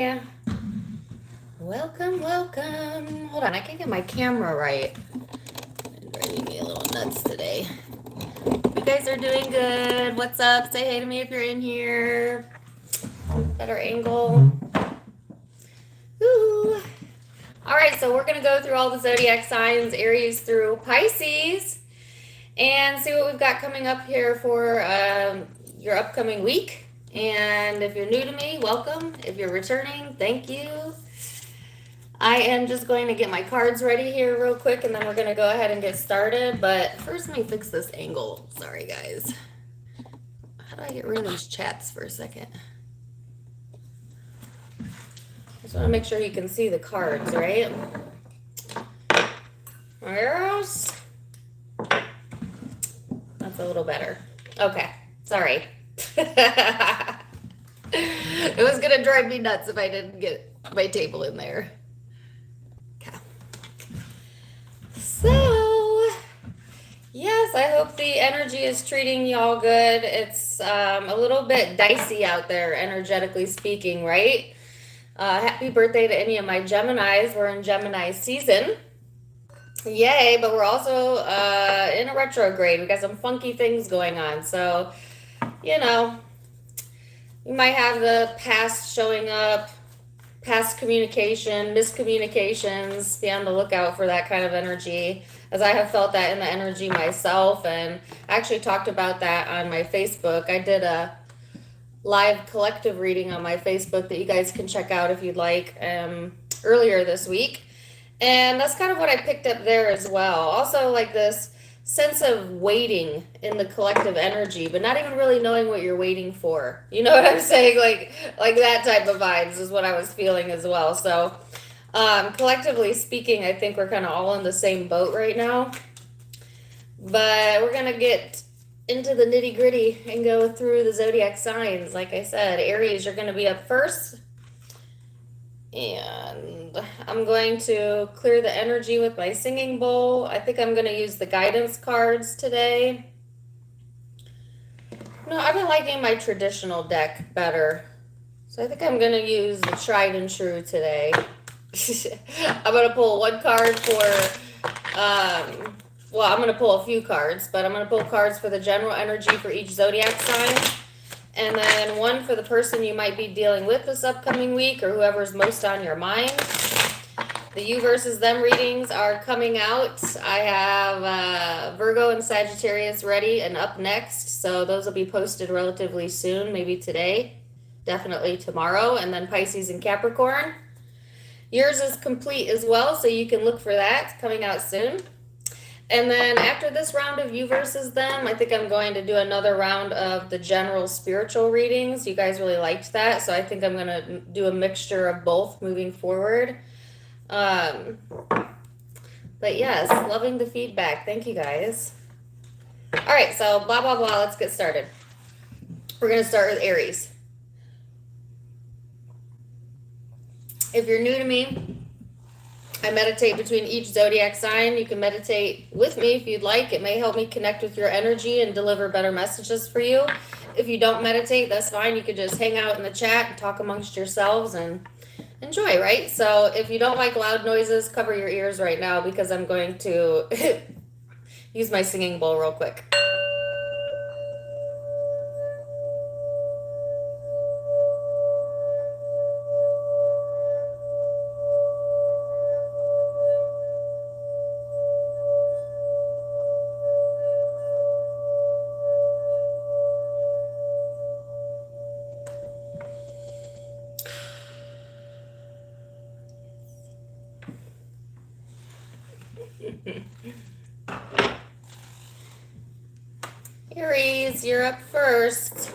Yeah. Welcome, welcome. Hold on, I can't get my camera right. It's driving me a little nuts today. You guys are doing good. What's up? Say hey to me if you're in here. Better angle. Ooh. All right, so we're going to go through all the zodiac signs, Aries through Pisces, and see what we've got coming up here for your upcoming week. And if you're new to me, welcome. If you're returning, thank you. I am just going to get my cards ready here real quick, and then we're going to go ahead and get started. But first, let me fix this angle. Sorry, guys. How do I get rid of these chats for a second? Just want to make sure you can see the cards, right? Yes. That's a little better. Okay. Sorry. It was going to drive me nuts if I didn't get my table in there. Okay. So, yes, I hope the energy is treating y'all good. It's a little bit dicey out there, energetically speaking, right? Happy birthday to any of my Geminis. We're in Gemini season. Yay, but we're also in a retrograde. We got some funky things going on. So, you know, you might have the past showing up, past communication, miscommunications. Be on the lookout for that kind of energy, as I have felt that in the energy myself. And I actually talked about that on my Facebook. I did a live collective reading on my Facebook that you guys can check out if you'd like earlier this week. And that's kind of what I picked up there as well. Also, like this sense of waiting in the collective energy, but not even really knowing what you're waiting for. You know what I'm saying? Like that type of vibes is what I was feeling as well. So, collectively speaking, I think we're kind of all in the same boat right now. But we're going to get into the nitty gritty and go through the zodiac signs. Like I said, Aries, you're going to be up first. And I'm going to clear the energy with my singing bowl. I think I'm going to use the guidance cards today. No, I've been liking my traditional deck better. So I think I'm going to use the tried and true today. I'm going to pull one card for, well, I'm going to pull a few cards, but I'm going to pull cards for the general energy for each zodiac sign. And then one for the person you might be dealing with this upcoming week, or whoever's most on your mind. The you versus them readings are coming out. I have Virgo and Sagittarius ready and up next. So those will be posted relatively soon, maybe today, definitely tomorrow. And then Pisces and Capricorn. Yours is complete as well, so you can look for that coming out soon. And then after this round of you versus them, I think I'm going to do another round of the general spiritual readings. You guys really liked that, so I think I'm going to do a mixture of both moving forward. But yes, loving the feedback. Thank you guys. All right, so blah, blah, blah. Let's get started. We're going to start with Aries. If you're new to me, I meditate between each zodiac sign. You can meditate with me if you'd like. It may help me connect with your energy and deliver better messages for you. If you don't meditate, that's fine. You could just hang out in the chat and talk amongst yourselves and enjoy, right? So if you don't like loud noises, cover your ears right now because I'm going to use my singing bowl real quick. Aries, you're up first.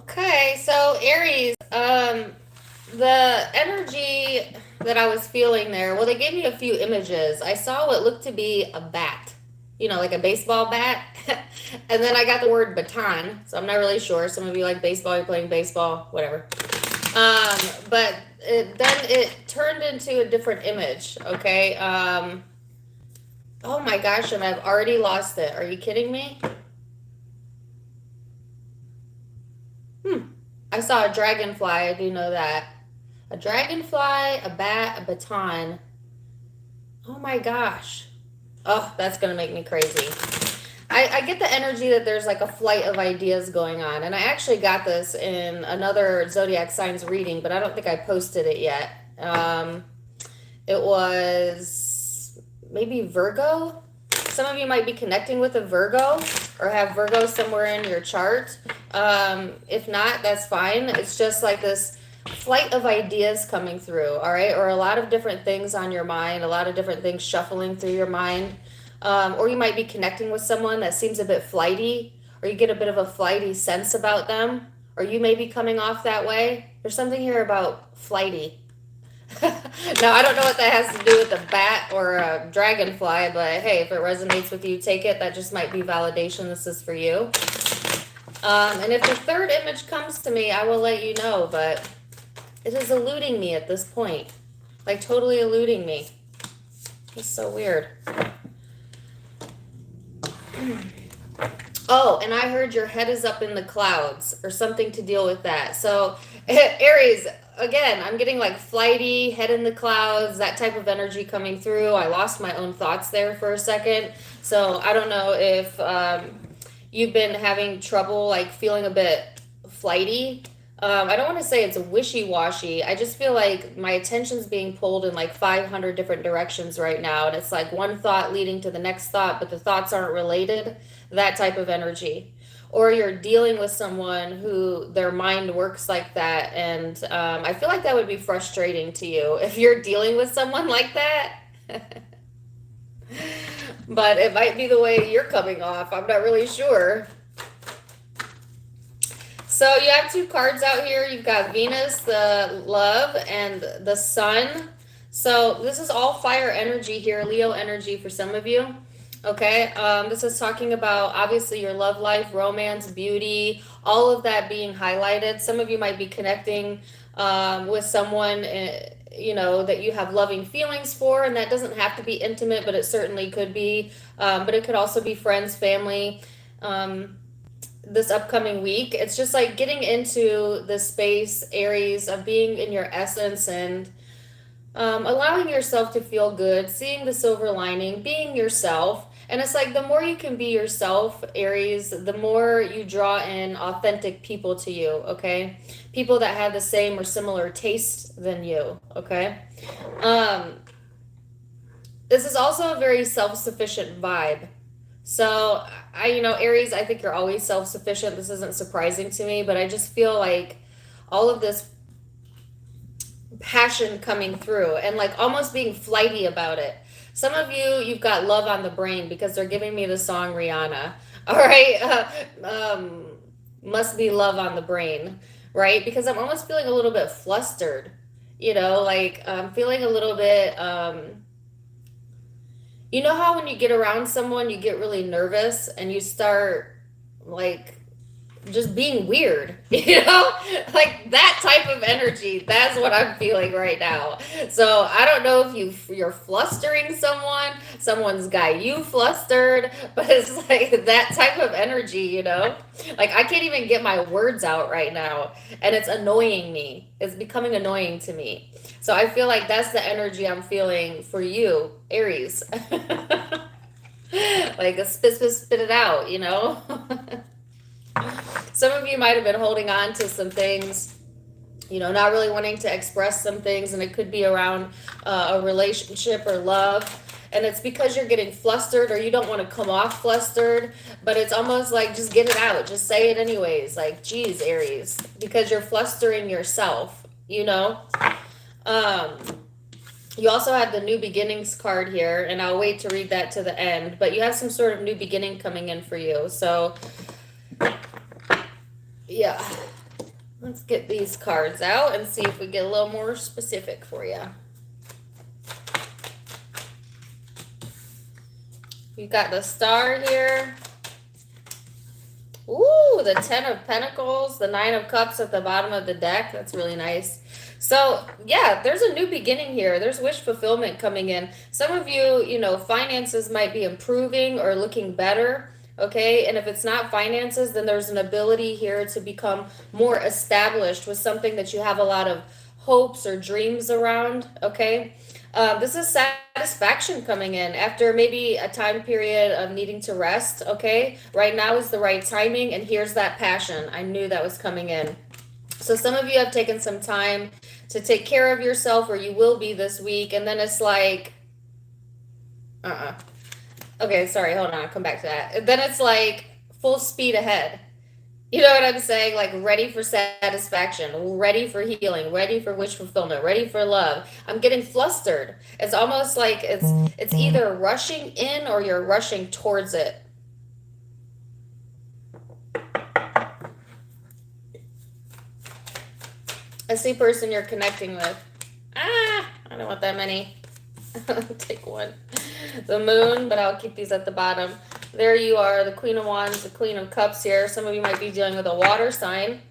Okay, so Aries, the energy that I was feeling there, well, they gave me a few images. I saw what looked to be a bat, like a baseball bat. And then I got the word baton, so I'm not really sure. Some of you like baseball, you're playing baseball, whatever. But then it turned into a different image, okay? Oh my gosh, and I've already lost it. Are you kidding me? I saw a dragonfly, I do know that. A dragonfly, a bat, a baton. Oh my gosh. Oh, that's going to make me crazy. I get the energy that there's like a flight of ideas going on. And I actually got this in another zodiac signs reading, but I don't think I posted it yet. It was maybe Virgo. Some of you might be connecting with a Virgo or have Virgo somewhere in your chart. If not, that's fine. It's just like this flight of ideas coming through, all right? Or a lot of different things on your mind, a lot of different things shuffling through your mind. Or you might be connecting with someone that seems a bit flighty, or you get a bit of a flighty sense about them, or you may be coming off that way. There's something here about flighty. Now, I don't know what that has to do with a bat or a dragonfly, but hey, if it resonates with you, take it. That just might be validation. This is for you. And if the third image comes to me, I will let you know, but it is eluding me at this point. Like, totally eluding me. It's so weird. Oh, and I heard your head is up in the clouds or something to deal with that. So, Aries, again, I'm getting like flighty, head in the clouds, that type of energy coming through. I lost my own thoughts there for a second. So, I don't know if you've been having trouble like feeling a bit flighty. I don't want to say it's wishy-washy. I just feel like my attention's being pulled in like 500 different directions right now. And it's like one thought leading to the next thought, but the thoughts aren't related. That type of energy. Or you're dealing with someone who their mind works like that. And I feel like that would be frustrating to you if you're dealing with someone like that. But it might be the way you're coming off. I'm not really sure. So you have two cards out here. You've got Venus, the love, and the sun. So this is all fire energy here, Leo energy for some of you. Okay, this is talking about obviously your love life, romance, beauty, all of that being highlighted. Some of you might be connecting with someone, that you have loving feelings for, and that doesn't have to be intimate, but it certainly could be. But it could also be friends, family. This upcoming week, it's just like getting into the space, Aries, of being in your essence and allowing yourself to feel good, seeing the silver lining, being yourself. And it's like the more you can be yourself, Aries, the more you draw in authentic people to you, okay? People that have the same or similar taste than you, okay? This is also a very self-sufficient vibe. So, Aries, I think you're always self-sufficient. This isn't surprising to me, but I just feel like all of this passion coming through and like almost being flighty about it. Some of you, you've got love on the brain because they're giving me the song Rihanna. All right. Must be love on the brain, right? Because I'm almost feeling a little bit flustered, like I'm feeling a little bit, you know how when you get around someone, you get really nervous and you start like just being weird, like that type of energy. That's what I'm feeling right now. So I don't know if you're flustering someone's got you flustered, but it's like that type of energy, like I can't even get my words out right now and it's annoying me. It's becoming annoying to me. So I feel like that's the energy I'm feeling for you, Aries. Like spit it out, Some of you might have been holding on to some things, not really wanting to express some things, and it could be around a relationship or love. And it's because you're getting flustered or you don't want to come off flustered, but it's almost like just get it out. Just say it anyways. Like, geez, Aries, because you're flustering yourself, You also have the new beginnings card here, and I'll wait to read that to the end, but you have some sort of new beginning coming in for you. So, yeah. Let's get these cards out and see if we get a little more specific for you. You got the Star here. Ooh, the Ten of Pentacles, the Nine of Cups at the bottom of the deck. That's really nice. So, yeah, there's a new beginning here. There's wish fulfillment coming in. Some of you, you know, finances might be improving or looking better, okay? And if it's not finances, then there's an ability here to become more established with something that you have a lot of hopes or dreams around, okay? This is satisfaction coming in after maybe a time period of needing to rest, okay? Right now is the right timing, and here's that passion. I knew that was coming in. So some of you have taken some time to take care of yourself, or you will be this week, and then it's like, okay, sorry, hold on, I'll come back to that. Then it's like full speed ahead. You know what I'm saying? Like ready for satisfaction, ready for healing, ready for wish fulfillment, ready for love. I'm getting flustered. It's almost like it's either rushing in or you're rushing towards it. I see person you're connecting with. I don't want that many. Take one. The Moon, but I'll keep these at the bottom. There you are, the Queen of Wands, the Queen of Cups here. Some of you might be dealing with a water sign,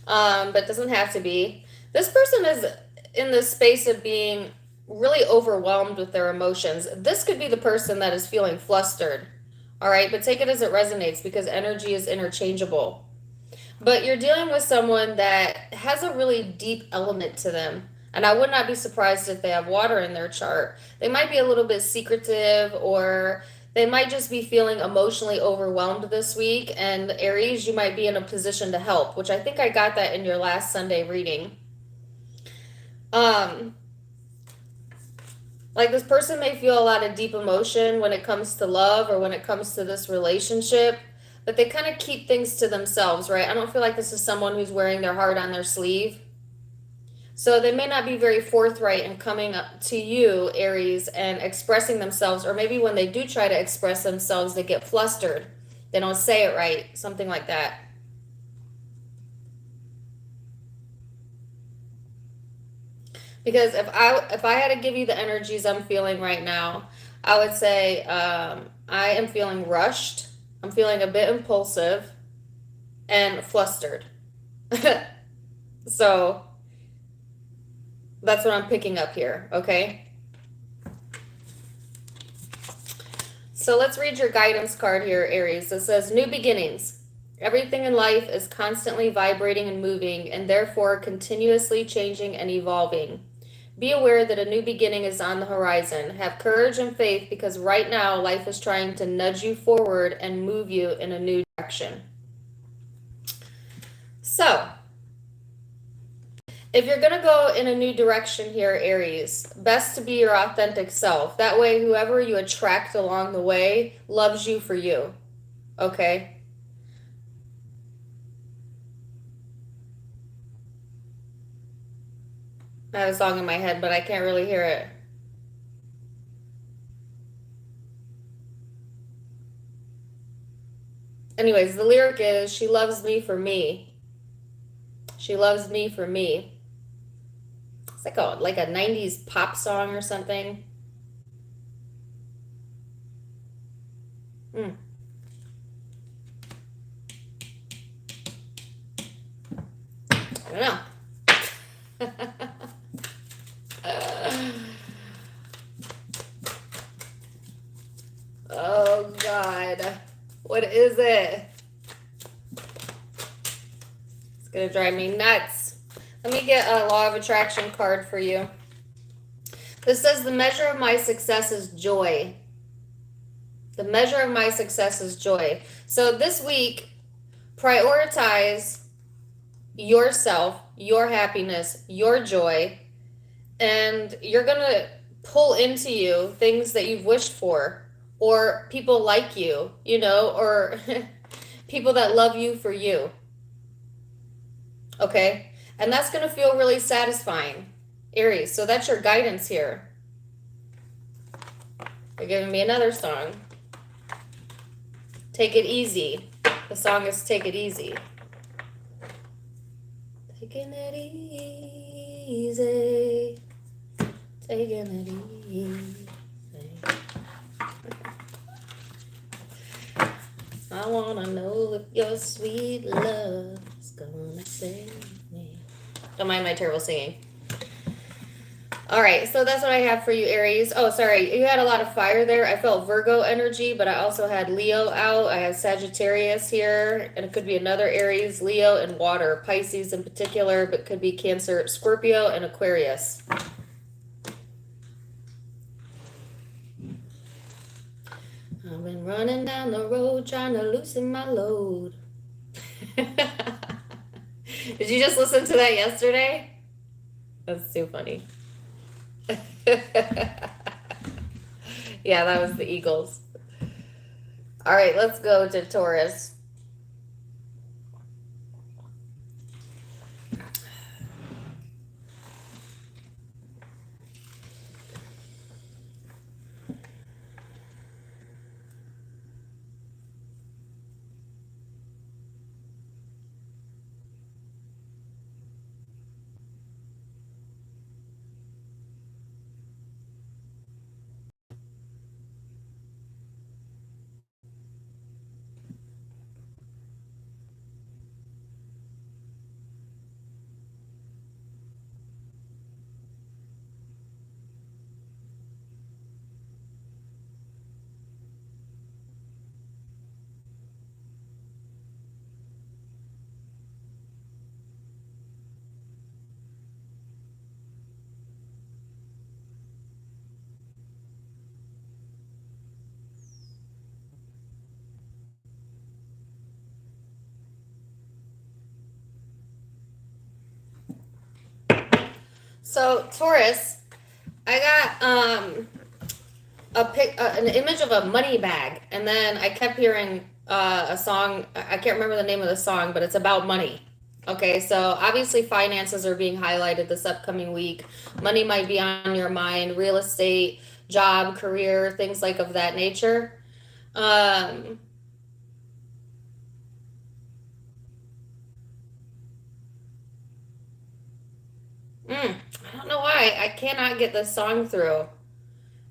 but doesn't have to be. This person is in this space of being really overwhelmed with their emotions. This could be the person that is feeling flustered, all right? But take it as it resonates because energy is interchangeable. But you're dealing with someone that has a really deep element to them. And I would not be surprised if they have water in their chart. They might be a little bit secretive, or they might just be feeling emotionally overwhelmed this week. And Aries, you might be in a position to help, which I think I got that in your last Sunday reading. Like this person may feel a lot of deep emotion when it comes to love or when it comes to this relationship, but they kind of keep things to themselves, right? I don't feel like this is someone who's wearing their heart on their sleeve. So they may not be very forthright in coming up to you, Aries, and expressing themselves. Or maybe when they do try to express themselves, they get flustered. They don't say it right, something like that. Because if I had to give you the energies I'm feeling right now, I would say I am feeling rushed. I'm feeling a bit impulsive and flustered. So that's what I'm picking up here, okay? So let's read your guidance card here, Aries. It says, new beginnings. Everything in life is constantly vibrating and moving, and therefore continuously changing and evolving. Be aware that a new beginning is on the horizon. Have courage and faith, because right now life is trying to nudge you forward and move you in a new direction. So, if you're going to go in a new direction here, Aries, best to be your authentic self. That way, whoever you attract along the way loves you for you. Okay? I have a song in my head, but I can't really hear it. Anyways, the lyric is, she loves me for me. She loves me for me. It's like a 90s pop song or something. I don't know. Oh God. What is it? It's gonna drive me nuts. Let me get a law of attraction card for you. This says the measure of my success is joy. The measure of my success is joy. So this week, prioritize yourself, your happiness, your joy, and you're going to pull into you things that you've wished for, or people like you, you know, or people that love you for you. Okay? And that's going to feel really satisfying, Aries. So that's your guidance here. They're giving me another song. Take it easy. The song is Take It Easy. Taking it easy. Taking it easy. I wanna know if your sweet love is gonna save me. Don't mind my terrible singing. All right, so that's what I have for you, Aries. Oh, sorry, you had a lot of fire there. I felt Virgo energy, but I also had Leo out. I have Sagittarius here, and it could be another Aries, Leo, and water, Pisces in particular, but could be Cancer, Scorpio, and Aquarius. I've been running down the road trying to loosen my load. Did you just listen to that yesterday? That's too funny. Yeah, that was the Eagles. All right, let's go to Taurus. So Taurus, I got an image of a money bag, and then I kept hearing a song. I can't remember the name of the song, but it's about money. Okay, so obviously finances are being highlighted this upcoming week. Money might be on your mind, real estate, job, career, things like of that nature. Um, I don't know why I cannot get this song through.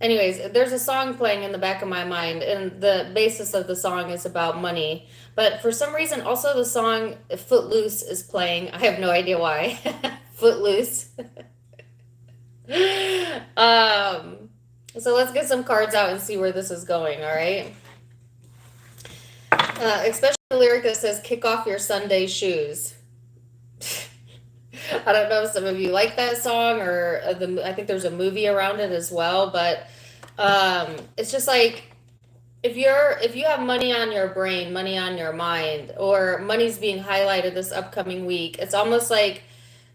Anyways, there's a song playing in the back of my mind, and the basis of the song is about money. But for some reason, also the song Footloose is playing. I have no idea why. Footloose. um, so let's get some cards out and see where this is going, all right? Especially the lyric that says, kick off your Sunday shoes. I don't know if some of you like that song, or I think there's a movie around it as well, but it's just like, if you have money on your brain, money on your mind, or money's being highlighted this upcoming week, it's almost like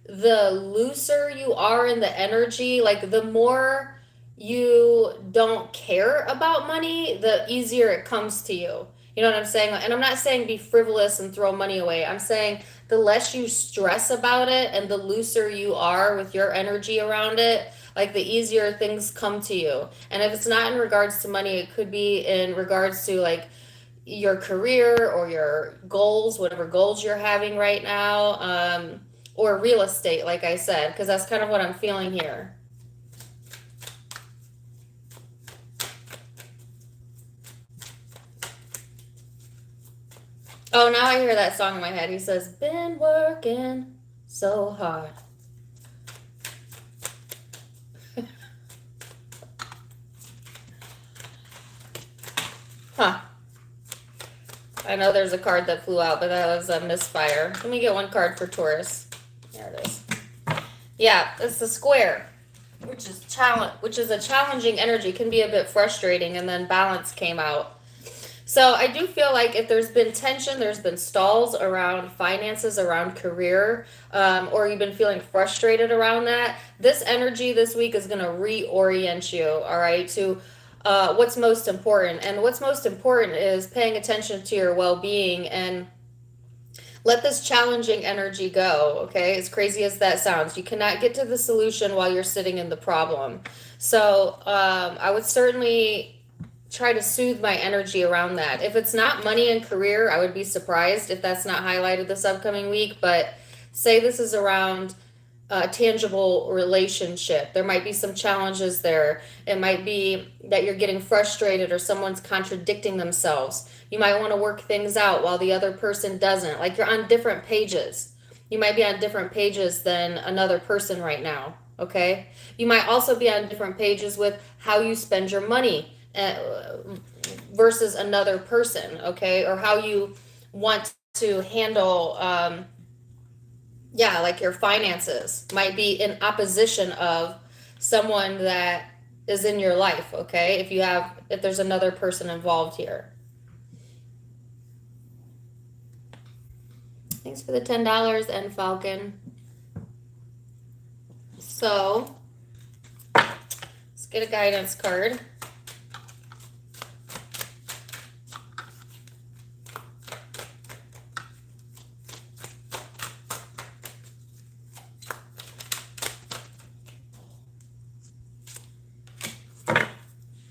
the looser you are in the energy, like the more you don't care about money, the easier it comes to you. You know what I'm saying? And I'm not saying be frivolous and throw money away. I'm saying the less you stress about it and the looser you are with your energy around it, like the easier things come to you. And if it's not in regards to money, it could be in regards to like your career or your goals, whatever goals you're having right now, or real estate, like I said, because that's kind of what I'm feeling here. Oh, now I hear that song in my head. He says, been working so hard. Huh. I know there's a card that flew out, but that was a misfire. Let me get one card for Taurus. There it is. Yeah, it's the square, which is a challenging energy, can be a bit frustrating, and then balance came out. So I do feel like if there's been tension, there's been stalls around finances, around career, or you've been feeling frustrated around that, this energy this week is going to reorient you, all right, to what's most important. And what's most important is paying attention to your well-being and let this challenging energy go, okay? As crazy as that sounds, you cannot get to the solution while you're sitting in the problem. So I would certainly try to soothe my energy around that. If it's not money and career, I would be surprised if that's not highlighted this upcoming week, but Say this is around a tangible relationship. There might be some challenges there. It might be that you're getting frustrated or someone's contradicting themselves. You might want to work things out while the other person doesn't. Like you're on different pages. You might be on different pages than another person right now, okay? You might also be on different pages with how you spend your money versus another person, okay? Or how you want to handle like your finances might be in opposition of someone that is in your life, okay? If there's another person involved here. Thanks for the $10 and Falcon. So let's get a guidance card.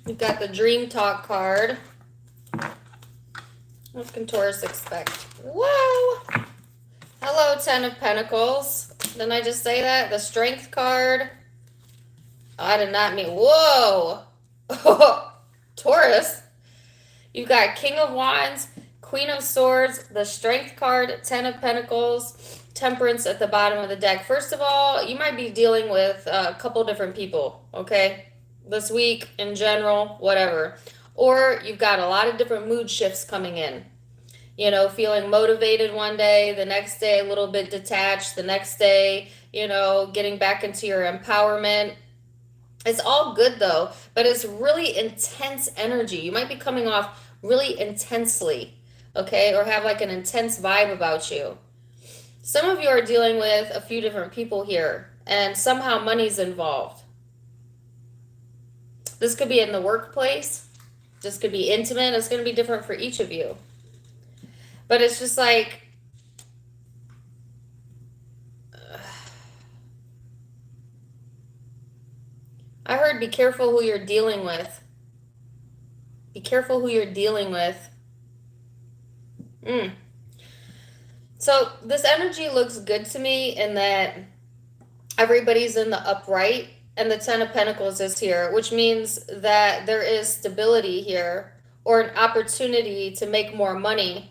You've got the Dream Talk card. What can Taurus expect? Whoa! Hello, Ten of Pentacles. Didn't I just say that? The Strength card. Oh, I did not mean... Whoa! Taurus. You've got King of Wands, Queen of Swords, the Strength card, Ten of Pentacles, Temperance at the bottom of the deck. First of all, you might be dealing with a couple different people, okay? This week, in general, whatever. Or you've got a lot of different mood shifts coming in. You know, feeling motivated one day, the next day a little bit detached, the next day, you know, getting back into your empowerment. It's all good though, but it's really intense energy. You might be coming off really intensely, okay? Or have like an intense vibe about you. Some of you are dealing with a few different people here, and somehow money's involved. This could be in the workplace. This could be intimate. It's going to be different for each of you. But it's just like, I heard be careful who you're dealing with. Be careful who you're dealing with. So this energy looks good to me in that everybody's in the upright. And the Ten of Pentacles is here, which means that there is stability here or an opportunity to make more money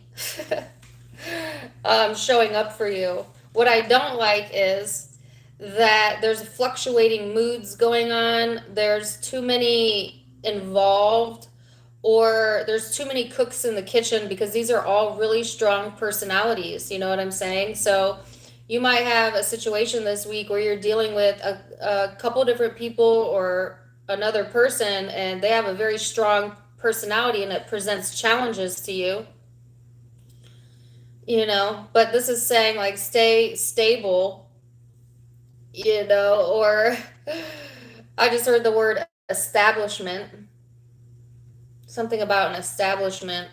showing up for you. What I don't like is that there's fluctuating moods going on. There's too many involved, or there's too many cooks in the kitchen, because these are all really strong personalities. You know what I'm saying? So you might have a situation this week where you're dealing with a couple different people or another person, and they have a very strong personality and it presents challenges to you. You know, but this is saying like stay stable, you know, or I just heard the word establishment. Something about an establishment,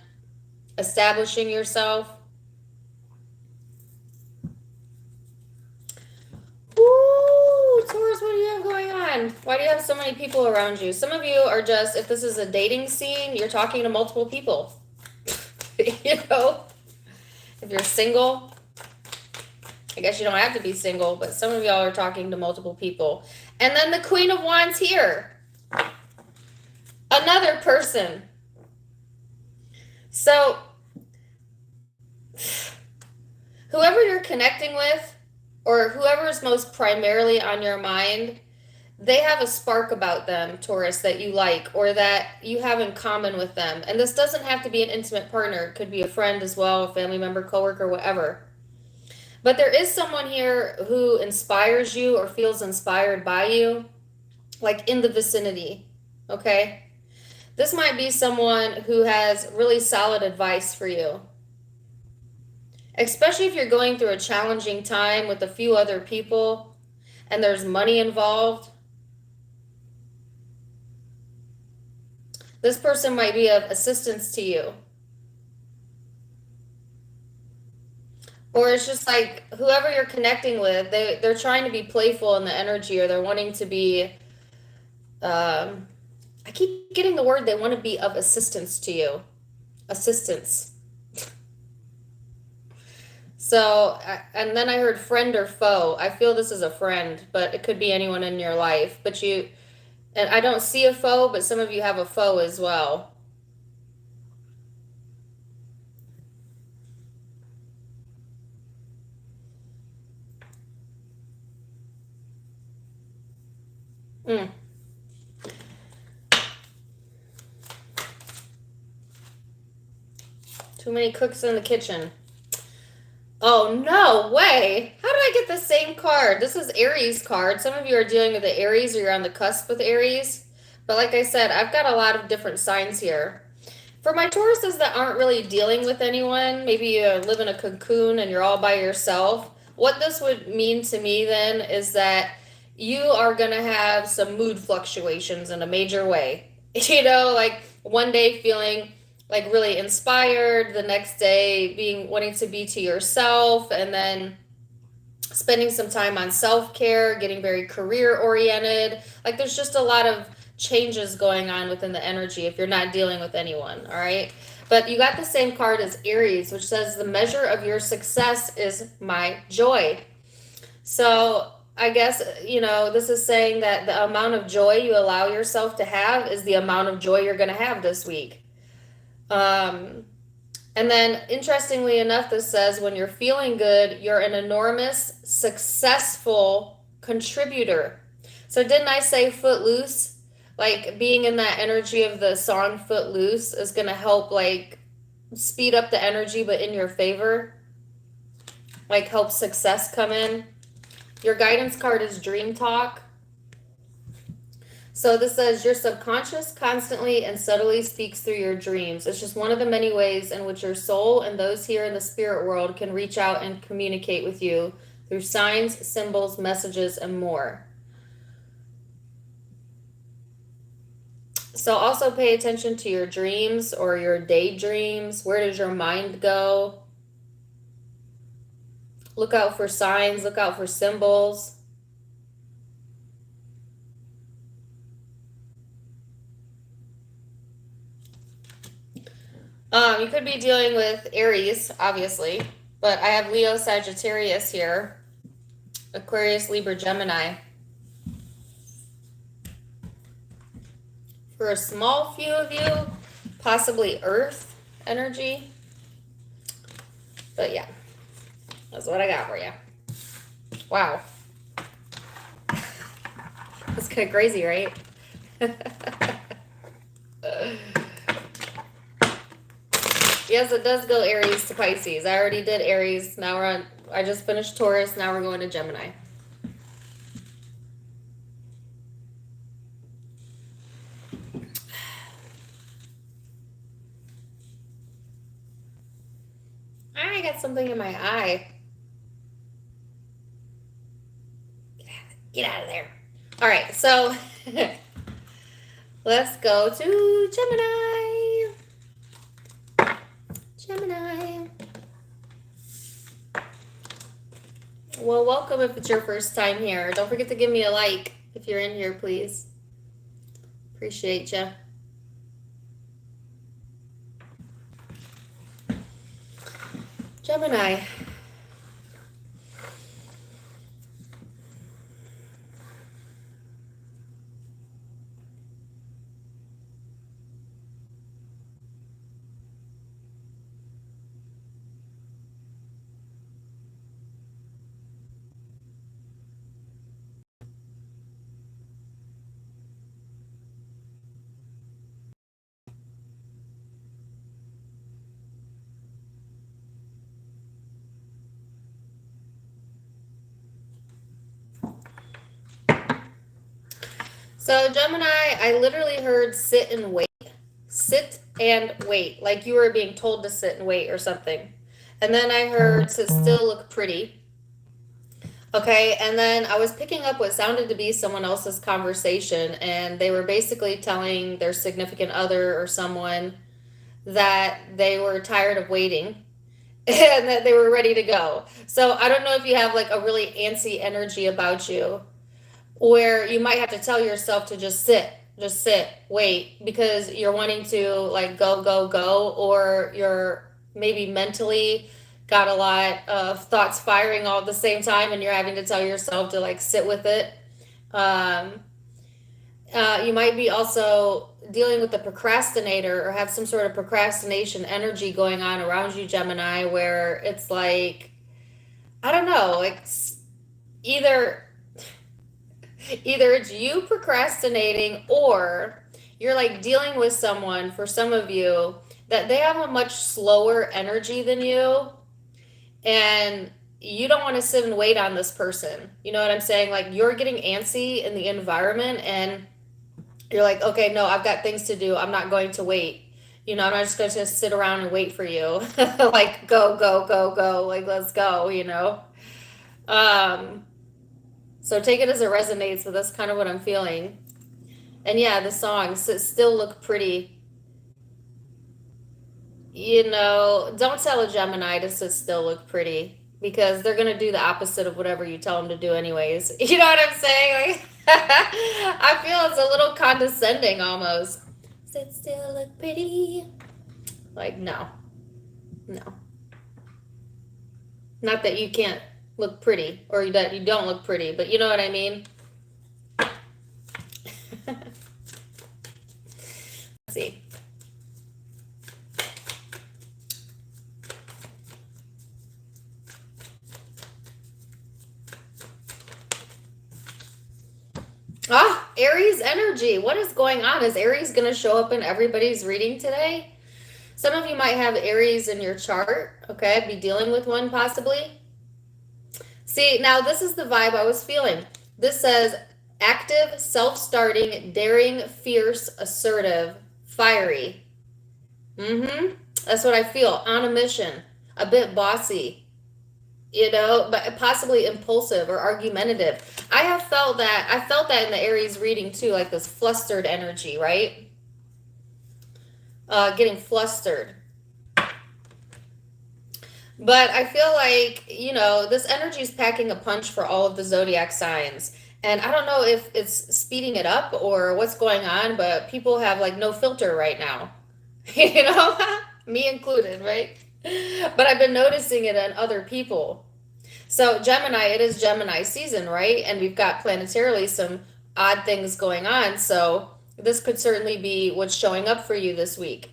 establishing yourself. Ooh, Taurus, what do you have going on? Why do you have so many people around you? Some of you are just, if this is a dating scene, you're talking to multiple people. You know? If you're single, I guess you don't have to be single, but some of y'all are talking to multiple people. And then the Queen of Wands here. Another person. So, whoever you're connecting with, or whoever is most primarily on your mind, they have a spark about them, Taurus, that you like or that you have in common with them. And this doesn't have to be an intimate partner. It could be a friend as well, a family member, coworker, whatever. But there is someone here who inspires you or feels inspired by you, like in the vicinity, okay? This might be someone who has really solid advice for you. Especially if you're going through a challenging time with a few other people and there's money involved. This person might be of assistance to you. Or it's just like whoever you're connecting with, they're trying to be playful in the energy, or they're wanting to be, I keep getting the word, they want to be of assistance to you. Assistance. So, and then I heard friend or foe. I feel this is a friend, but it could be anyone in your life. And I don't see a foe, but some of you have a foe as well. Mm. Too many cooks in the kitchen. Oh, no way. How did I get the same card? This is Aries card. Some of you are dealing with the Aries or you're on the cusp with Aries. But like I said, I've got a lot of different signs here. For my Tauruses that aren't really dealing with anyone, maybe you live in a cocoon and you're all by yourself. What this would mean to me then is that you are going to have some mood fluctuations in a major way. Like one day feeling like really inspired, the next day being wanting to be to yourself, and then spending some time on self-care, getting very career oriented. Like there's just a lot of changes going on within the energy if you're not dealing with anyone, all right? But you got the same card as Aries, which says the measure of your success is my joy. So I guess, this is saying that the amount of joy you allow yourself to have is the amount of joy you're going to have this week. And then, interestingly enough, this says when you're feeling good, you're an enormous, successful contributor. So, didn't I say footloose? Like being in that energy of the song Footloose is going to help, like, speed up the energy, but in your favor. Like, help success come in. Your guidance card is Dream Talk. So this says your subconscious constantly and subtly speaks through your dreams. It's just one of the many ways in which your soul and those here in the spirit world can reach out and communicate with you through signs, symbols, messages, and more. So also pay attention to your dreams or your daydreams. Where does your mind go? Look out for signs, look out for symbols. You could be dealing with Aries, obviously, but I have Leo, Sagittarius here, Aquarius, Libra, Gemini. For a small few of you, possibly Earth energy. But yeah, that's what I got for you. Wow. That's kind of crazy, right? Yes, it does go Aries to Pisces. I already did Aries. Now I just finished Taurus. Now we're going to Gemini. I got something in my eye. Get out of there. All right, so let's go to Gemini. Gemini. Well, welcome if it's your first time here. Don't forget to give me a like if you're in here, please. Appreciate you. Gemini. So Gemini, I literally heard sit and wait. Sit and wait. Like you were being told to sit and wait or something. And then I heard sit still, look pretty. Okay, and then I was picking up what sounded to be someone else's conversation, and they were basically telling their significant other or someone that they were tired of waiting and that they were ready to go. So I don't know if you have like a really antsy energy about you where you might have to tell yourself to just sit, wait, because you're wanting to like go, or you're maybe mentally got a lot of thoughts firing all at the same time, and you're having to tell yourself to like sit with it. Um, you might be also dealing with a procrastinator or have some sort of procrastination energy going on around you, Gemini, where it's like, I don't know, like either either it's you procrastinating or you're like dealing with someone, for some of you, that they have a much slower energy than you, and you don't want to sit and wait on this person. You know what I'm saying? Like you're getting antsy in the environment and you're like, okay, no, I've got things to do. I'm not going to wait. I'm not just going to sit around and wait for you. Like, go, go, go, go. Like, let's go. Um, so take it as it resonates, but that's kind of what I'm feeling. And yeah, the song, Still Look Pretty. Don't tell a Gemini to sit still, look pretty, because they're going to do the opposite of whatever you tell them to do anyways. You know what I'm saying? Like, I feel it's a little condescending almost. Sit still, look pretty. Like, no. Not that you can't look pretty or that you don't look pretty, but you know what I mean? Let's see. Aries energy. What is going on? Is Aries going to show up in everybody's reading today? Some of you might have Aries in your chart. Okay, be dealing with one possibly. See, now this is the vibe I was feeling. This says active, self-starting, daring, fierce, assertive, fiery. That's what I feel. On a mission. A bit bossy. But possibly impulsive or argumentative. I felt that in the Aries reading too, like this flustered energy, right? Getting flustered. But I feel like, this energy is packing a punch for all of the zodiac signs. And I don't know if it's speeding it up or what's going on, but people have like no filter right now. Me included, right? But I've been noticing it in other people. So Gemini, it is Gemini season, right? And we've got planetarily some odd things going on. So this could certainly be what's showing up for you this week.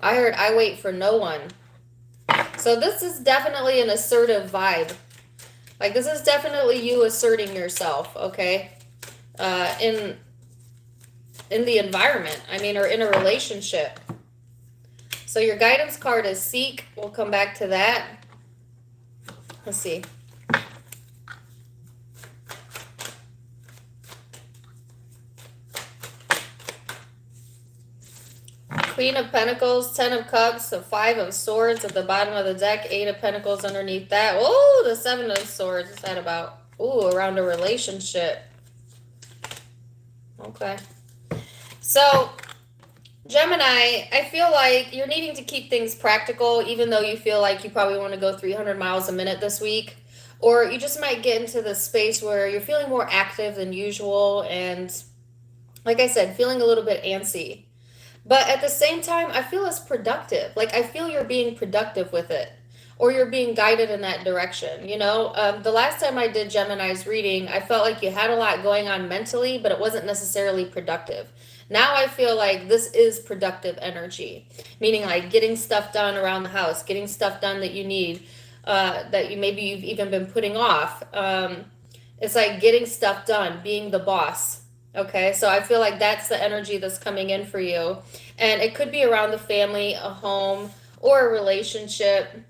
I heard I wait for no one. So this is definitely an assertive vibe. Like this is definitely you asserting yourself, okay? In the environment, or in a relationship. So your guidance card is Seek. We'll come back to that. Let's see. Queen of Pentacles, 10 of Cups, the 5 of Swords at the bottom of the deck, 8 of Pentacles underneath that. Oh, the 7 of Swords. What's that about? Ooh, around a relationship. Okay. So, Gemini, I feel like you're needing to keep things practical, even though you feel like you probably want to go 300 miles a minute this week. Or you just might get into this space where you're feeling more active than usual and, like I said, feeling a little bit antsy. But at the same time, I feel it's productive. Like, I feel you're being productive with it. Or you're being guided in that direction, The last time I did Gemini's reading, I felt like you had a lot going on mentally, but it wasn't necessarily productive. Now I feel like this is productive energy, meaning like getting stuff done around the house, getting stuff done that you need, that you've even been putting off. It's like getting stuff done, being the boss. Okay, so I feel like that's the energy that's coming in for you. And it could be around the family, a home, or a relationship.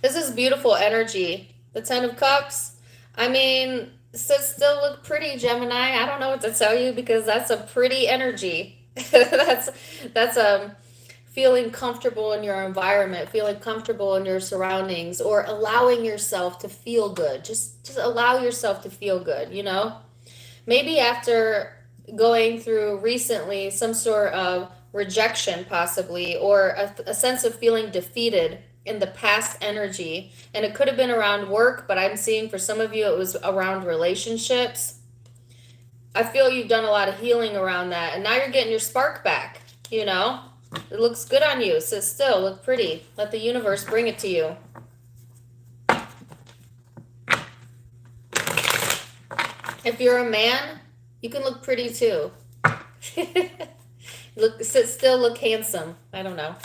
This is beautiful energy. The 10 of Cups. Sit still, look pretty, Gemini. I don't know what to tell you because that's a pretty energy. that's feeling comfortable in your environment, feeling comfortable in your surroundings, or allowing yourself to feel good. Just allow yourself to feel good, Maybe after going through recently some sort of rejection possibly, or a sense of feeling defeated in the past energy, and it could have been around work, but I'm seeing for some of you it was around relationships. I feel you've done a lot of healing around that, and now you're getting your spark back, you know? It looks good on you. Sit still, look pretty. Let the universe bring it to you. If you're a man, you can look pretty too. Sit still, look handsome. I don't know.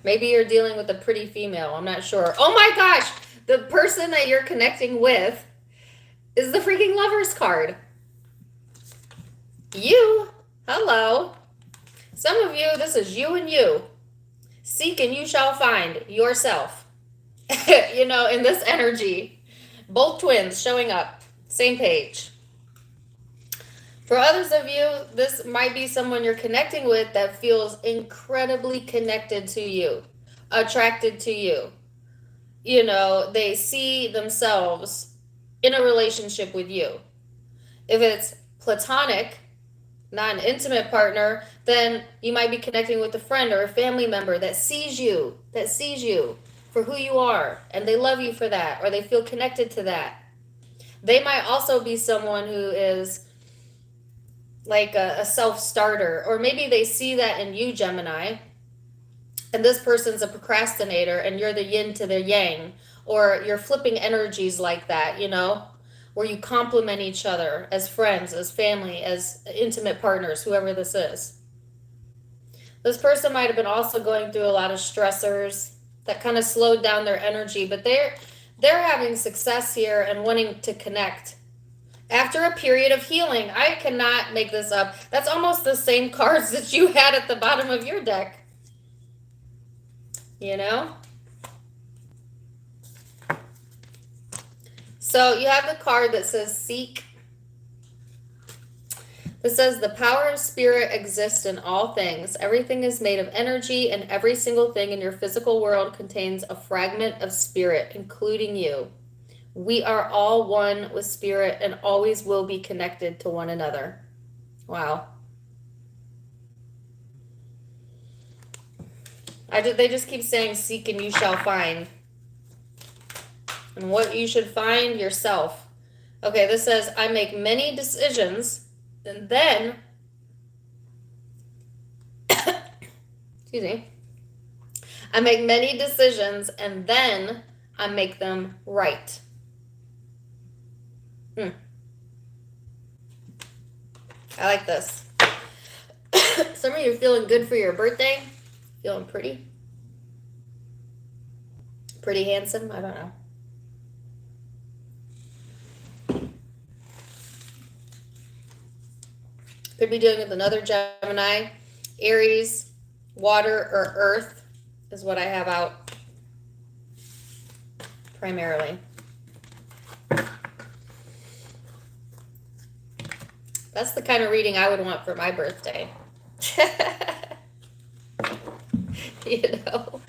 Maybe you're dealing with a pretty female. I'm not sure. Oh my gosh! The person that you're connecting with is the freaking Lovers card. You. Hello. Some of you, this is you and you. Seek and you shall find yourself. You know, in this energy. Both twins showing up. Same page. For others of you, this might be someone you're connecting with that feels incredibly connected to you, attracted to you. You know, they see themselves in a relationship with you. If it's platonic, not an intimate partner, then you might be connecting with a friend or a family member that sees you for who you are, and they love you for that, or they feel connected to that. They might also be someone who is like a self-starter, or maybe they see that in you, Gemini, and this person's a procrastinator and you're the yin to the yang, or you're flipping energies like that, you know, where you complement each other as friends, as family, as intimate partners, whoever this is. This person might have been also going through a lot of stressors that kind of slowed down their energy, but they're having success here and wanting to connect. After a period of healing, I cannot make this up. That's almost the same cards that you had at the bottom of your deck. You know? So you have the card that says seek. It says the power of spirit exists in all things. Everything is made of energy, and every single thing in your physical world contains a fragment of spirit, including you. We are all one with spirit and always will be connected to one another. Wow. They just keep saying, seek and you shall find. And what you should find yourself. Okay, this says, I make many decisions, and then, excuse me, I make many decisions, and then I make them right. I like this. Some of you are feeling good for your birthday. Feeling pretty. Pretty handsome. I don't know. Could be dealing with another Gemini. Aries, water, or earth is what I have out primarily. That's the kind of reading I would want for my birthday. You know?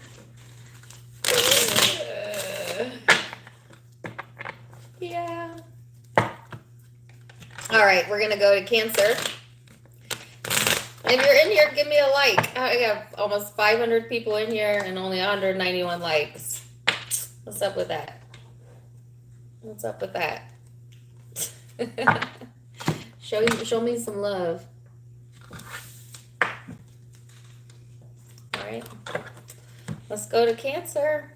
Yeah. All right, we're going to go to Cancer. If you're in here, give me a like. I have almost 500 people in here and only 191 likes. What's up with that? What's up with that? Show me some love. All right. Let's go to Cancer.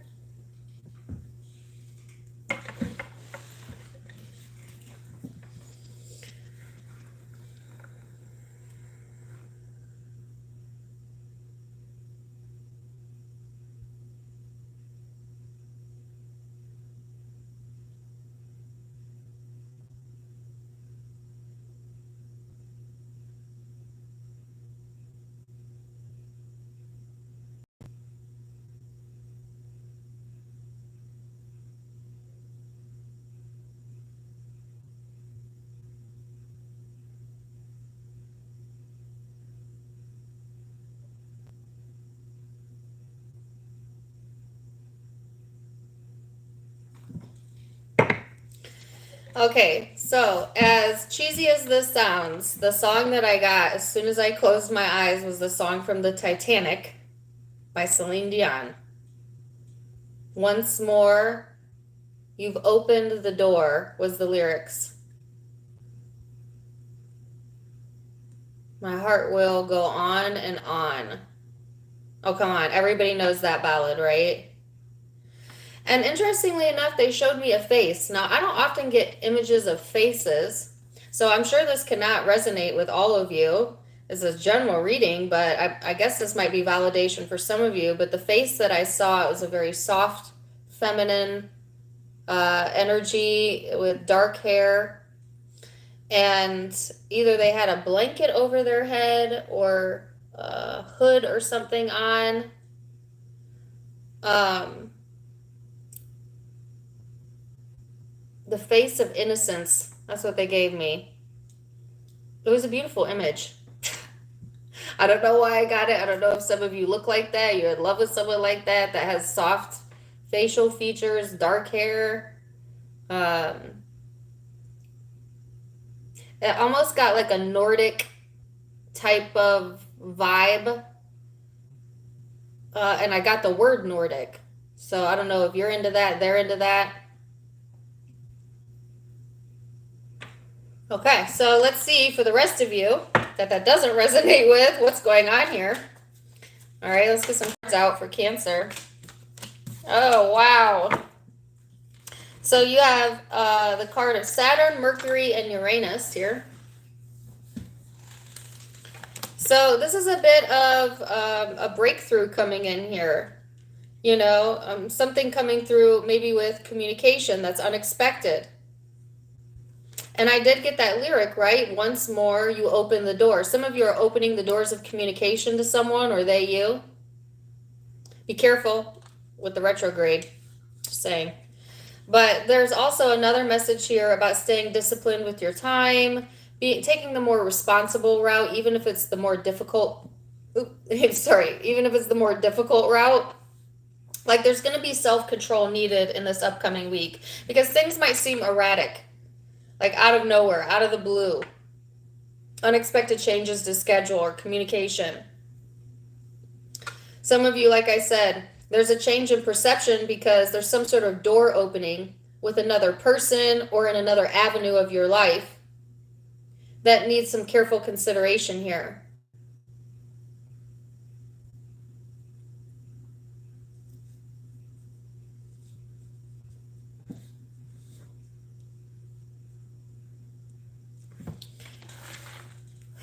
Okay, so as cheesy as this sounds, the song that I got as soon as I closed my eyes was the song from the Titanic by Celine Dion. Once more, You've opened the door, was the lyrics. My heart will go on and on. Oh, come on. Everybody knows that ballad, right? And interestingly enough, they showed me a face. Now, I don't often get images of faces, so I'm sure this cannot resonate with all of you. It's a general reading, but I guess this might be validation for some of you. But the face that I saw, it was a very soft, feminine energy with dark hair. And either they had a blanket over their head or a hood or something on. The face of innocence. That's what they gave me. It was a beautiful image. I don't know why I got it. I don't know if some of you look like that. You're in love with someone like that has soft facial features, dark hair. It almost got like a Nordic type of vibe. And I got the word Nordic. So I don't know if you're into that, they're into that. Okay, so let's see for the rest of you that doesn't resonate with what's going on here. All right, let's get some cards out for Cancer. Oh, wow. So you have the card of Saturn, Mercury, and Uranus here. So this is a bit of a breakthrough coming in here. You know, something coming through maybe with communication that's unexpected. And I did get that lyric, right? Once more, you open the door. Some of you are opening the doors of communication to someone, or they you. Be careful with the retrograde, just saying. But there's also another message here about staying disciplined with your time, taking the more responsible route, even if it's the more difficult. Even if it's the more difficult route. Like there's going to be self-control needed in this upcoming week because things might seem erratic. Like out of nowhere, out of the blue. Unexpected changes to schedule or communication. Some of you, like I said, there's a change in perception because there's some sort of door opening with another person or in another avenue of your life that needs some careful consideration here.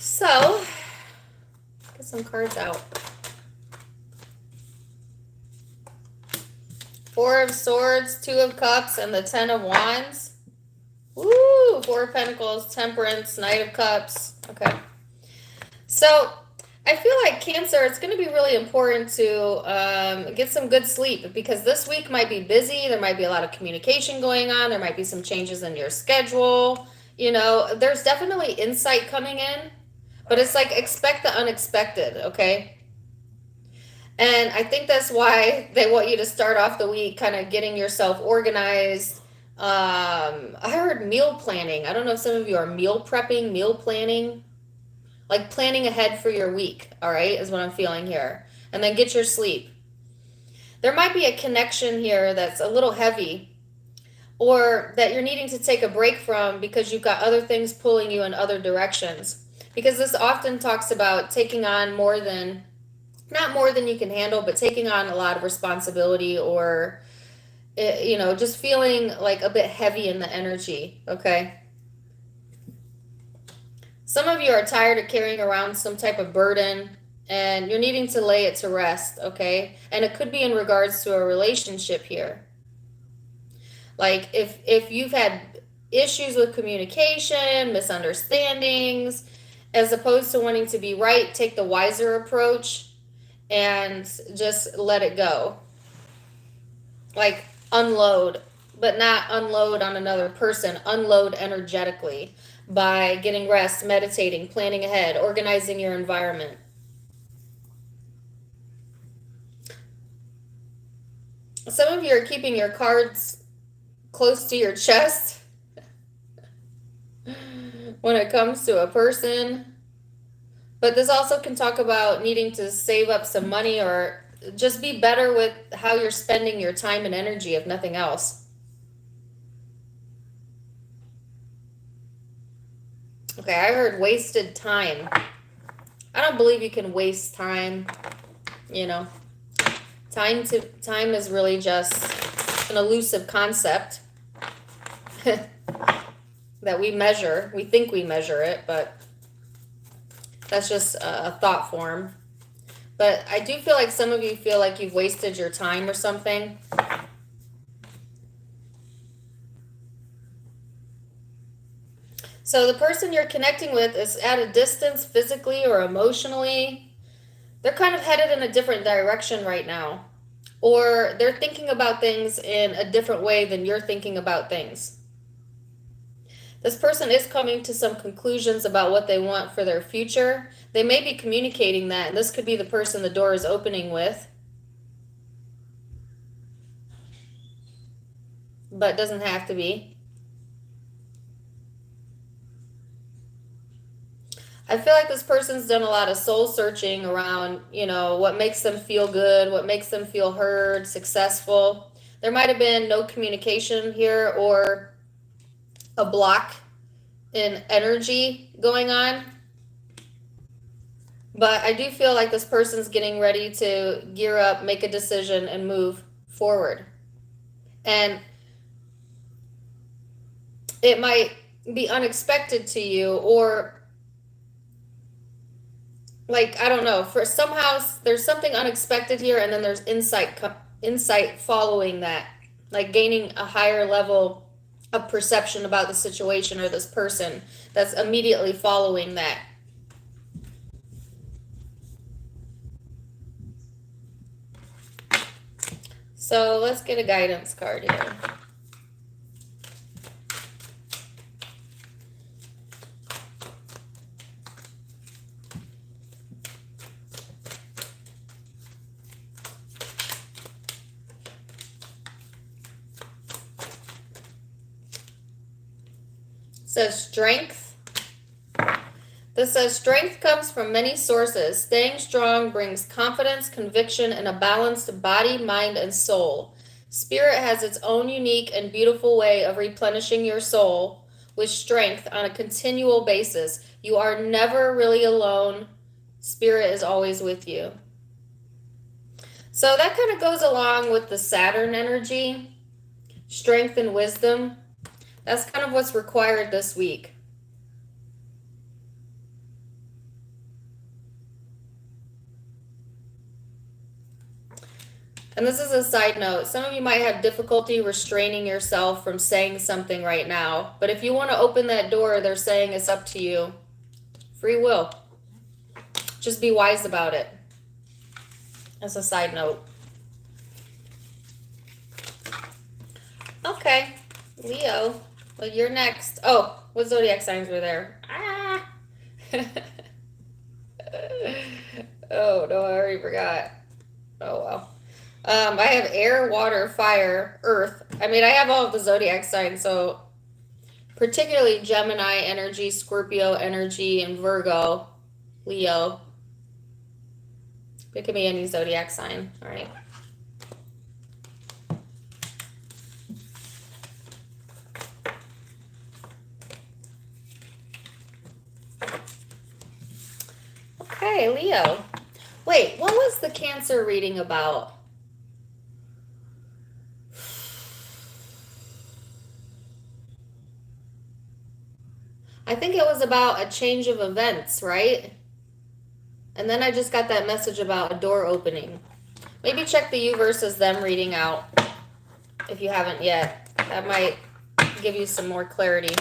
So, get some cards out. Four of Swords, Two of Cups, and the Ten of Wands. Woo! Four of Pentacles, Temperance, Knight of Cups. Okay. So, I feel like Cancer, it's going to be really important to get some good sleep because this week might be busy. There might be a lot of communication going on. There might be some changes in your schedule. You know, there's definitely insight coming in. But it's like expect the unexpected, okay? And I think that's why they want you to start off the week kind of getting yourself organized. I heard meal planning. I don't know if some of you are meal prepping, meal planning. Like planning ahead for your week, all right, is what I'm feeling here. And then get your sleep. There might be a connection here that's a little heavy or that you're needing to take a break from because you've got other things pulling you in other directions. Because this often talks about taking on not more than you can handle, but taking on a lot of responsibility or, you know, just feeling like a bit heavy in the energy, okay? Some of you are tired of carrying around some type of burden and you're needing to lay it to rest, okay? And it could be in regards to a relationship here. Like if you've had issues with communication, misunderstandings, as opposed to wanting to be right, take the wiser approach and just let it go. Like unload, but not unload on another person. Unload energetically by getting rest, meditating, planning ahead, organizing your environment. Some of you are keeping your cards close to your chest when it comes to a person. But this also can talk about needing to save up some money or just be better with how you're spending your time and energy, if nothing else. Okay, I heard wasted time. I don't believe you can waste time, you know. Time is really just an elusive concept that we measure. We think we measure it, but that's just a thought form. But I do feel like some of you feel like you've wasted your time or something. So the person you're connecting with is at a distance physically or emotionally. They're kind of headed in a different direction right now. Or they're thinking about things in a different way than you're thinking about things. This person is coming to some conclusions about what they want for their future. They may be communicating that, and this could be the person the door is opening with. But doesn't have to be. I feel like this person's done a lot of soul searching around, what makes them feel good, what makes them feel heard, successful. There might have been no communication here or a block in energy going on. But I do feel like this person's getting ready to gear up, make a decision, and move forward. And it might be unexpected to you, or like, I don't know, for somehow there's something unexpected here, and then there's insight following that, like gaining a higher level of perception about the situation or this person that's immediately following that. So let's get a guidance card here. Says strength. This says strength comes from many sources. Staying strong brings confidence, conviction, and a balanced body, mind, and soul. Spirit has its own unique and beautiful way of replenishing your soul with strength on a continual basis. You are never really alone. Spirit is always with you. So that kind of goes along with the Saturn energy, strength and wisdom. That's kind of what's required this week. And this is a side note. Some of you might have difficulty restraining yourself from saying something right now. But if you want to open that door, they're saying it's up to you. Free will. Just be wise about it. As a side note. Okay, Leo. Well, you're next. Oh, what zodiac signs were there? Ah! Oh, no, I already forgot. Oh, well. I have air, water, fire, earth. I mean, I have all of the zodiac signs, so particularly Gemini energy, Scorpio energy, and Virgo, Leo. It could be any zodiac sign. All right. Okay, Leo. Wait, what was the Cancer reading about? I think it was about a change of events, right? And then I just got that message about a door opening. Maybe check the you versus them reading out if you haven't yet. That might give you some more clarity.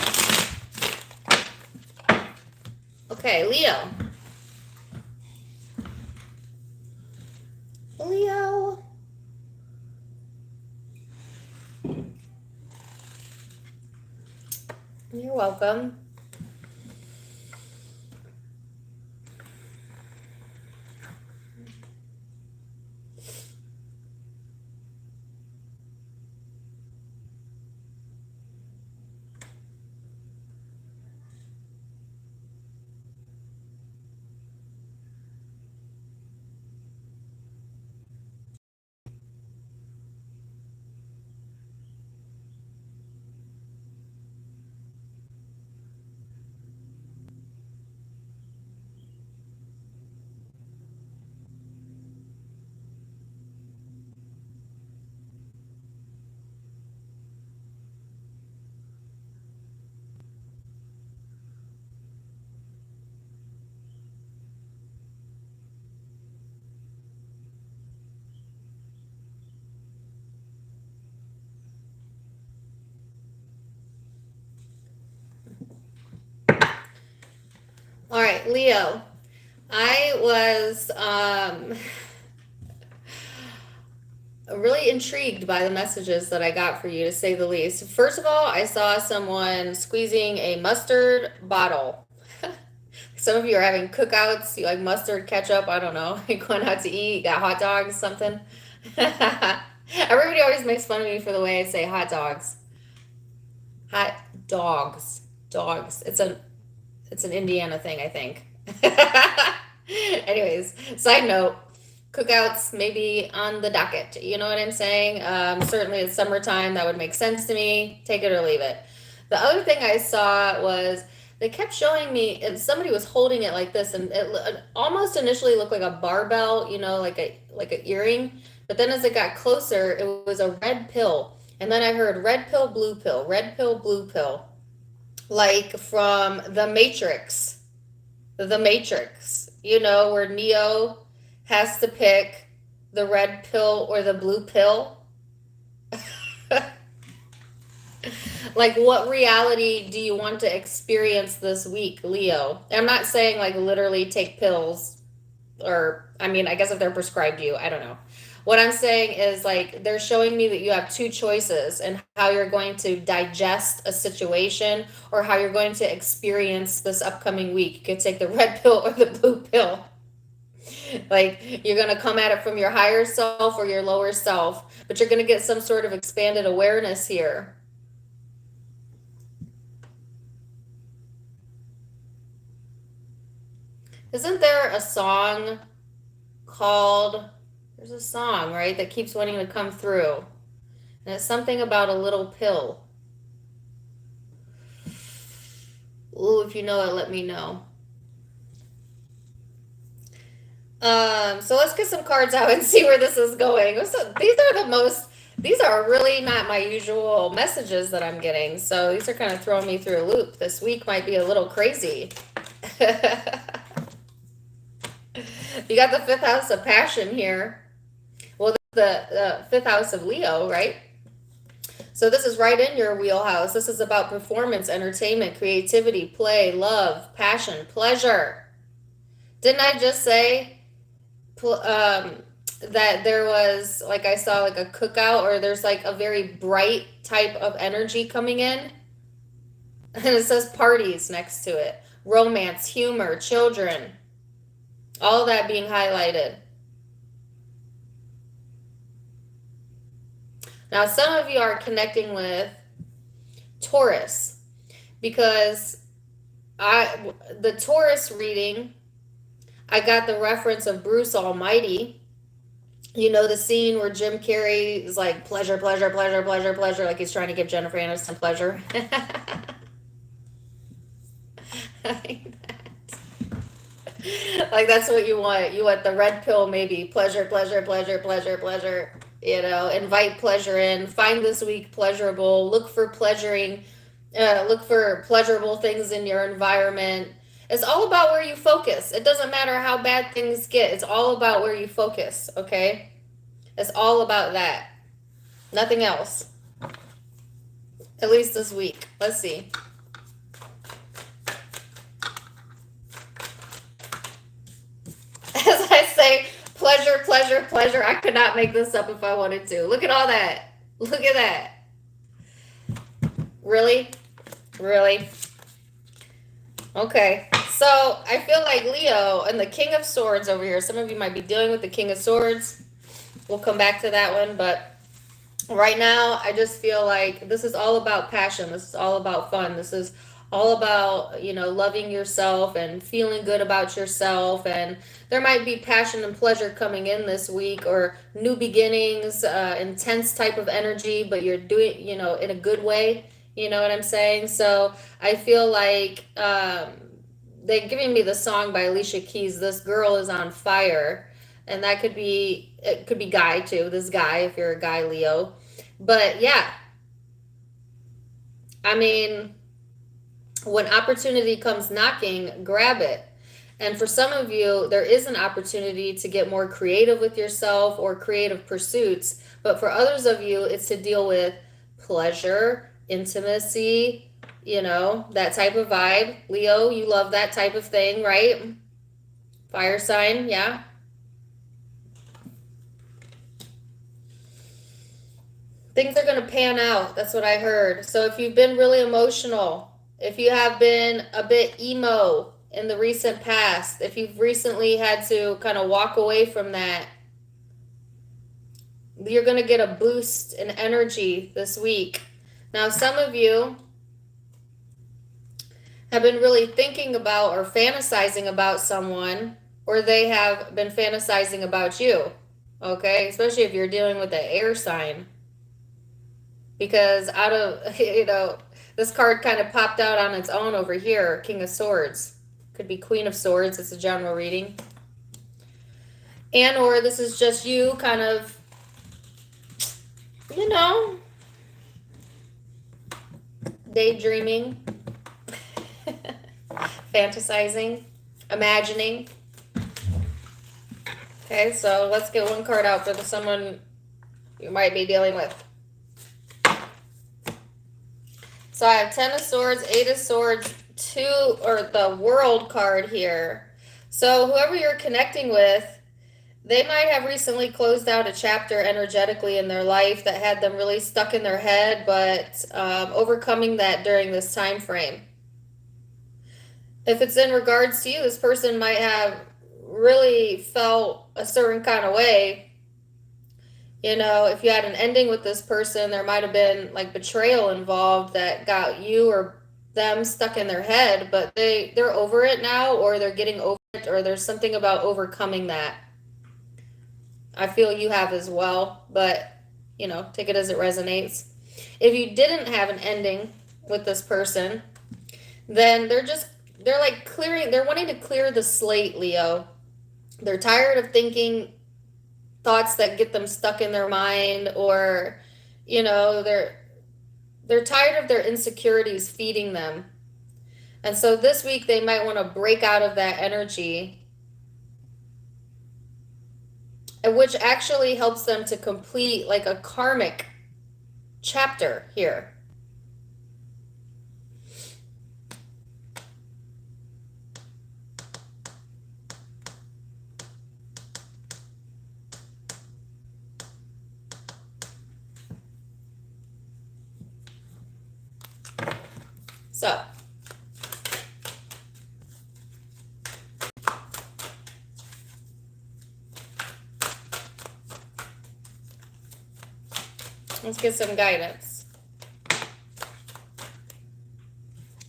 Okay, Leo. Leo. You're welcome. right, Leo. I was really intrigued by the messages that I got for you, to say the least. First of all, I saw someone squeezing a mustard bottle. Some of you are having cookouts, you like mustard, ketchup, I don't know, going out to eat, got hot dogs, something. Everybody always makes fun of me for the way I say hot dogs. Hot dogs. Dogs. It's an Indiana thing, I think. Anyways, side note, cookouts maybe on the docket. You know what I'm saying? Certainly it's summertime. That would make sense to me. Take it or leave it. The other thing I saw was they kept showing me, and somebody was holding it like this, and it almost initially looked like a barbell, you know, like an earring. But then as it got closer, it was a red pill. And then I heard red pill, blue pill, red pill, blue pill, like from The Matrix. The Matrix, you know, where Neo has to pick the red pill or the blue pill. Like, what reality do you want to experience this week, Leo? I'm not saying like literally take pills, or I mean, I guess if they're prescribed you, I don't know. What I'm saying is like they're showing me that you have two choices and how you're going to digest a situation or how you're going to experience this upcoming week. You could take the red pill or the blue pill. Like you're going to come at it from your higher self or your lower self, but you're going to get some sort of expanded awareness here. Isn't there a song called, there's a song, right, that keeps wanting to come through. And it's something about a little pill. Ooh, if you know it, let me know. So let's get some cards out and see where this is going. So these are really not my usual messages that I'm getting. So these are kind of throwing me through a loop. This week might be a little crazy. You got the fifth house of passion here. Well, the fifth house of Leo, right? So this is right in your wheelhouse. This is about performance, entertainment, creativity, play, love, passion, pleasure. Didn't I just say that there was, like I saw like a cookout, or there's like a very bright type of energy coming in? And it says parties next to it. Romance, humor, children. All that being highlighted. Now, some of you are connecting with Taurus because the Taurus reading, I got the reference of Bruce Almighty. You know, the scene where Jim Carrey is like, pleasure, pleasure, pleasure, pleasure, pleasure, like he's trying to give Jennifer Aniston pleasure. Like that's what you want. You want the red pill, maybe. Pleasure, pleasure, pleasure, pleasure, pleasure. You know, invite pleasure in. Find this week pleasurable. Look for pleasurable things in your environment. It's all about where you focus. It doesn't matter how bad things get. It's all about where you focus, okay? It's all about that. Nothing else. At least this week. Let's see. As I say, pleasure, pleasure, pleasure. I could not make this up if I wanted to. Look at all that. Look at that. Really? Really? Okay. So I feel like Leo and the King of Swords over here. Some of you might be dealing with the King of Swords. We'll come back to that one. But right now, I just feel like this is all about passion. This is all about fun. This is all about, you know, loving yourself and feeling good about yourself. And there might be passion and pleasure coming in this week, or new beginnings, intense type of energy, but you're doing, you know, in a good way. You know what I'm saying? So I feel like they're giving me the song by Alicia Keys, This Girl Is on Fire. And that could be, it could be guy too, this guy, if you're a guy, Leo. But yeah, I mean, when opportunity comes knocking, grab it. And for some of you, there is an opportunity to get more creative with yourself or creative pursuits. But for others of you, it's to deal with pleasure, intimacy, you know, that type of vibe. Leo, you love that type of thing, right? Fire sign, yeah. Things are going to pan out. That's what I heard. So if you've been really emotional, if you have been a bit emo in the recent past, if you've recently had to kind of walk away from that, you're going to get a boost in energy this week. Now, some of you have been really thinking about or fantasizing about someone, or they have been fantasizing about you, okay? Especially if you're dealing with the air sign. Because out of, you know, this card kind of popped out on its own over here, King of Swords. Could be Queen of Swords, it's a general reading. And or this is just you kind of, you know, daydreaming, fantasizing, imagining. Okay, so let's get one card out for someone you might be dealing with. So I have 10 of Swords, 8 of Swords, 2, or the World card here. So whoever you're connecting with, they might have recently closed out a chapter energetically in their life that had them really stuck in their head, but overcoming that during this time frame. If it's in regards to you, this person might have really felt a certain kind of way. You know, if you had an ending with this person, there might have been like betrayal involved that got you or them stuck in their head, but they're over it now, or they're getting over it, or there's something about overcoming that. I feel you have as well, but, you know, take it as it resonates. If you didn't have an ending with this person, then they're like they're wanting to clear the slate, Leo. They're tired of thinking thoughts that get them stuck in their mind, or, you know, they're tired of their insecurities feeding them. And so this week they might want to break out of that energy, which actually helps them to complete like a karmic chapter here. So, let's get some guidance.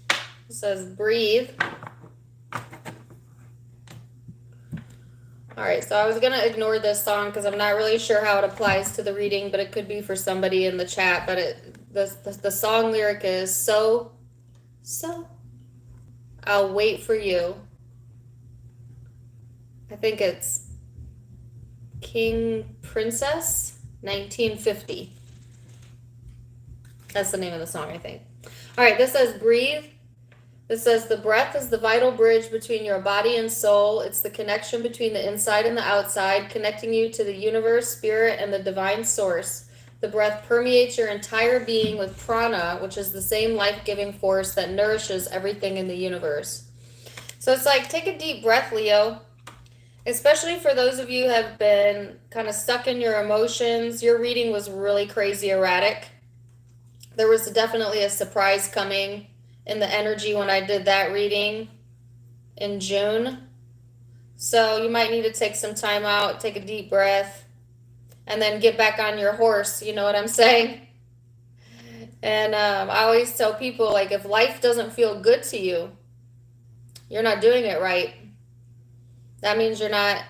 It says breathe. All right, so I was going to ignore this song because I'm not really sure how it applies to the reading, but it could be for somebody in the chat. But the song lyric is so I'll wait for you. I think it's King Princess 1950. That's the name of the song, I think. All right, this says breathe. This says the breath is the vital bridge between your body and soul. It's the connection between the inside and the outside, connecting you to the universe, spirit, and the divine source. The breath permeates your entire being with prana, which is the same life-giving force that nourishes everything in the universe. So it's like, take a deep breath, Leo. Especially for those of you who have been kind of stuck in your emotions. Your reading was really crazy erratic. There was definitely a surprise coming in the energy when I did that reading in June. So you might need to take some time out, take a deep breath, and then get back on your horse, you know what I'm saying? And I always tell people, like, if life doesn't feel good to you, you're not doing it right. That means you're not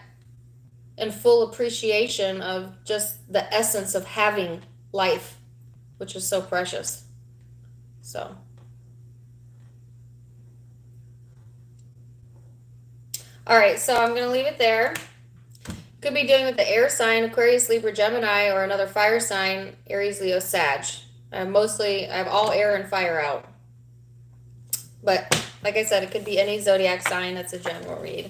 in full appreciation of just the essence of having life, which is so precious. So. All right, so I'm going to leave it there. Could be doing with the air sign, Aquarius, Libra, Gemini, or another fire sign, Aries, Leo, Sag. I have all air and fire out. But like I said, it could be any zodiac sign. That's a general read.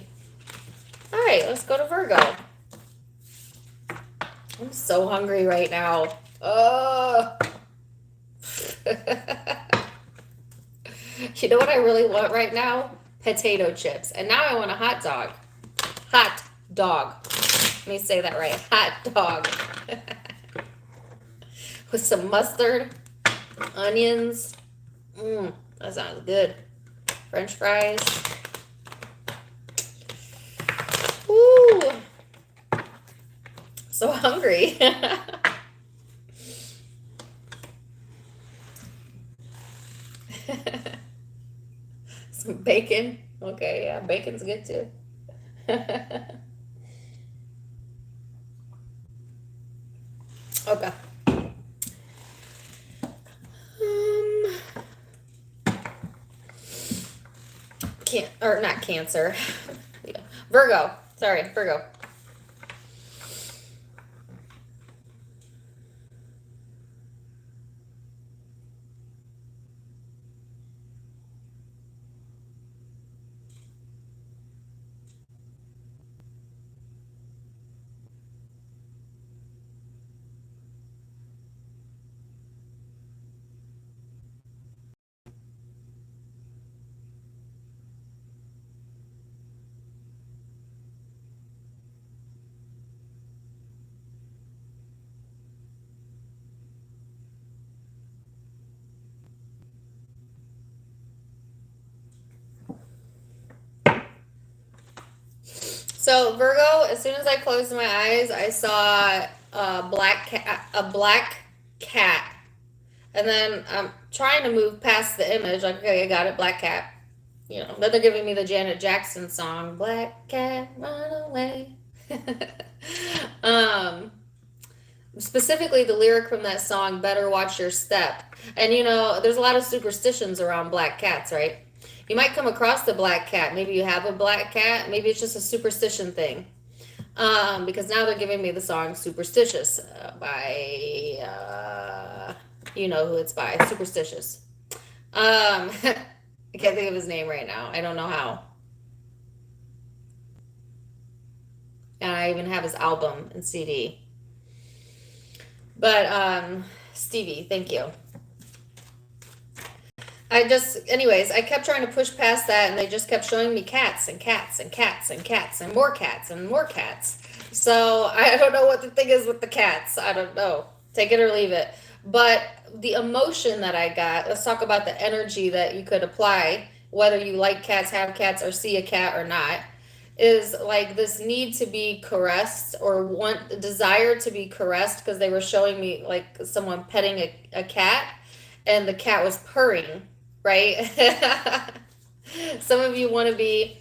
All right, let's go to Virgo. I'm so hungry right now. Oh. You know what I really want right now? Potato chips. And now I want a hot dog. Hot dog. Let me say that right. Hot dog. With some mustard, onions. That sounds good. French fries. Woo! So hungry. Some bacon. Okay, yeah, bacon's good too. Okay. Or not Cancer. Yeah. Virgo. Sorry, Virgo. So Virgo, as soon as I closed my eyes, I saw a black cat, and then I'm trying to move past the image. Like, okay, I got it, black cat. You know, then they're giving me the Janet Jackson song, "Black Cat, Run Away." um, Specifically, the lyric from that song, "Better watch your step." And you know, there's a lot of superstitions around black cats, right? You might come across the black cat. Maybe you have a black cat. Maybe it's just a superstition thing. Because now they're giving me the song "Superstitious" by, you know who it's by, Superstitious. I can't think of his name right now. I don't know how. And I even have his album and CD. But Stevie, thank you. Anyways, I kept trying to push past that, and they just kept showing me cats and cats and cats and cats and more cats and more cats. So I don't know what the thing is with the cats. I don't know. Take it or leave it. But the emotion that I got, let's talk about the energy that you could apply, whether you like cats, have cats, or see a cat or not, is like this need to be caressed or want desire to be caressed, because they were showing me like someone petting a cat, and the cat was purring, right? Some of you want to be,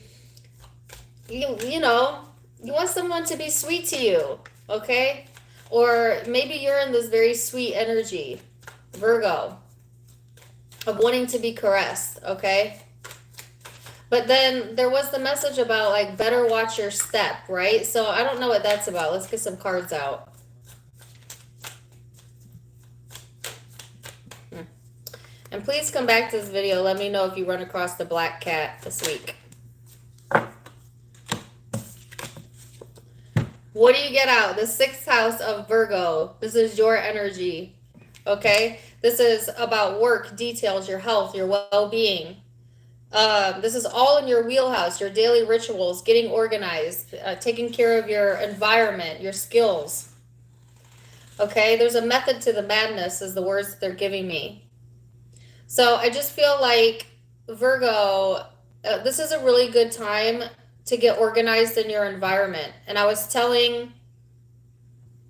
you know, you want someone to be sweet to you, okay? Or maybe you're in this very sweet energy, Virgo, of wanting to be caressed, okay? But then there was the message about like better watch your step, right? So I don't know what that's about. Let's get some cards out. And please come back to this video. Let me know if you run across the black cat this week. What do you get out? The 6th house of Virgo. This is your energy, okay? This is about work, details, your health, your well-being. This is all in your wheelhouse, your daily rituals, getting organized, taking care of your environment, your skills. Okay, there's a method to the madness is the words that they're giving me. So I just feel like, Virgo, this is a really good time to get organized in your environment. And I was telling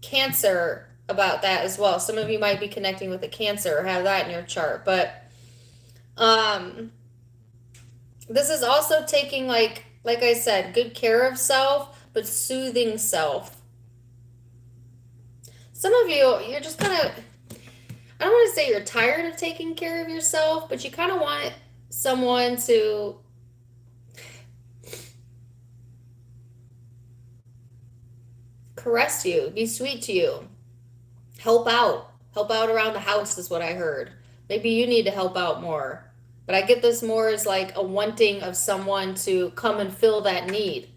Cancer about that as well. Some of you might be connecting with a Cancer or have that in your chart. But this is also taking, like I said, good care of self, but soothing self. Some of you, you're just kind of, I don't want to say you're tired of taking care of yourself, but you kind of want someone to caress you, be sweet to you, help out around the house is what I heard. Maybe you need to help out more. But I get this more as like a wanting of someone to come and fill that need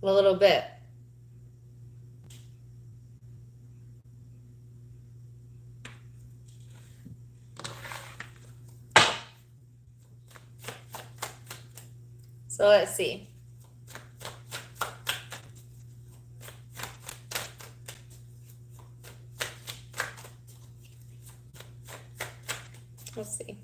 a little bit. So let's see. Let's see.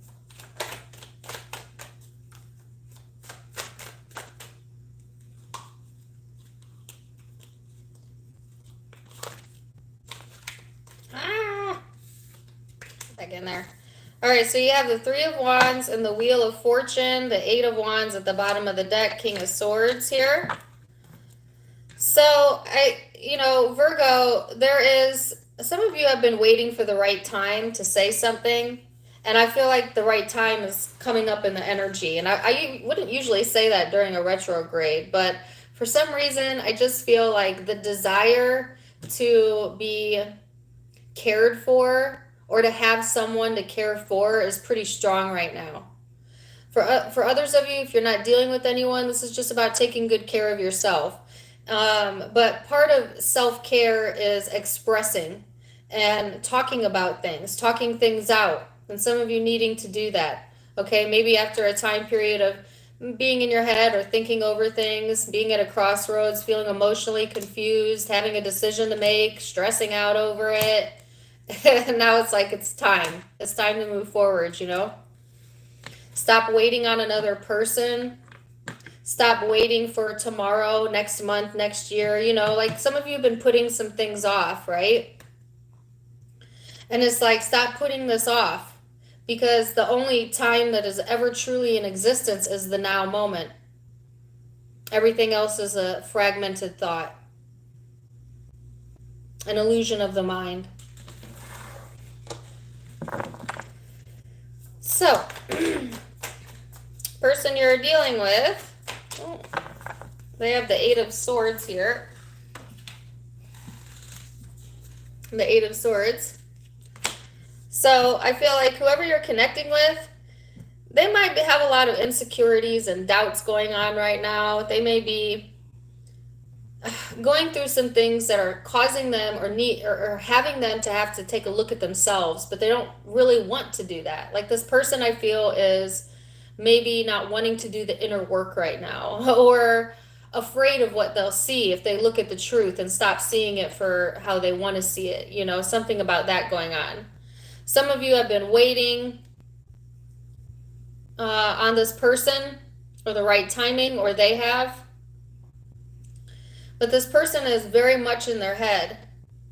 Back in there. All right, so you have the Three of Wands and the Wheel of Fortune, the Eight of Wands at the bottom of the deck, King of Swords here. So, Virgo, some of you have been waiting for the right time to say something, and I feel like the right time is coming up in the energy. And I wouldn't usually say that during a retrograde, but for some reason, I just feel like the desire to be cared for or to have someone to care for is pretty strong right now. For others of you, if you're not dealing with anyone, this is just about taking good care of yourself. But part of self-care is expressing and talking about things, talking things out. And some of you needing to do that. Okay, maybe after a time period of being in your head or thinking over things, being at a crossroads, feeling emotionally confused, having a decision to make, stressing out over it. And now it's like it's time. It's time to move forward, Stop waiting on another person. Stop waiting for tomorrow, next month, next year. Like some of you have been putting some things off, right? And it's like, stop putting this off, because the only time that is ever truly in existence is the now moment. Everything else is a fragmented thought, an illusion of the mind. So, person you're dealing with, they have the Eight of Swords here. The Eight of Swords. So I feel like whoever you're connecting with, they might have a lot of insecurities and doubts going on right now. They may be going through some things that are causing them or having them to have to take a look at themselves, but they don't really want to do that. Like this person, I feel, is maybe not wanting to do the inner work right now, or afraid of what they'll see if they look at the truth and stop seeing it for how they want to see it. Something about that going on. Some of you have been waiting on this person or the right timing, or they have. But this person is very much in their head.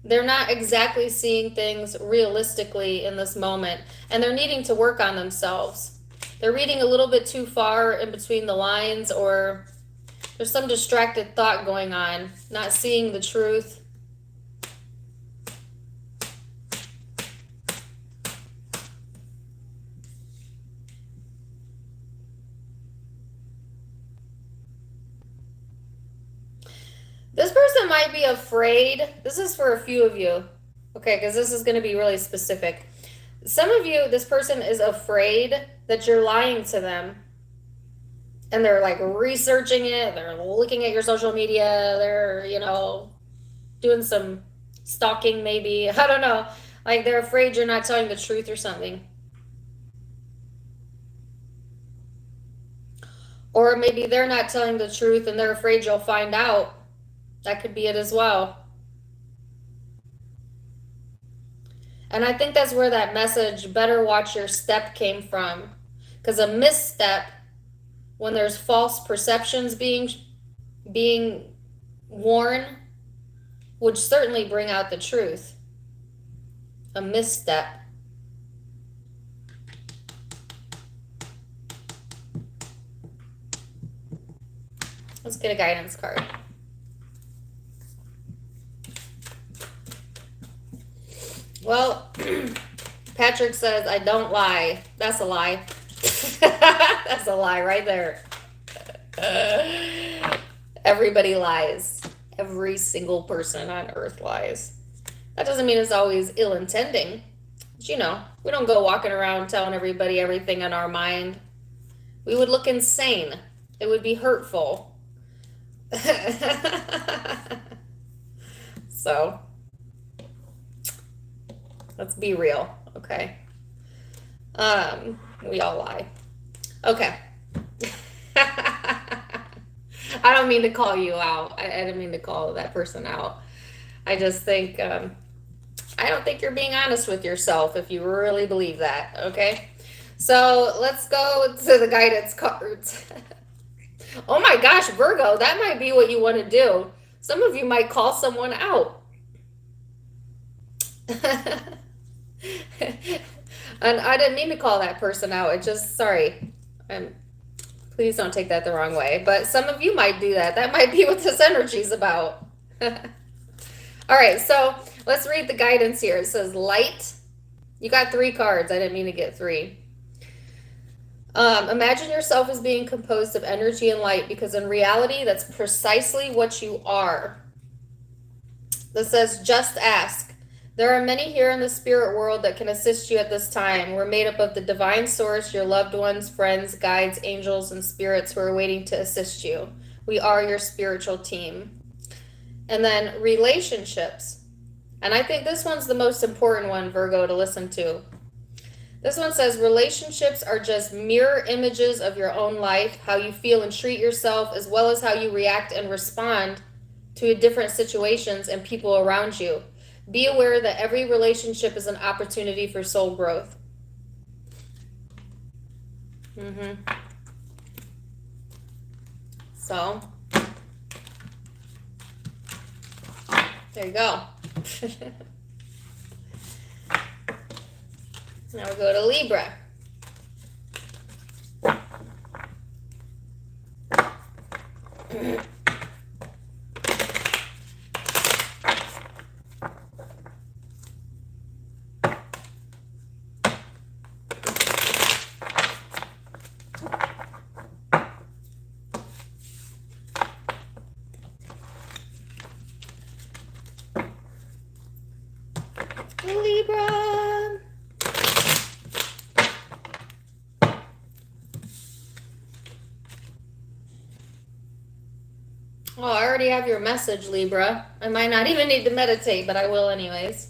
They're not exactly seeing things realistically in this moment, and they're needing to work on themselves. They're reading a little bit too far in between the lines, or there's some distracted thought going on, not seeing the truth. This person might be afraid. This is for a few of you, okay, because this is going to be really specific. Some of you, this person is afraid that you're lying to them. And they're like researching it. They're looking at your social media. They're, doing some stalking maybe. I don't know. Like they're afraid you're not telling the truth or something. Or maybe they're not telling the truth and they're afraid you'll find out. That could be it as well. And I think that's where that message, better watch your step, came from. Because a misstep, when there's false perceptions being worn, would certainly bring out the truth. A misstep. Let's get a guidance card. Well, Patrick says, I don't lie. That's a lie. That's a lie right there. Everybody lies. Every single person on earth lies. That doesn't mean it's always ill-intending. But we don't go walking around telling everybody everything on our mind. We would look insane. It would be hurtful. So, let's be real, okay? We all lie. Okay. I don't mean to call you out. I didn't mean to call that person out. I just think, I don't think you're being honest with yourself if you really believe that, okay? So let's go to the guidance cards. Oh my gosh, Virgo, that might be what you want to do. Some of you might call someone out. And I didn't mean to call that person out. It just, sorry. Please don't take that the wrong way. But some of you might do that. That might be what this energy is about. All right, so let's read the guidance here. It says light. You got 3 cards. I didn't mean to get 3. Imagine yourself as being composed of energy and light, because in reality, that's precisely what you are. This says, just ask. There are many here in the spirit world that can assist you at this time. We're made up of the divine source, your loved ones, friends, guides, angels, and spirits who are waiting to assist you. We are your spiritual team. And then relationships. And I think this one's the most important one, Virgo, to listen to. This one says, relationships are just mirror images of your own life, how you feel and treat yourself, as well as how you react and respond to different situations and people around you. Be aware that every relationship is an opportunity for soul growth. So, there you go. Now we go to Libra. Libra. Oh, I already have your message, Libra. I might not even need to meditate, but I will anyways.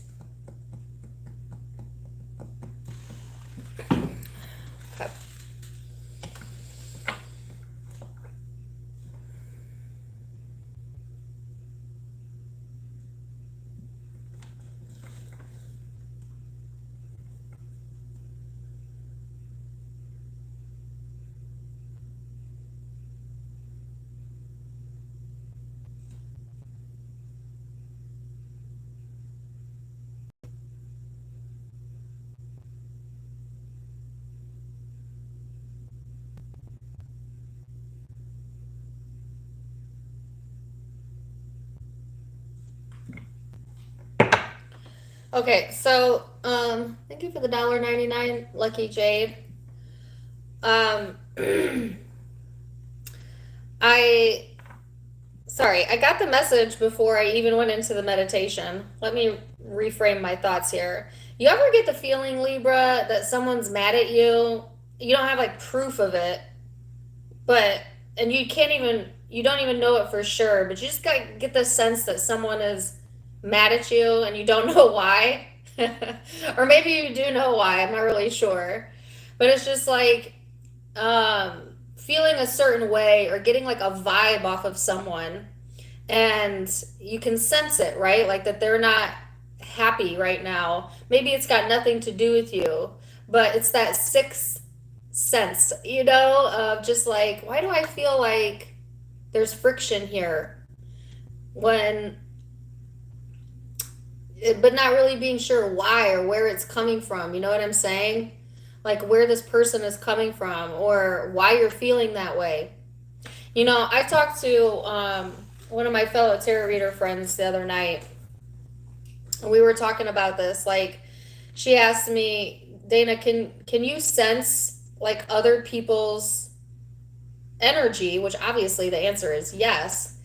Okay, so thank you for the $1.99, Lucky Jade. I got the message before I even went into the meditation. Let me reframe my thoughts here. You ever get the feeling, Libra, that someone's mad at you? You don't have like proof of it, and you don't even know it for sure, but you just get the sense that someone is mad at you and you don't know why. Or maybe you do know why, I'm not really sure. But it's just like feeling a certain way or getting like a vibe off of someone, and you can sense it, right? Like that they're not happy right now. Maybe it's got nothing to do with you, but it's that sixth sense, of just like, why do I feel like there's friction here? But not really being sure why or where it's coming from. You know what I'm saying? Like where this person is coming from or why you're feeling that way. I talked to one of my fellow tarot reader friends the other night, and we were talking about this. Like, she asked me, Dana, can you sense like other people's energy? Which obviously the answer is yes.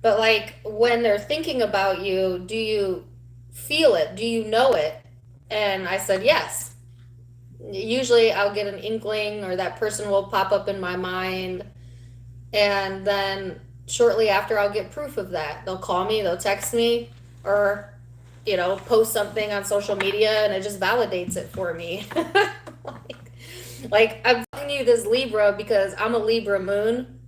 But like when they're thinking about you, do you feel it? Do you know it? And I said yes. Usually I'll get an inkling, or that person will pop up in my mind, and then shortly after I'll get proof of that. They'll call me, they'll text me, or post something on social media, and it just validates it for me. like I'm telling you this, Libra, because I'm a Libra moon,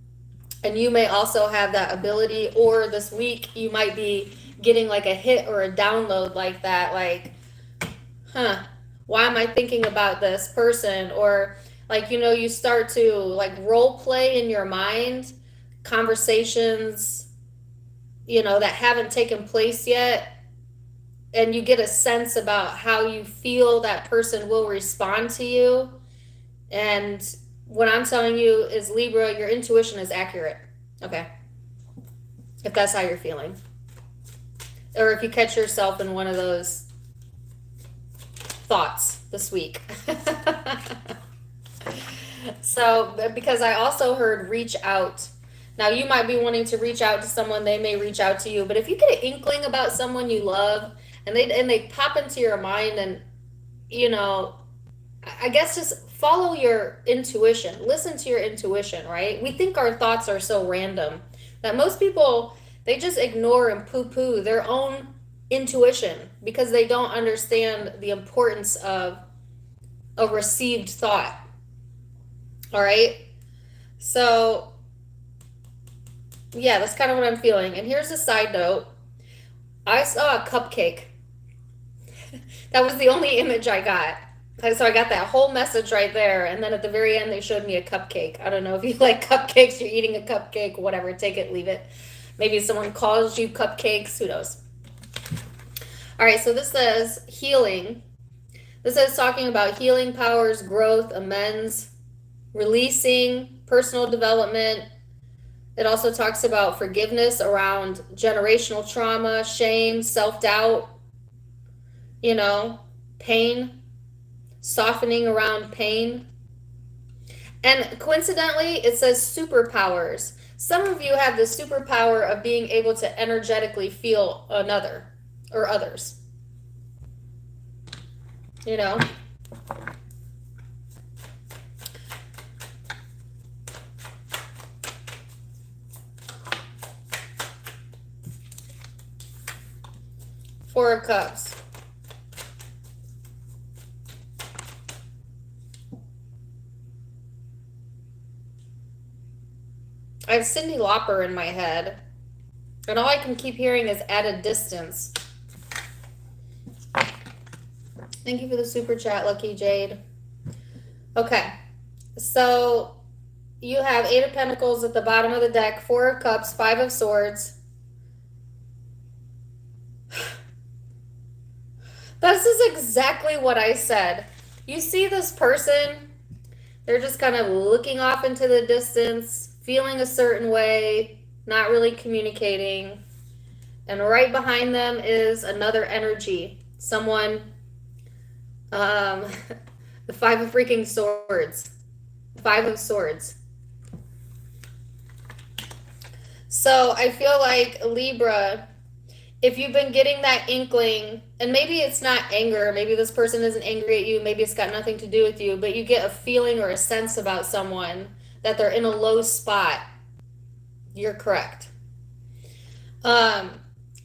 And you may also have that ability, or this week you might be getting like a hit or a download like that, like, why am I thinking about this person? Or like, you start to like role play in your mind conversations, that haven't taken place yet. And you get a sense about how you feel that person will respond to you. And what I'm telling you is, Libra, your intuition is accurate. Okay. If that's how you're feeling. Or if you catch yourself in one of those thoughts this week. So, because I also heard reach out. Now, you might be wanting to reach out to someone, they may reach out to you. But if you get an inkling about someone you love, and they pop into your mind, and, I guess just follow your intuition. Listen to your intuition, right? We think our thoughts are so random that most people, they just ignore and poo-poo their own intuition because they don't understand the importance of a received thought. All right? So, yeah, that's kind of what I'm feeling. And here's a side note. I saw a cupcake. That was the only image I got. So I got that whole message right there. And then at the very end, they showed me a cupcake. I don't know if you like cupcakes, you're eating a cupcake, whatever, take it, leave it. Maybe someone calls you cupcakes, who knows? All right, so this says healing. This is talking about healing powers, growth, amends, releasing, personal development. It also talks about forgiveness around generational trauma, shame, self-doubt, pain, softening around pain. And coincidentally, it says superpowers. Some of you have the superpower of being able to energetically feel another or others. Four of Cups. I have Cyndi Lauper in my head, and all I can keep hearing is at a distance. Thank you for the super chat, Lucky Jade. Okay, so you have Eight of Pentacles at the bottom of the deck, Four of Cups, Five of Swords. This is exactly what I said. You see this person, they're just kind of looking off into the distance, feeling a certain way, not really communicating. And right behind them is another energy. Someone, the Five of freaking Swords. Five of Swords. So I feel like, Libra, if you've been getting that inkling, and maybe it's not anger, maybe this person isn't angry at you, maybe it's got nothing to do with you, but you get a feeling or a sense about someone that they're in a low spot, you're correct.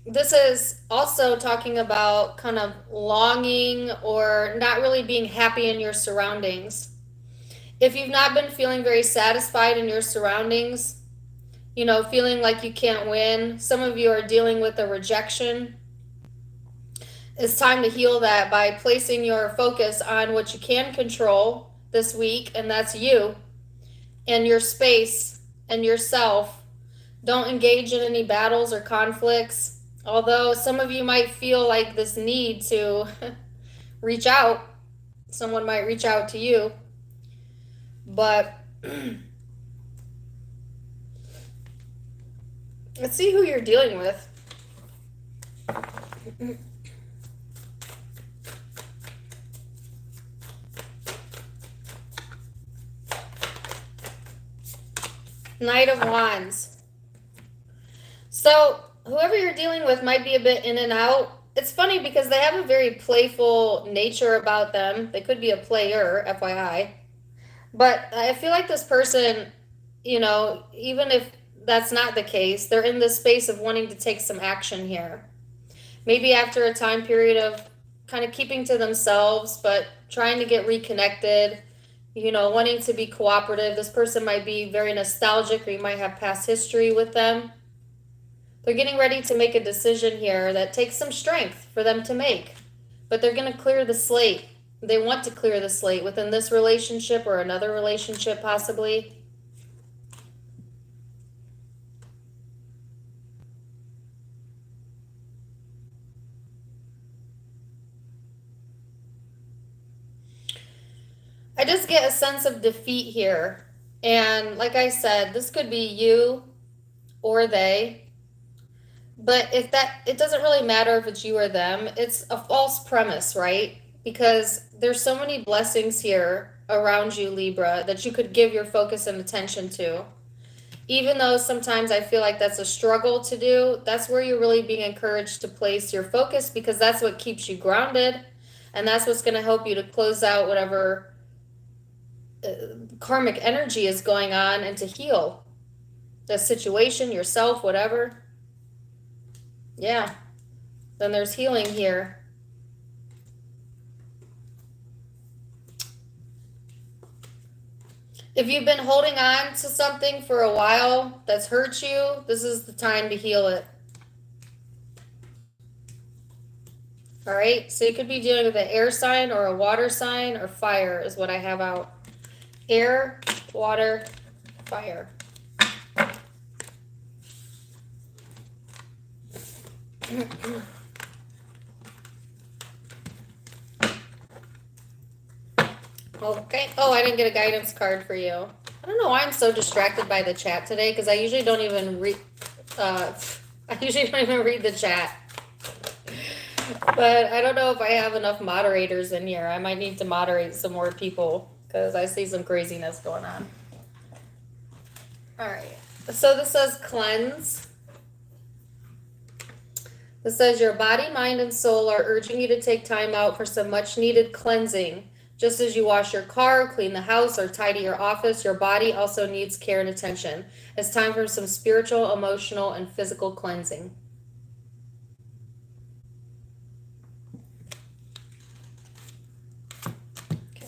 This is also talking about kind of longing or not really being happy in your surroundings. If you've not been feeling very satisfied in your surroundings, feeling like you can't win. Some of you are dealing with a rejection. It's time to heal that by placing your focus on what you can control this week, and that's you and your space and yourself. Don't engage in any battles or conflicts, although some of you might feel like this need to reach out. Someone might reach out to you, but let's see who you're dealing with. Knight of Wands. So whoever you're dealing with might be a bit in and out. It's funny because they have a very playful nature about them. They could be a player, FYI. But I feel like this person, even if that's not the case, they're in this space of wanting to take some action here. Maybe after a time period of kind of keeping to themselves, but trying to get reconnected, you know, wanting to be cooperative. This person might be very nostalgic, or you might have past history with them. They're getting ready to make a decision here that takes some strength for them to make, but they're going to clear the slate. They want to clear the slate within this relationship or another relationship, possibly. I just get a sense of defeat here. And like I said, this could be you or they. But if that, it doesn't really matter if it's you or them. It's a false premise, right? Because there's so many blessings here around you, Libra, that you could give your focus and attention to. Even though sometimes I feel like that's a struggle to do, that's where you're really being encouraged to place your focus, because that's what keeps you grounded. And that's what's going to help you to close out whatever karmic energy is going on and to heal the situation, yourself, whatever. Yeah. Then there's healing here. If you've been holding on to something for a while that's hurt you, this is the time to heal it. All right, so you could be dealing with an air sign or a water sign or fire is what I have out. Air, water, fire. Okay. Oh, I didn't get a guidance card for you. I don't know why I'm so distracted by the chat today, because I usually don't even read. I usually don't even read the chat. But I don't know if I have enough moderators in here. I might need to moderate some more people, because I see some craziness going on. All right. So this says cleanse. This says your body, mind, and soul are urging you to take time out for some much needed cleansing. Just as you wash your car, clean the house, or tidy your office, your body also needs care and attention. It's time for some spiritual, emotional, and physical cleansing. Okay.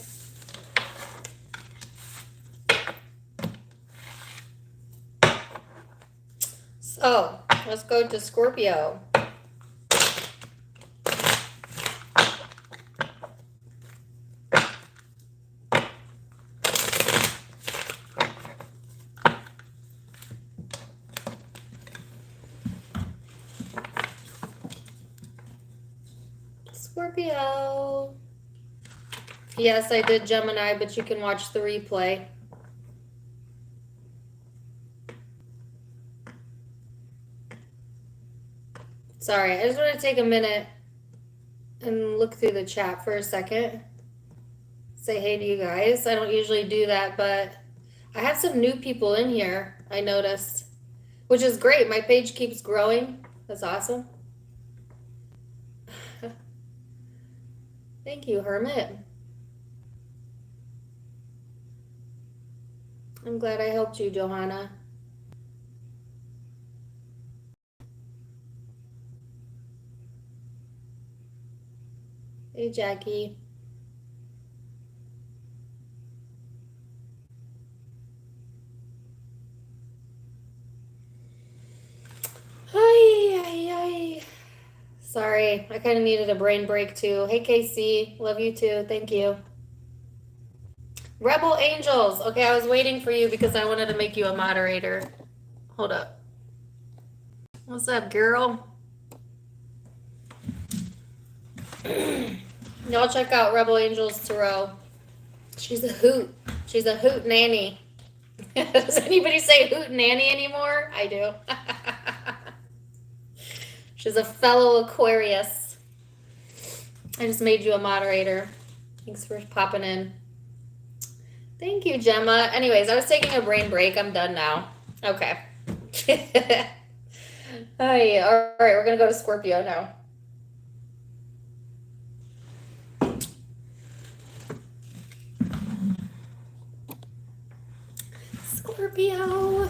So, let's go to Scorpio. Scorpio. Yes, I did Gemini, but you can watch the replay. Sorry, I just want to take a minute and look through the chat for a second. Say hey to you guys. I don't usually do that, but I have some new people in here, I noticed, which is great. My page keeps growing. That's awesome. Thank you, Hermit. I'm glad I helped you, Johanna. Hey, Jackie. Hi. Sorry, I kind of needed a brain break too. Hey, Casey. Love you too. Thank you. Rebel Angels. Okay, I was waiting for you because I wanted to make you a moderator. Hold up. What's up, girl? Y'all check out Rebel Angels Tarot. She's a hoot. She's a hoot nanny. Does anybody say hoot nanny anymore? I do. She's a fellow Aquarius. I just made you a moderator. Thanks for popping in. Thank you, Gemma. Anyways, I was taking a brain break. I'm done now. Okay. Hi. All right, we're going to go to Scorpio now. Scorpio.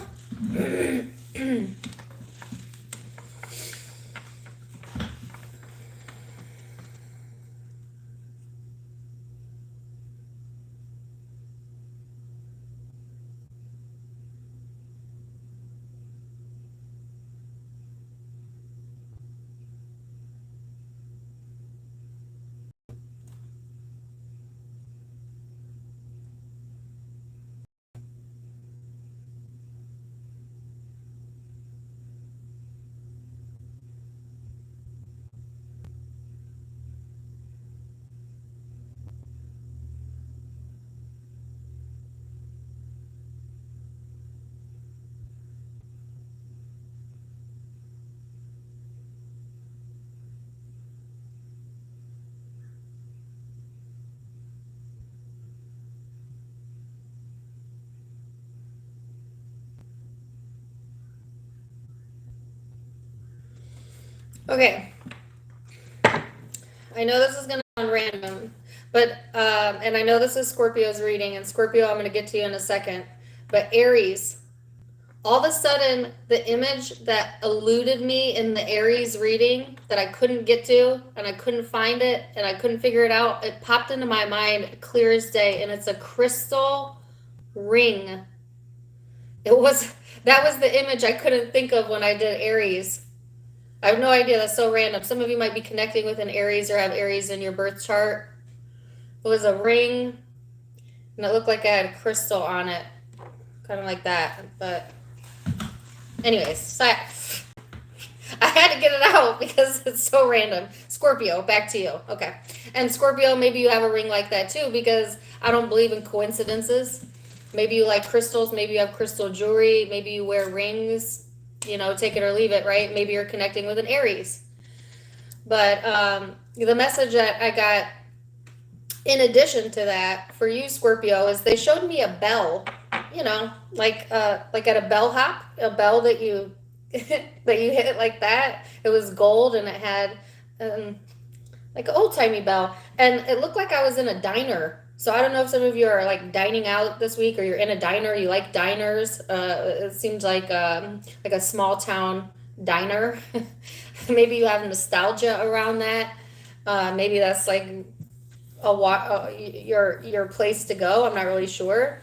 Okay. I know this is going to sound random, but, and I know this is Scorpio's reading, and Scorpio, I'm going to get to you in a second. But Aries, all of a sudden, the image that eluded me in the Aries reading that I couldn't get to, and I couldn't find it, and I couldn't figure it out, it popped into my mind clear as day, and it's a crystal ring. That was the image I couldn't think of when I did Aries. I have no idea. That's so random. Some of you might be connecting with an Aries or have Aries in your birth chart. It was a ring, and it looked like it had a crystal on it, kind of like that. But anyways, so I had to get it out because it's so random. Scorpio, back to you. Okay. And Scorpio, maybe you have a ring like that too, because I don't believe in coincidences. Maybe you like crystals. Maybe you have crystal jewelry. Maybe you wear rings. You know, take it or leave it, right? Maybe you're connecting with an Aries. But the message that I got in addition to that for you, Scorpio, is they showed me a bell, you know, like at a bellhop, a bell that you that you hit like that. It was gold and it had like an old-timey bell. And it looked like I was in a diner. So I don't know if some of you are like dining out this week, or you're in a diner, you like diners. It seems like a small town diner. Maybe you have nostalgia around that. Maybe that's like your place to go. I'm not really sure.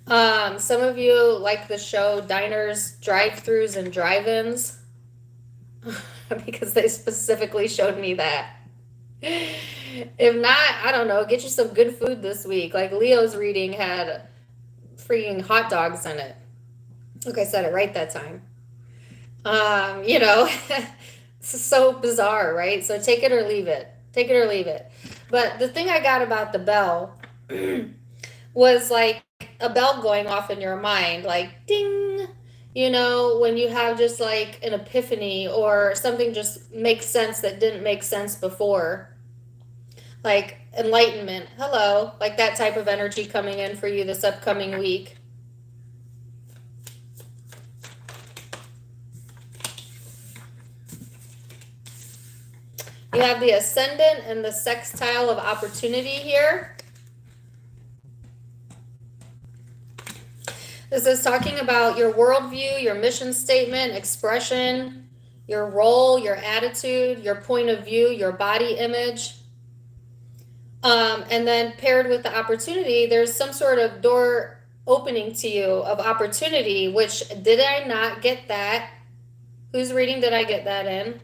Some of you like the show Diners, Drive-Thrus, and Drive-Ins because they specifically showed me that. If not, I don't know, get you some good food this week. Like Leo's reading had freaking hot dogs in it. Look, I said it right that time. You know, it's so bizarre, right? So take it or leave it. Take it or leave it. But the thing I got about the bell was like a bell going off in your mind, like ding, you know, when you have just like an epiphany or something just makes sense that didn't make sense before. Like enlightenment, hello, like that type of energy coming in for you this upcoming week. You have the ascendant and the sextile of opportunity here. This is talking about your worldview, your mission statement, expression, your role, your attitude, your point of view, your body image. And then paired with the opportunity, there's some sort of door opening to you of opportunity, which did I not get that? Whose reading did I get that in?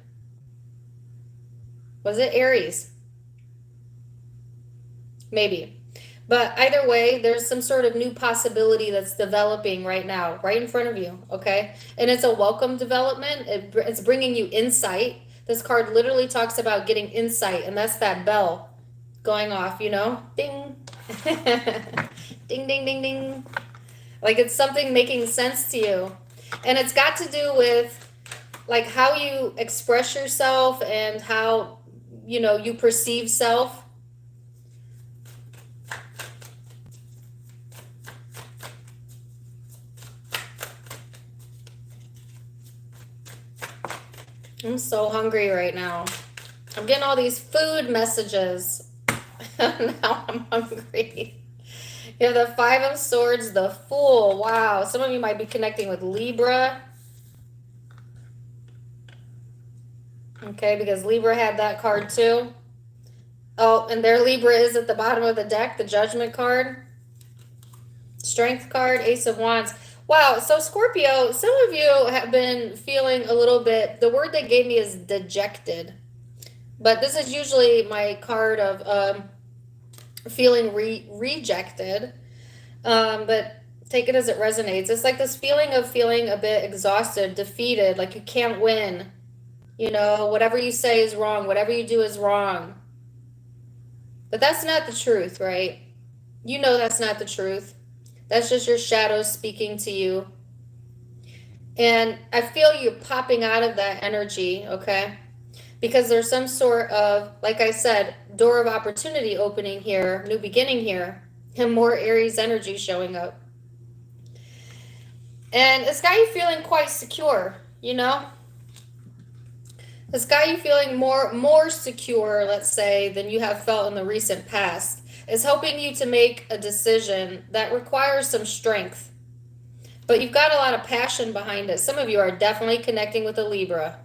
Was it Aries? Maybe. But either way, there's some sort of new possibility that's developing right now, right in front of you, okay? And it's a welcome development. It's bringing you insight. This card literally talks about getting insight, and that's that bell going off, you know? Ding. Ding, ding, ding, ding. Like it's something making sense to you. And it's got to do with like how you express yourself and how, you know, you perceive self. I'm so hungry right now. I'm getting all these food messages. Now I'm hungry. You have the Five of Swords, the Fool. Wow. Some of you might be connecting with Libra. Okay, because Libra had that card too. Oh, and their Libra is at the bottom of the deck, the Judgment card. Strength card, Ace of Wands. Wow, so Scorpio, some of you have been feeling a little bit, the word they gave me is dejected. But this is usually my card of feeling rejected. But take it as it resonates. It's like this feeling of feeling a bit exhausted, defeated, like you can't win. You know, whatever you say is wrong. Whatever you do is wrong. But that's not the truth, right? You know that's not the truth. That's just your shadow speaking to you. And I feel you popping out of that energy, okay? Because there's some sort of, like I said, door of opportunity opening here, new beginning here, and more Aries energy showing up. And it's got you feeling quite secure, you know? This got you feeling more secure, let's say, than you have felt in the recent past. Is helping you to make a decision that requires some strength. But you've got a lot of passion behind it. Some of you are definitely connecting with a Libra,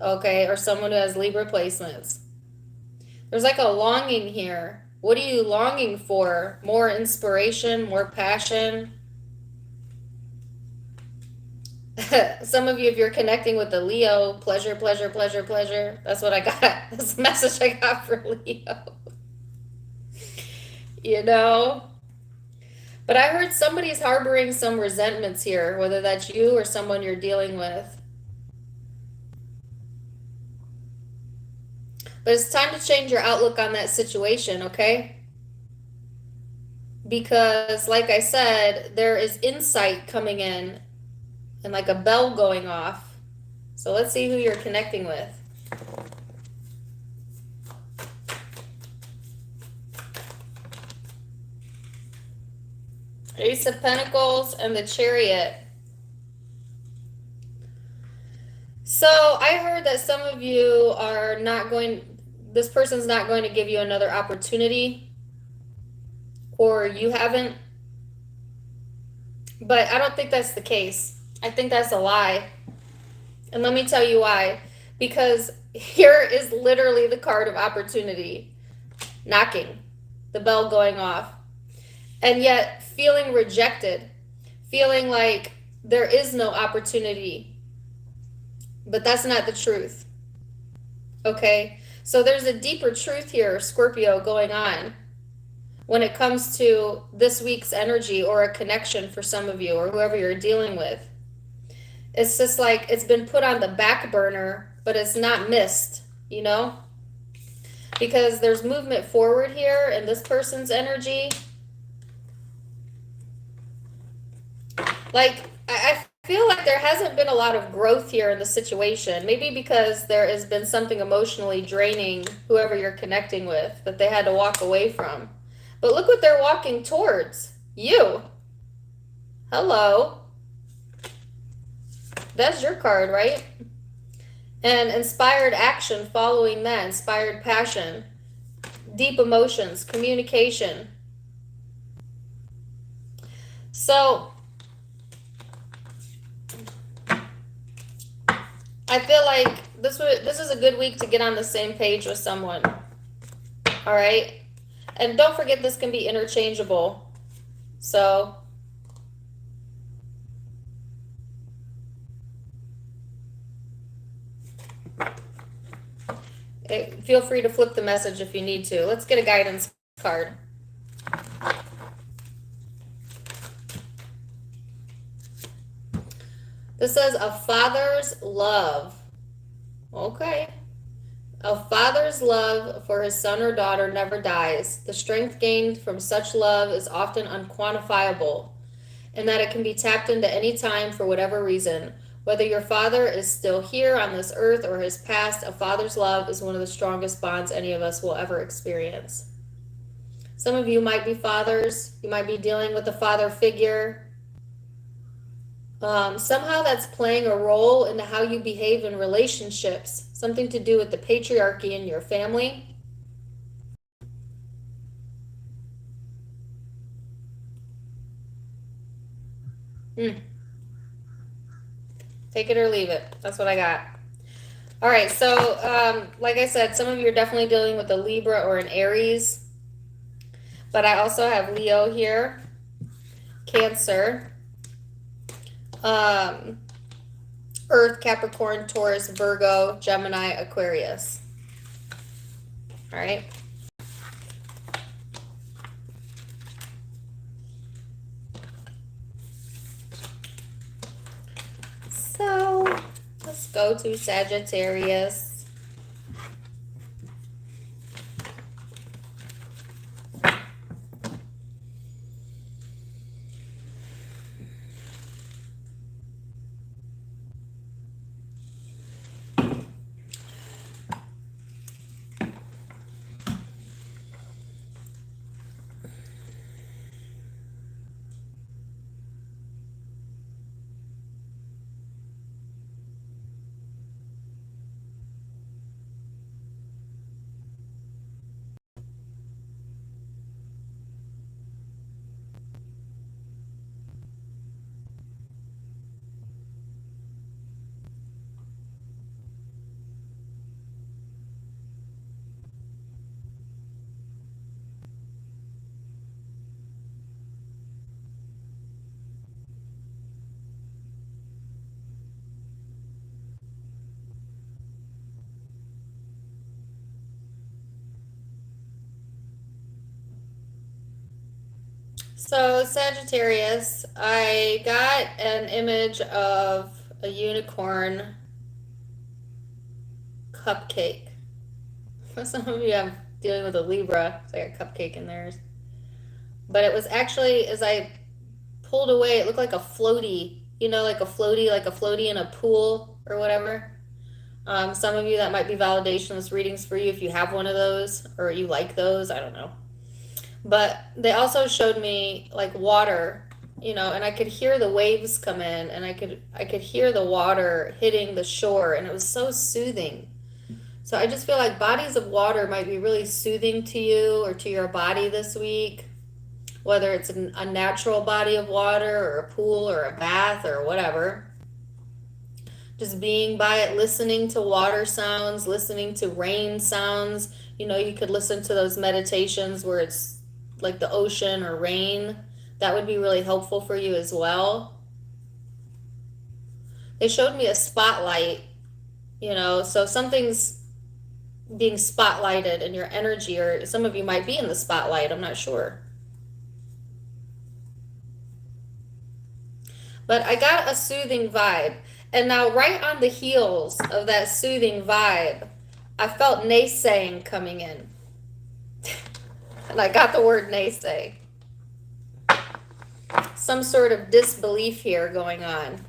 okay, or someone who has Libra placements. There's like a longing here. What are you longing for? More inspiration, more passion? Some of you, if you're connecting with the Leo, pleasure, pleasure, pleasure, pleasure. That's what I got. That's the message I got for Leo. You know? But I heard somebody's harboring some resentments here, whether that's you or someone you're dealing with. But it's time to change your outlook on that situation, okay? Because, like I said, there is insight coming in and like a bell going off. So let's see who you're connecting with. Ace of Pentacles and the Chariot. So I heard that some of you are not going, this person's not going to give you another opportunity, or you haven't. But I don't think that's the case. I think that's a lie. And let me tell you why. Because here is literally the card of opportunity knocking, the bell going off. And yet feeling rejected, feeling like there is no opportunity. But that's not the truth. Okay? So there's a deeper truth here, Scorpio, going on when it comes to this week's energy or a connection for some of you or whoever you're dealing with. It's just like it's been put on the back burner, but it's not missed, you know? Because there's movement forward here in this person's energy. Like, I feel like there hasn't been a lot of growth here in the situation. Maybe because there has been something emotionally draining whoever you're connecting with that they had to walk away from. But look what they're walking towards. You. Hello. That's your card, right? And inspired action following that, inspired passion, deep emotions, communication. So I feel like this is a good week to get on the same page with someone. All right? And don't forget, this can be interchangeable. So feel free to flip the message if you need to. Let's get a guidance card. This says a father's love. Okay. A father's love for his son or daughter never dies. The strength gained from such love is often unquantifiable, and that it can be tapped into any time for whatever reason. Whether your father is still here on this earth or has passed, a father's love is one of the strongest bonds any of us will ever experience. Some of you might be fathers. You might be dealing with a father figure. Somehow that's playing a role into how you behave in relationships. Something to do with the patriarchy in your family. Take it or leave it. That's what I got. All right, so like I said, some of you are definitely dealing with a Libra or an Aries. But I also have Leo here, Cancer, Earth, Capricorn, Taurus, Virgo, Gemini, Aquarius. All right. So let's go to Sagittarius. So, Sagittarius, I got an image of a unicorn cupcake. For some of you, I'm dealing with a Libra, so I got cupcake in theirs. But it was actually, as I pulled away, it looked like a floaty, like a floaty in a pool or whatever. Some of you, that might be validationless readings for you if you have one of those or you like those. I don't know. But they also showed me like water, and I could hear the waves come in, and I could hear the water hitting the shore, and it was so soothing. So I just feel like bodies of water might be really soothing to you or to your body this week, whether it's a natural body of water or a pool or a bath or whatever. Just being by it, listening to water sounds, listening to rain sounds. You could listen to those meditations where it's like the ocean or rain. That would be really helpful for you as well. They showed me a spotlight, so something's being spotlighted in your energy, or some of you might be in the spotlight. I'm not sure. But I got a soothing vibe. And now, right on the heels of that soothing vibe, I felt naysaying coming in. And I got the word naysay. Some sort of disbelief here going on.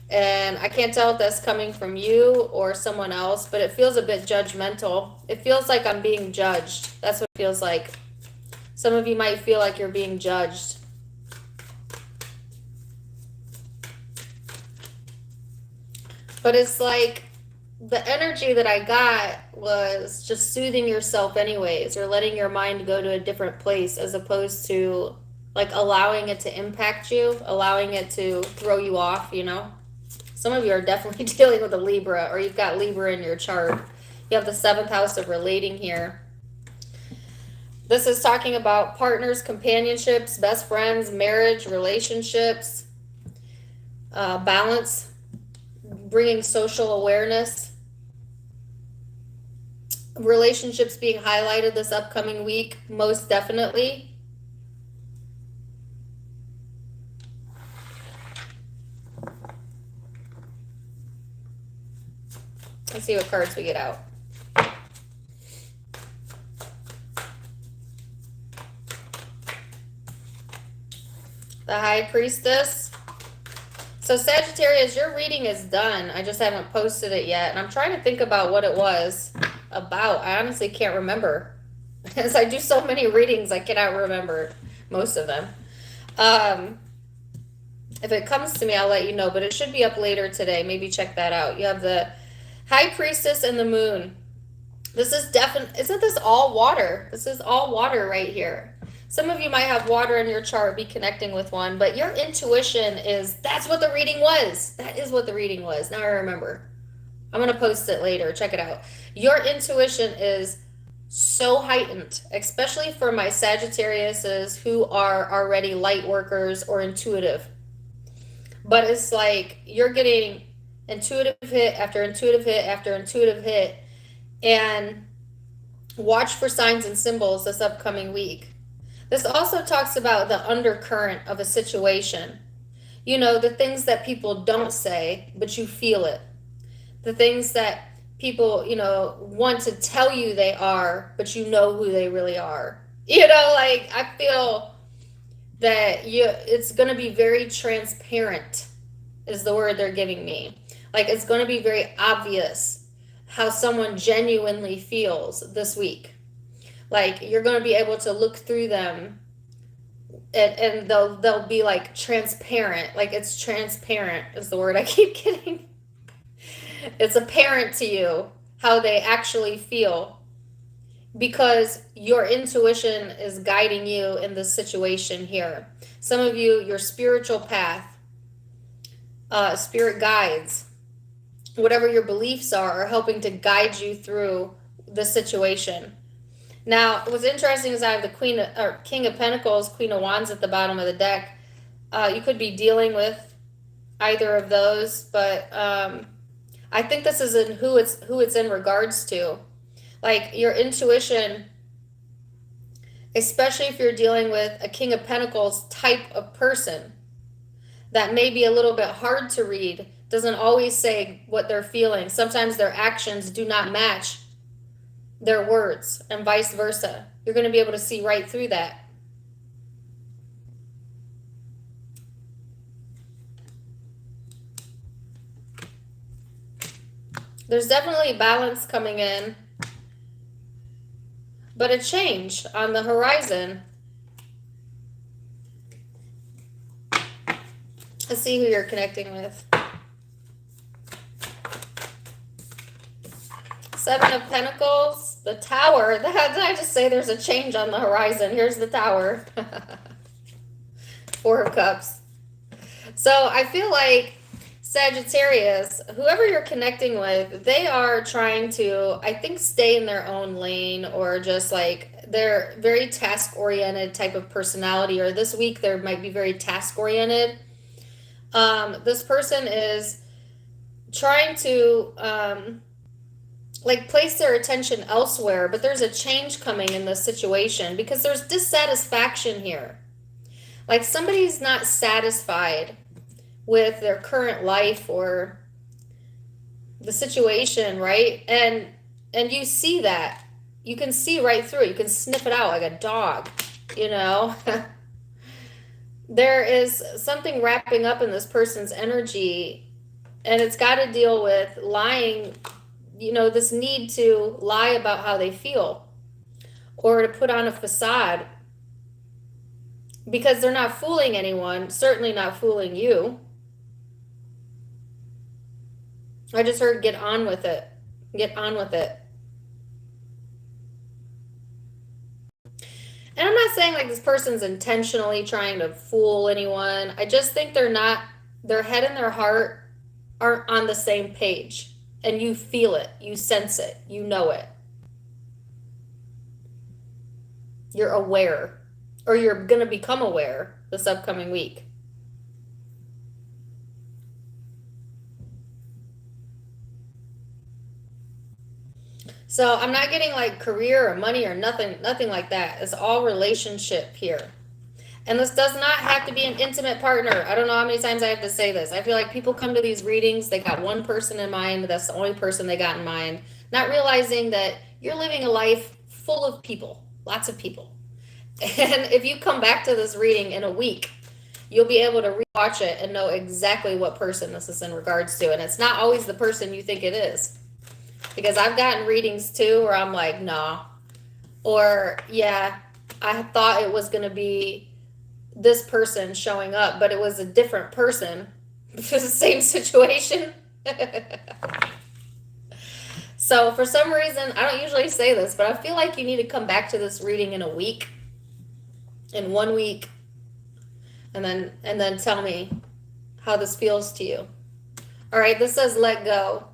And I can't tell if that's coming from you or someone else, but it feels a bit judgmental. It feels like I'm being judged. That's what it feels like. Some of you might feel like you're being judged. But it's like the energy that I got was just soothing yourself anyways, or letting your mind go to a different place, as opposed to like allowing it to impact you, allowing it to throw you off. Some of you are definitely dealing with a Libra, or you've got Libra in your chart. You have the seventh house of relating here. This is talking about partners, companionships, best friends, marriage, relationships, balance, bringing social awareness. Relationships being highlighted this upcoming week, most definitely. Let's see what cards we get out. The High Priestess. So Sagittarius, your reading is done. I just haven't posted it yet. And I'm trying to think about what it was about. I honestly can't remember. As I do so many readings, I cannot remember most of them. If it comes to me, I'll let you know. But it should be up later today. Maybe check that out. You have the High Priestess and the Moon. This is definitely, isn't this all water? This is all water right here. Some of you might have water in your chart, be connecting with one, but your intuition is, that's what the reading was. That is what the reading was. Now I remember. I'm going to post it later. Check it out. Your intuition is so heightened, especially for my Sagittariuses who are already light workers or intuitive. But it's like you're getting intuitive hit after intuitive hit after intuitive hit. And watch for signs and symbols this upcoming week. This also talks about the undercurrent of a situation. The things that people don't say, but you feel it. The things that people, want to tell you they are, but you know who they really are. Like I feel that it's going to be very transparent is the word they're giving me. Like it's going to be very obvious how someone genuinely feels this week. Like you're going to be able to look through them and they'll be like transparent. Like it's transparent is the word I keep getting. It's apparent to you how they actually feel because your intuition is guiding you in this situation here. Some of you, your spiritual path, spirit guides, whatever your beliefs are helping to guide you through the situation. Now, what's interesting is I have the King of Pentacles, Queen of Wands at the bottom of the deck. You could be dealing with either of those, but I think this is in who it's in regards to. Like your intuition especially if you're dealing with a King of Pentacles type of person that may be a little bit hard to read, doesn't always say what they're feeling. Sometimes their actions do not match their words and vice versa. You're going to be able to see right through that. There's definitely balance coming in, but a change on the horizon. Let's see who you're connecting with. Seven of Pentacles, the Tower. Did I just say there's a change on the horizon? Here's the Tower. Four of Cups. So I feel like Sagittarius, whoever you're connecting with, they are trying to, I think, stay in their own lane, or just like they're very task-oriented type of personality, or this week they might be very task-oriented. This person is trying to like place their attention elsewhere, but there's a change coming in this situation because there's dissatisfaction here. Like somebody's not satisfied with their current life or the situation, right? And you see that. You can see right through it. You can sniff it out like a dog, you know? There is something wrapping up in this person's energy, and it's got to deal with lying, you know, this need to lie about how they feel or to put on a facade because they're not fooling anyone, certainly not fooling you. I just heard get on with it. Get on with it. And I'm not saying like this person's intentionally trying to fool anyone. I just think they're not, their head and their heart aren't on the same page. And you feel it, you sense it, you know it. You're aware, or you're going to become aware this upcoming week. So I'm not getting like career or money or nothing like that. It's all relationship here. And this does not have to be an intimate partner. I don't know how many times I have to say this. I feel like people come to these readings, they got one person in mind. That's the only person they got in mind. Not realizing that you're living a life full of people, lots of people. And if you come back to this reading in a week, you'll be able to rewatch it and know exactly what person this is in regards to. And it's not always the person you think it is. Because I've gotten readings too where I'm like, nah. Or, yeah, I thought it was going to be this person showing up, but it was a different person. It was the same situation. So for some reason, I don't usually say this, but I feel like you need to come back to this reading in a week, in 1 week, and then tell me how this feels to you. All right, this says let go.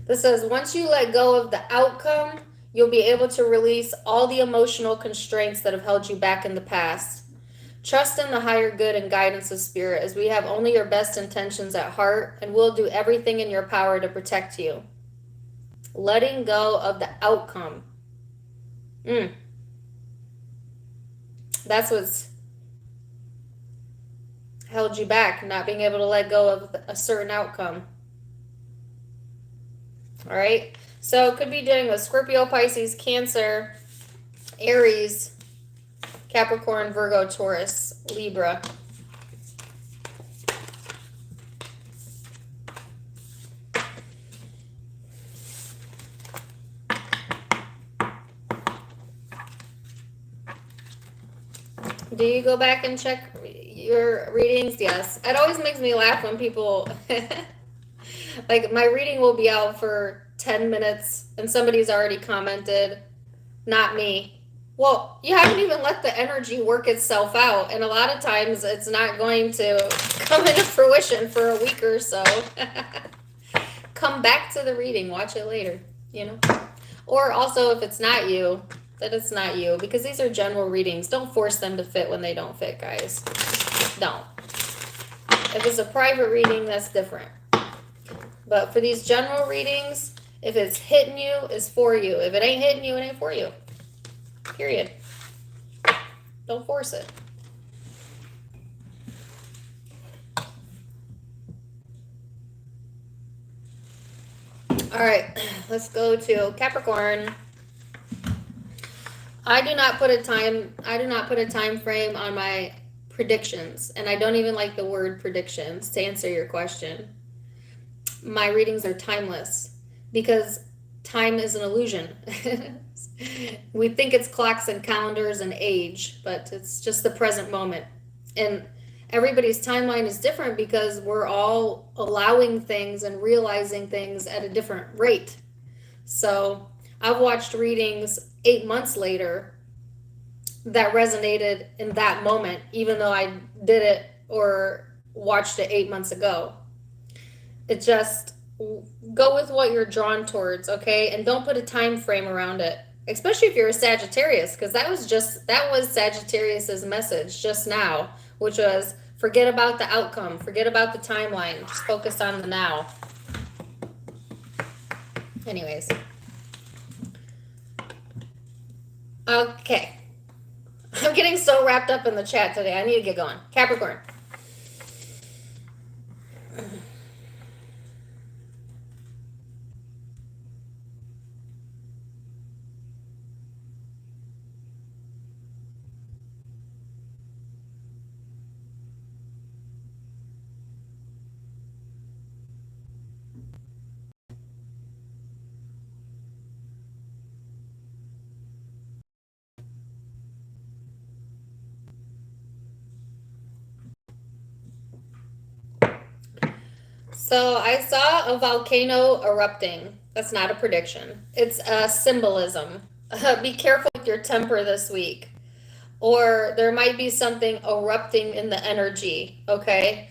This says once you let go of the outcome, you'll be able to release all the emotional constraints that have held you back in the past. Trust in the higher good and guidance of spirit, as we have only your best intentions at heart, and we'll do everything in your power to protect you. Letting go of the outcome. That's what's held you back, not being able to let go of a certain outcome. All right, so it could be dealing with Scorpio, Pisces, Cancer, Aries, Capricorn, Virgo, Taurus, Libra. Do you go back and check your readings? Yes. It always makes me laugh when people... Like, my reading will be out for 10 minutes, and somebody's already commented, not me. Well, you haven't even let the energy work itself out, and a lot of times it's not going to come into fruition for a week or so. Come back to the reading. Watch it later, you know? Or also, if it's not you, then it's not you, because these are general readings. Don't force them to fit when they don't fit, guys. Don't. If it's a private reading, that's different. But for these general readings, if it's hitting you, it's for you. If it ain't hitting you, it ain't for you. Period. Don't force it. All right, let's go to Capricorn. I do not put a time frame on my predictions, and I don't even like the word predictions to answer your question. My readings are timeless because time is an illusion. We think it's clocks and calendars and age, but it's just the present moment. And everybody's timeline is different because we're all allowing things and realizing things at a different rate. So I've watched readings 8 months later that resonated in that moment, even though I did it or watched it 8 months ago. It just go with what you're drawn towards, okay? And don't put a time frame around it, especially if you're a Sagittarius, because that was Sagittarius's message just now, which was forget about the outcome, forget about the timeline, just focus on the now. Anyways. Okay. I'm getting so wrapped up in the chat today. I need to get going. Capricorn. So I saw a volcano erupting. That's not a prediction. It's a symbolism. Be careful with your temper this week. Or there might be something erupting in the energy, okay?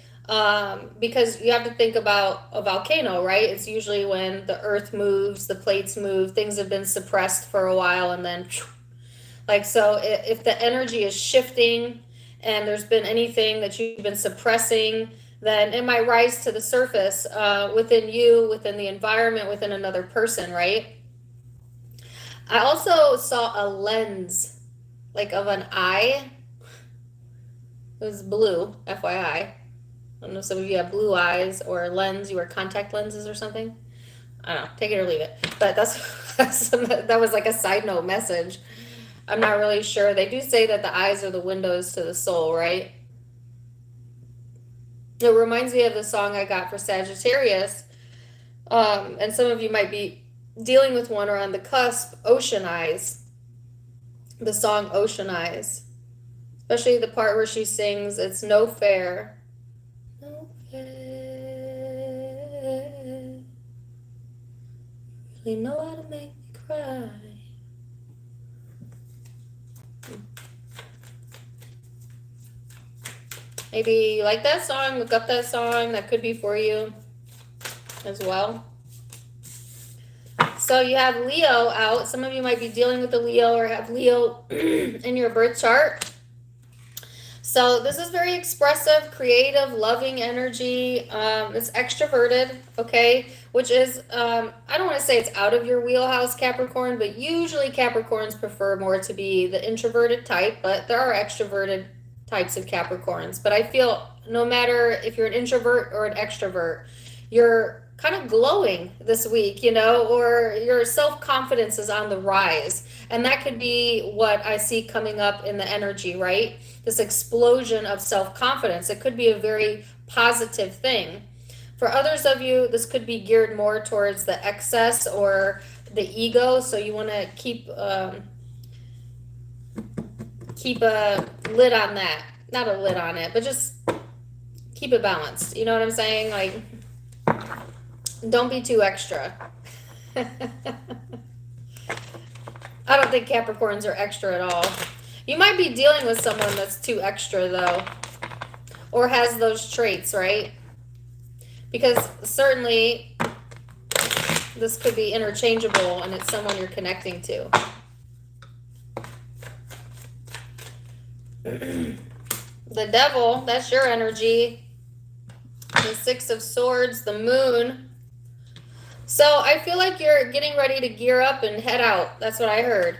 Because you have to think about a volcano, right? It's usually when the earth moves, the plates move, things have been suppressed for a while, and then like, so if the energy is shifting and there's been anything that you've been suppressing, then it might rise to the surface within you, within the environment, within another person, right? I also saw a lens, like of an eye. It was blue, FYI. I don't know if some of you have blue eyes or a lens, you wear contact lenses or something. I don't know, take it or leave it. But that was like a side note message. I'm not really sure. They do say that the eyes are the windows to the soul, right? It reminds me of the song I got for Sagittarius. And some of you might be dealing with one or on the cusp, Ocean Eyes. The song Ocean Eyes. Especially the part where she sings, it's no fair. No fair. Really know how to make me cry. Maybe you like that song, look up that song. That could be for you as well. So you have Leo out. Some of you might be dealing with the Leo or have Leo in your birth chart. So this is very expressive, creative, loving energy. It's extroverted, okay? Which is, I don't want to say it's out of your wheelhouse, Capricorn, but usually Capricorns prefer more to be the introverted type, but there are extroverted types of Capricorns. But I feel no matter if you're an introvert or an extrovert, you're kind of glowing this week, you know, or your self-confidence is on the rise. And that could be what I see coming up in the energy, right? This explosion of self-confidence. It could be a very positive thing. For others of you, this could be geared more towards the excess or the ego. So you want to keep a lid on that. Not a lid on it, but just keep it balanced. You know what I'm saying? Like, don't be too extra. I don't think Capricorns are extra at all. You might be dealing with someone that's too extra, though, or has those traits, right? Because certainly this could be interchangeable and it's someone you're connecting to. The devil, that's your energy. The Six of Swords, the moon. So I feel like you're getting ready to gear up and head out. That's what I heard.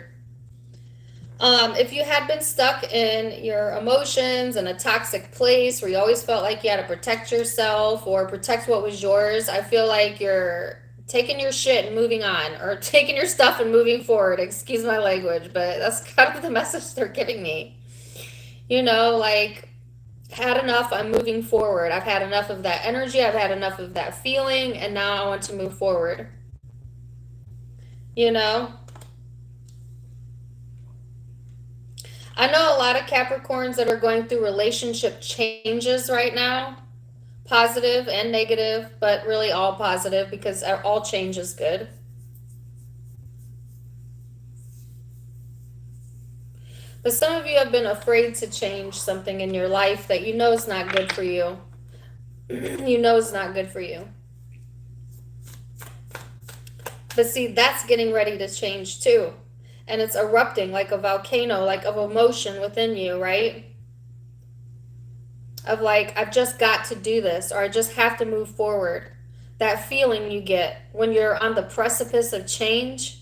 If you had been stuck in your emotions in a toxic place where you always felt like you had to protect yourself or protect what was yours, I feel like you're taking your shit and moving on, or taking your stuff and moving forward. Excuse my language, but that's kind of the message they're giving me. Like, had enough, I'm moving forward. I've had enough of that energy, I've had enough of that feeling, and now I want to move forward. You know? I know a lot of Capricorns that are going through relationship changes right now, positive and negative, but really all positive because all change is good. But some of you have been afraid to change something in your life that you know is not good for you. You know is not good for you. But see, that's getting ready to change too. And it's erupting like a volcano, like of emotion within you, right? Of like, I've just got to do this, or I just have to move forward. That feeling you get when you're on the precipice of change.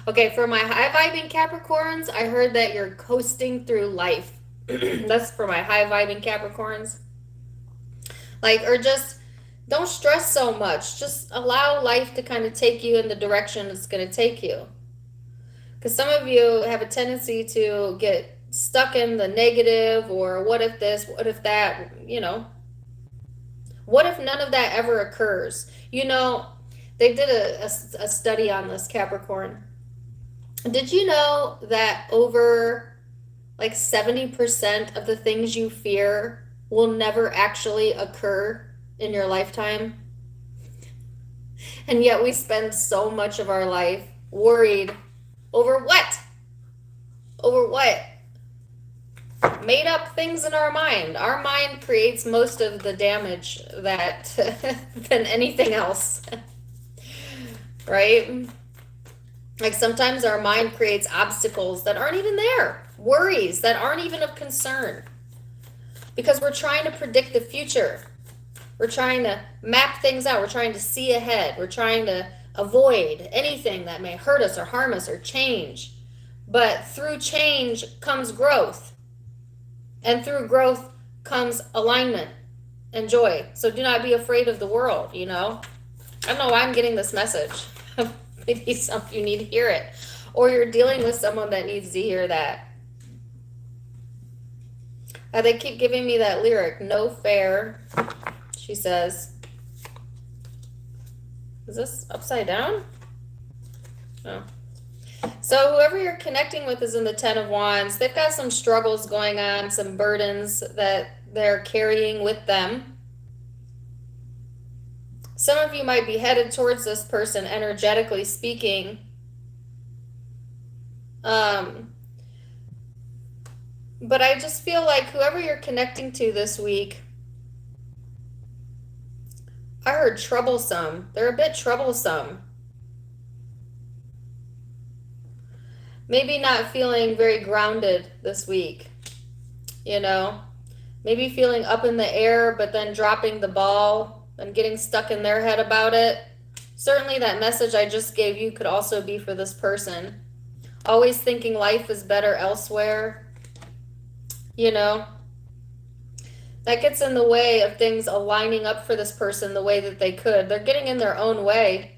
Okay, for my high vibing Capricorns, I heard that you're coasting through life. That's for my high vibing Capricorns. Like, or just don't stress so much. Just allow life to kind of take you in the direction it's going to take you. Because some of you have a tendency to get stuck in the negative, or what if this, what if that, What if none of that ever occurs? They did a study on this, Capricorn. Did you know that over like 70% of the things you fear will never actually occur in your lifetime? And yet we spend so much of our life worried over what? Over what? Made up things in our mind. Our mind creates most of the damage that than anything else. Right? Like sometimes our mind creates obstacles that aren't even there. Worries that aren't even of concern. Because we're trying to predict the future. We're trying to map things out. We're trying to see ahead. We're trying to avoid anything that may hurt us or harm us or change. But through change comes growth. And through growth comes alignment and joy. So do not be afraid of the world, I don't know why I'm getting this message. Maybe some of you need to hear it. Or you're dealing with someone that needs to hear that. They keep giving me that lyric, no fair, she says. Is this upside down? Oh. So whoever you're connecting with is in the Ten of Wands. They've got some struggles going on, some burdens that they're carrying with them. Some of you might be headed towards this person, energetically speaking. But I just feel like whoever you're connecting to this week, I heard troublesome. They're a bit troublesome. Maybe not feeling very grounded this week, Maybe feeling up in the air, but then dropping the ball and getting stuck in their head about it. Certainly that message I just gave you could also be for this person. Always thinking life is better elsewhere. That gets in the way of things aligning up for this person the way that they could. They're getting in their own way.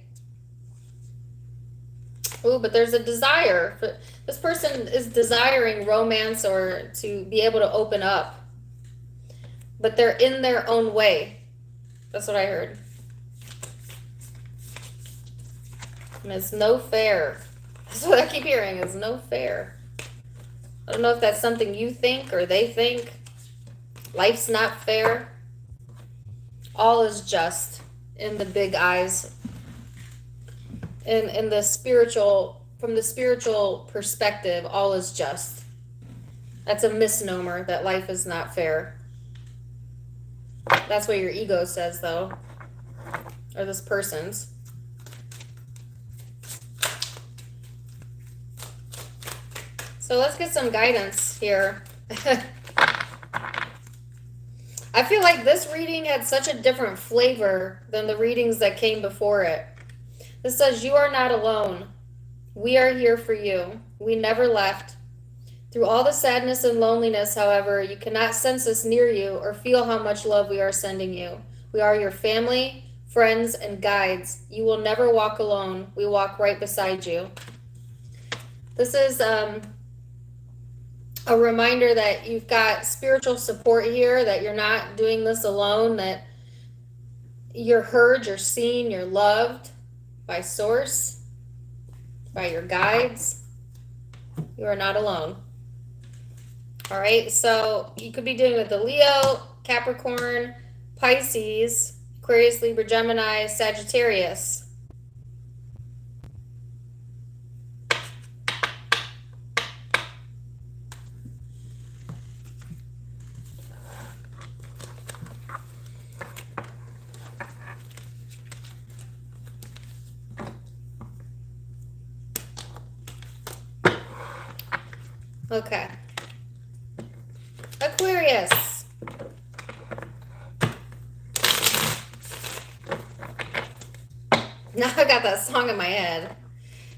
Ooh, but there's a desire. This person is desiring romance or to be able to open up. But they're in their own way. That's what I heard. And it's no fair. That's what I keep hearing, is no fair. I don't know if that's something you think or they think. Life's not fair. All is just in the big eyes. In the spiritual, from the spiritual perspective, all is just. That's a misnomer, that life is not fair. That's what your ego says, though. Or this person's. So let's get some guidance here. I feel like this reading had such a different flavor than the readings that came before it. This says, "You are not alone. We are here for you. We never left. Through all the sadness and loneliness, however, you cannot sense us near you or feel how much love we are sending you. We are your family, friends, and guides. You will never walk alone. We walk right beside you." This is a reminder that you've got spiritual support here, that you're not doing this alone, that you're heard, you're seen, you're loved by Source, by your guides. You are not alone. All right, so you could be dealing with the Leo, Capricorn, Pisces, Aquarius, Libra, Gemini, Sagittarius. Okay. Aquarius. Now I got that song in my head.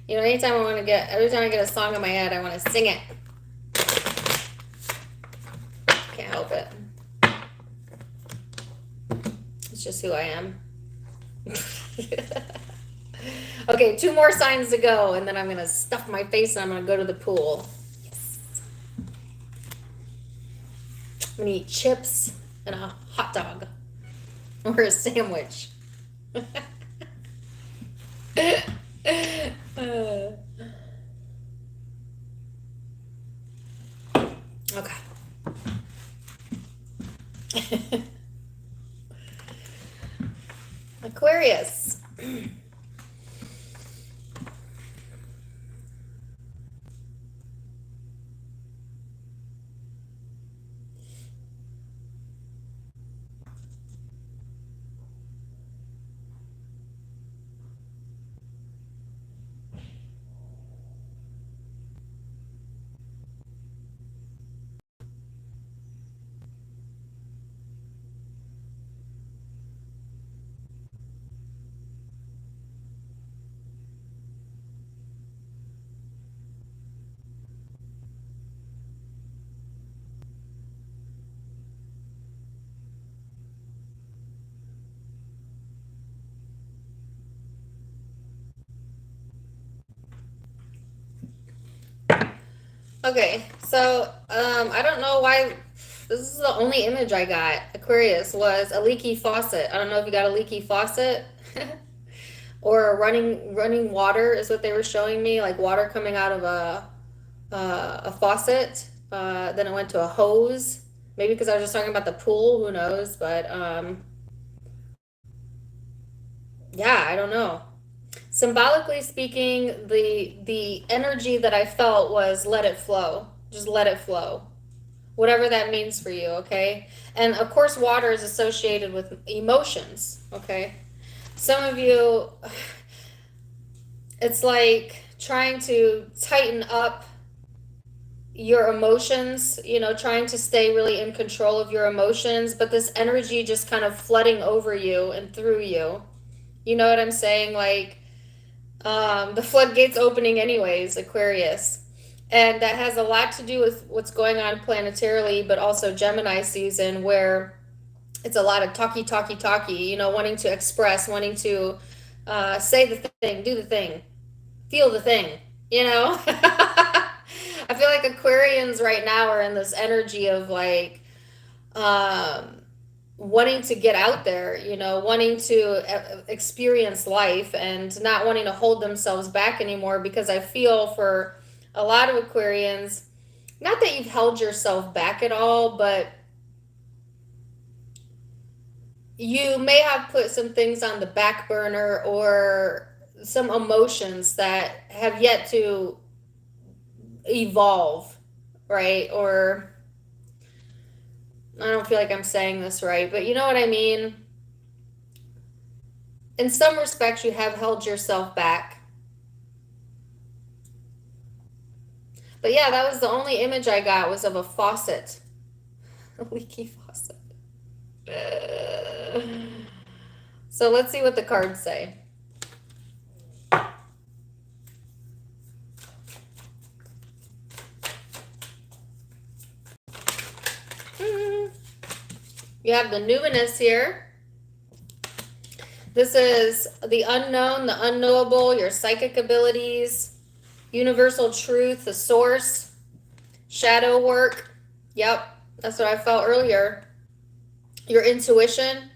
You know, every time I get a song in my head, I want to sing it. Can't help it. It's just who I am. Okay, 2 more signs to go, and then I'm going to stuff my face and I'm going to go to the pool. Yes. I'm going to eat chips and a hot dog. Or a sandwich. Okay. Aquarius. Okay, so I don't know why this is the only image I got. Aquarius was a leaky faucet. I don't know if you got a leaky faucet or a running water is what they were showing me, like water coming out of a faucet. Then it went to a hose. Maybe because I was just talking about the pool. Who knows? But yeah, I don't know. Symbolically speaking, the energy that I felt was let it flow. Just let it flow. Whatever that means for you, okay? And of course, water is associated with emotions, okay? Some of you, it's like trying to tighten up your emotions, you know, trying to stay really in control of your emotions, but this energy just kind of flooding over you and through you. You know what I'm saying? Like, the floodgates opening anyways, Aquarius. And that has a lot to do with what's going on planetarily, but also Gemini season, where it's a lot of talky, you know, wanting to express, wanting to say the thing, do the thing, feel the thing, you know? I feel like Aquarians right now are in this energy of like, wanting to get out there, you know, wanting to experience life and not wanting to hold themselves back anymore, because I feel for a lot of Aquarians, not that you've held yourself back at all, but you may have put some things on the back burner or some emotions that have yet to evolve, right? Or I don't feel like I'm saying this right, but you know what I mean? In some respects, you have held yourself back. But yeah, that was the only image I got, was of a faucet. A leaky faucet. So let's see what the cards say. You have the numinous here. This is the unknown, the unknowable, your psychic abilities, universal truth, the source, shadow work. Yep, that's what I felt earlier. Your intuition.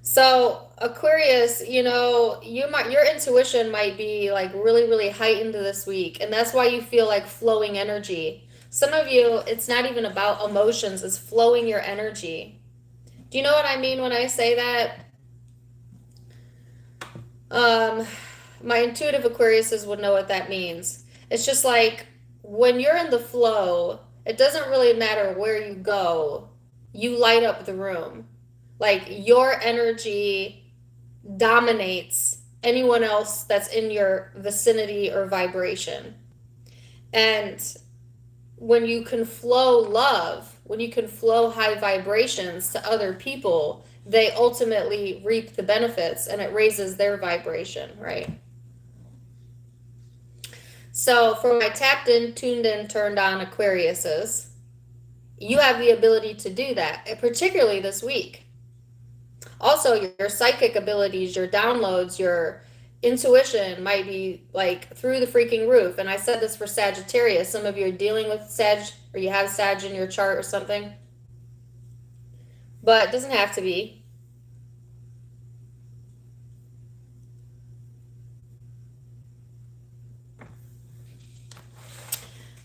So Aquarius, you know, your intuition might be like really, really heightened this week, and that's why you feel like flowing energy. Some of you, it's not even about emotions, it's flowing your energy. Do you know what I mean when I say that? My intuitive Aquariuses would know what that means. It's just like when you're in the flow, it doesn't really matter where you go, you light up the room. Like your energy dominates anyone else that's in your vicinity or vibration. And when you can flow love, when you can flow high vibrations to other people, they ultimately reap the benefits and it raises their vibration, right? So for my tapped in, tuned in, turned on Aquariuses, you have the ability to do that, particularly this week. Also, your psychic abilities, your downloads, your intuition might be like through the freaking roof. And I said this for Sagittarius. Some of you are dealing with Sag, or you have Sag in your chart or something. But it doesn't have to be.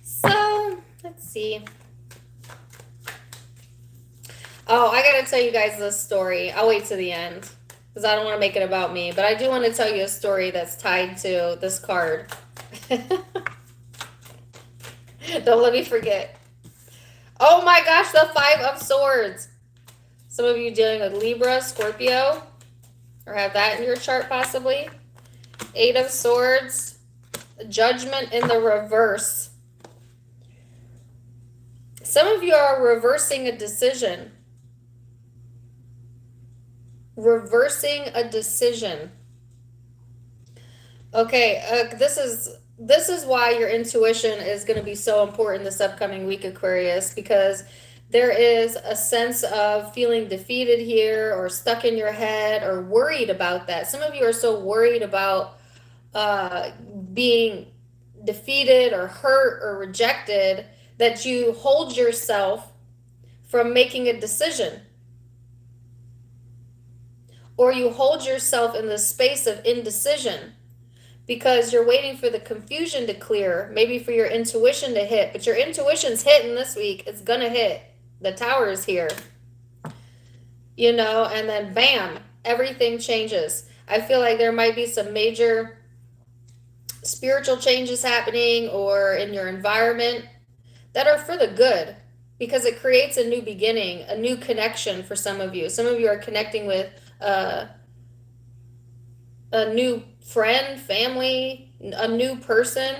So, let's see. Oh, I gotta tell you guys this story. I'll wait to the end because I don't want to make it about me. But I do want to tell you a story that's tied to this card. Don't let me forget. Oh my gosh, the Five of Swords. Some of you dealing with Libra, Scorpio, or have that in your chart possibly. Eight of Swords, Judgment in the reverse. Some of you are reversing a decision. Reversing a decision. Okay, this is why your intuition is going to be so important this upcoming week, Aquarius, because there is a sense of feeling defeated here or stuck in your head or worried about that. Some of you are so worried about being defeated or hurt or rejected that you hold yourself from making a decision. Or you hold yourself in the space of indecision because you're waiting for the confusion to clear, maybe for your intuition to hit, but your intuition's hitting this week. It's gonna hit. The Tower is here. You know, and then bam, everything changes. I feel like there might be some major spiritual changes happening or in your environment that are for the good because it creates a new beginning, a new connection for some of you. Some of you are connecting with a new friend, family, a new person,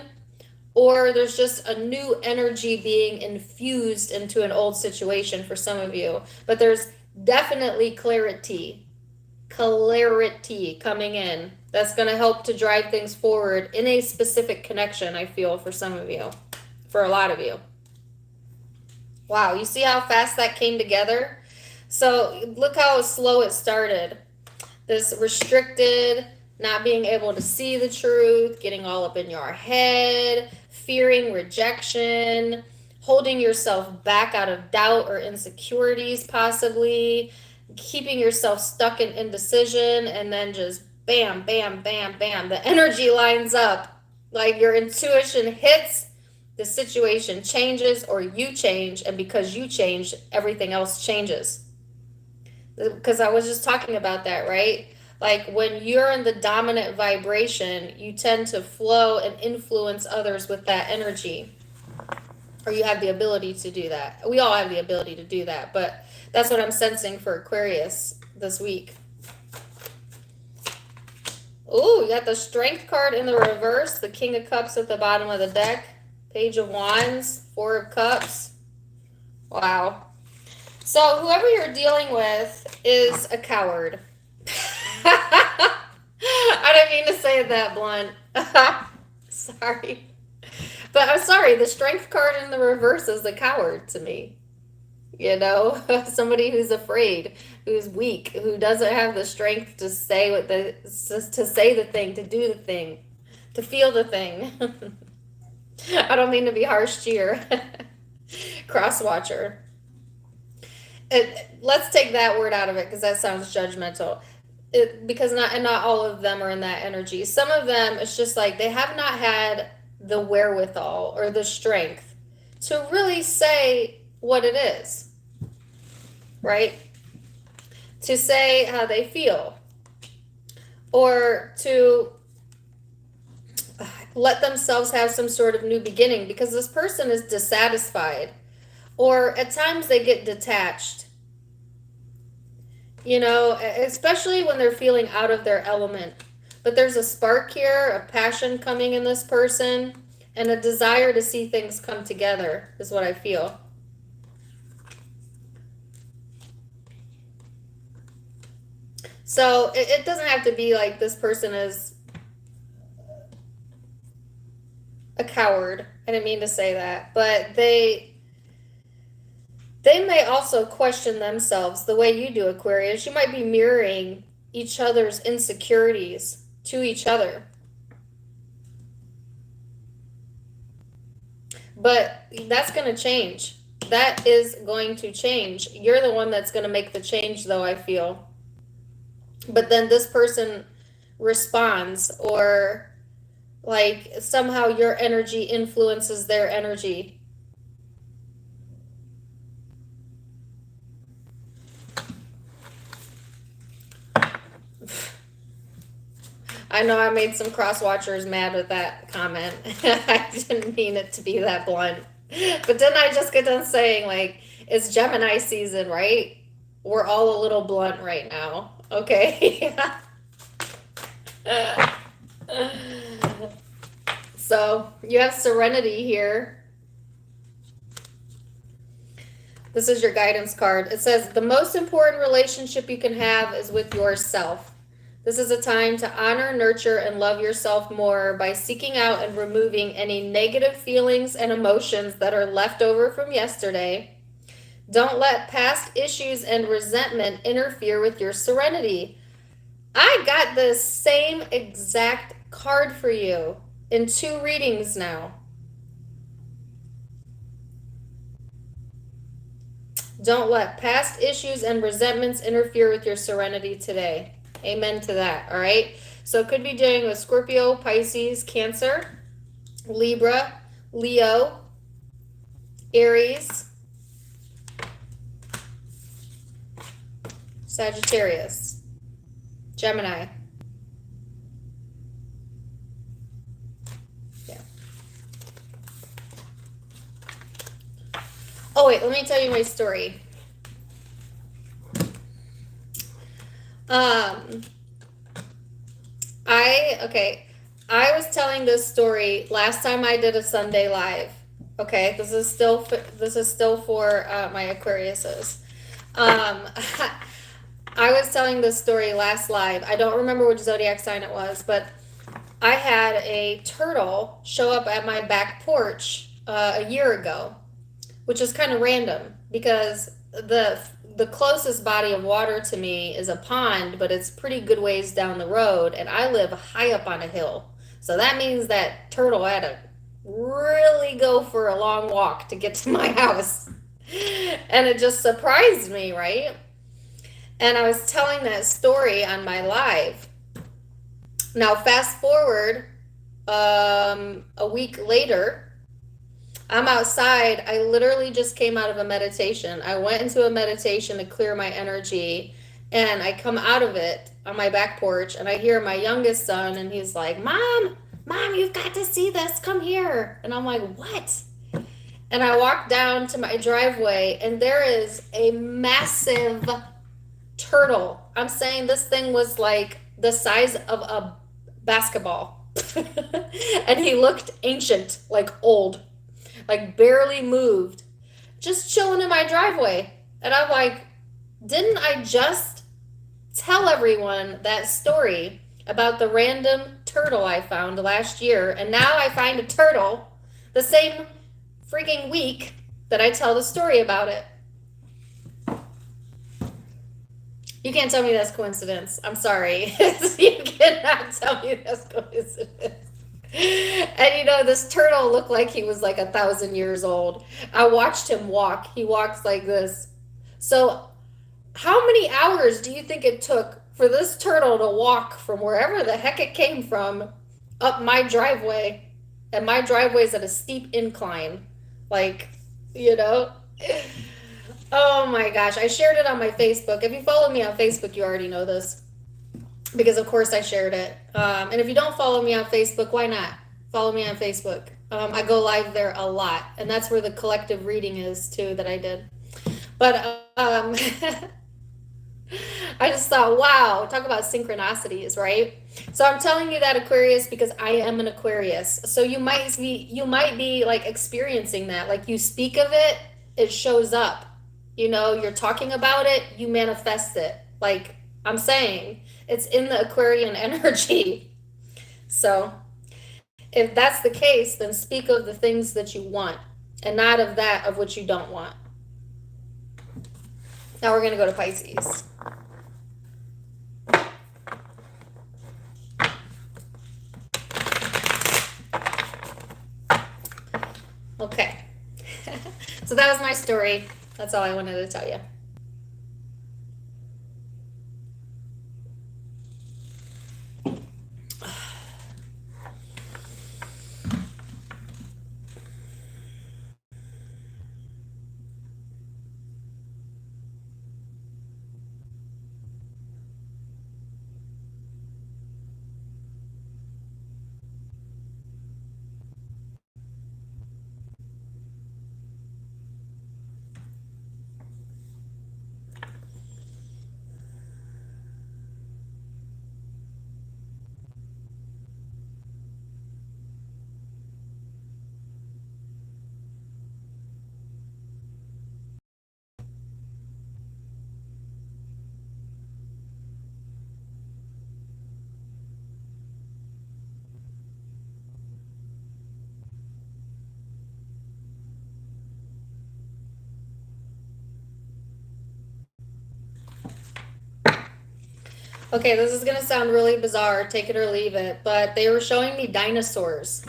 or there's just a new energy being infused into an old situation for some of you. But there's definitely clarity coming in that's going to help to drive things forward in a specific connection, I feel, for some of you, for a lot of you. Wow, you see how fast that came together? So look how slow it started. This restricted, not being able to see the truth, getting all up in your head, fearing rejection, holding yourself back out of doubt or insecurities possibly, keeping yourself stuck in indecision, and then just bam, bam, bam, bam. The energy lines up. Like your intuition hits, the situation changes, or you change, and because you change, everything else changes. Because I was just talking about that, right? Like when you're in the dominant vibration, you tend to flow and influence others with that energy. Or you have the ability to do that. We all have the ability to do that, but that's what I'm sensing for Aquarius this week. Ooh, you got the Strength card in the reverse, the King of Cups at the bottom of the deck, Page of Wands, Four of Cups. Wow. So whoever you're dealing with is a coward. I didn't mean to say it that blunt. Sorry. But I'm sorry, the strength card in the reverse is a coward to me. You know, somebody who's afraid, who's weak, who doesn't have the strength to say to say the thing, to do the thing, to feel the thing. I don't mean to be harsh to your cross watcher. Let's take that word out of it because that sounds judgmental. Because not all of them are in that energy. Some of them, it's just like they have not had the wherewithal or the strength to really say what it is, right? To say how they feel, or to let themselves have some sort of new beginning, because this person is dissatisfied, or at times they get detached, you know, especially when they're feeling out of their element. But there's a spark here, a passion coming in this person, and a desire to see things come together is what I feel. So it doesn't have to be like this person is a coward. I didn't mean to say that, but they may also question themselves the way you do, Aquarius. You might be mirroring each other's insecurities to each other. But that's going to change. That is going to change. You're the one that's going to make the change, though, I feel. But then this person responds, or like somehow your energy influences their energy. I know I made some cross watchers mad with that comment. I didn't mean it to be that blunt. But didn't I just get done saying, like, it's Gemini season, right? We're all a little blunt right now. Okay. So you have serenity here. This is your guidance card. It says, the most important relationship you can have is with yourself. This is a time to honor, nurture, and love yourself more by seeking out and removing any negative feelings and emotions that are left over from yesterday. Don't let past issues and resentment interfere with your serenity. I got the same exact card for you in 2 readings now. Don't let past issues and resentments interfere with your serenity today. Amen to that, all right? So it could be dealing with Scorpio, Pisces, Cancer, Libra, Leo, Aries, Sagittarius, Gemini. Yeah. Oh, wait, let me tell you my story. I was telling this story last time I did a Sunday live. Okay, this is still for my Aquariuses. I was telling this story last live. I don't remember which zodiac sign it was, but I had a turtle show up at my back porch a year ago, which is kind of random because the closest body of water to me is a pond, but it's pretty good ways down the road, and I live high up on a hill. So that means that turtle had to really go for a long walk to get to my house. And it just surprised me, right? And I was telling that story on my live. Now, fast forward a week later, I'm outside. I literally just came out of a meditation. I went into a meditation to clear my energy, and I come out of it on my back porch, and I hear my youngest son, and he's like, Mom, you've got to see this. Come here. And I'm like, what? And I walk down to my driveway, and there is a massive turtle. I'm saying this thing was like the size of a basketball. And he looked ancient, like old, like barely moved, just chilling in my driveway. And I'm like, didn't I just tell everyone that story about the random turtle I found last year? And now I find a turtle the same freaking week that I tell the story about it. You can't tell me that's coincidence. I'm sorry. You cannot tell me that's coincidence. And you know, this turtle looked like he was like 1,000 years old. I watched him walk. He walks like this. So, how many hours do you think it took for this turtle to walk from wherever the heck it came from up my driveway? And my driveway's at a steep incline. Like, you know? Oh my gosh, I shared it on my Facebook. If you follow me on Facebook, you already know this because, of course, I shared it. And if you don't follow me on Facebook, why not? Follow me on Facebook. I go live there a lot, and that's where the collective reading is too that I did. But I just thought, wow, talk about synchronicities, right? So I'm telling you that, Aquarius, because I am an Aquarius. So you might be like experiencing that. Like you speak of it, it shows up. You know, you're talking about it, you manifest it. Like I'm saying, it's in the Aquarian energy. So if that's the case, then speak of the things that you want and not of that of which you don't want. Now we're going to go to Pisces. Okay. So that was my story. That's all I wanted to tell you. Okay, this is going to sound really bizarre, take it or leave it, but they were showing me dinosaurs.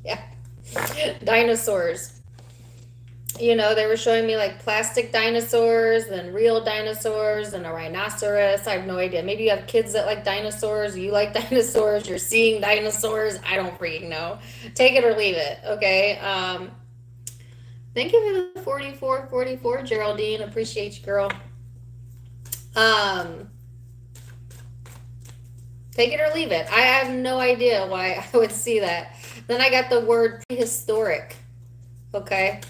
Yeah, dinosaurs. You know, they were showing me like plastic dinosaurs, then real dinosaurs, and a rhinoceros. I have no idea. Maybe you have kids that like dinosaurs, you like dinosaurs, you're seeing dinosaurs. I don't freaking know. Take it or leave it, okay? Thank you for the 4444, Geraldine. Appreciate you, girl. Take it or leave it. I have no idea why I would see that. Then I got the word prehistoric, okay?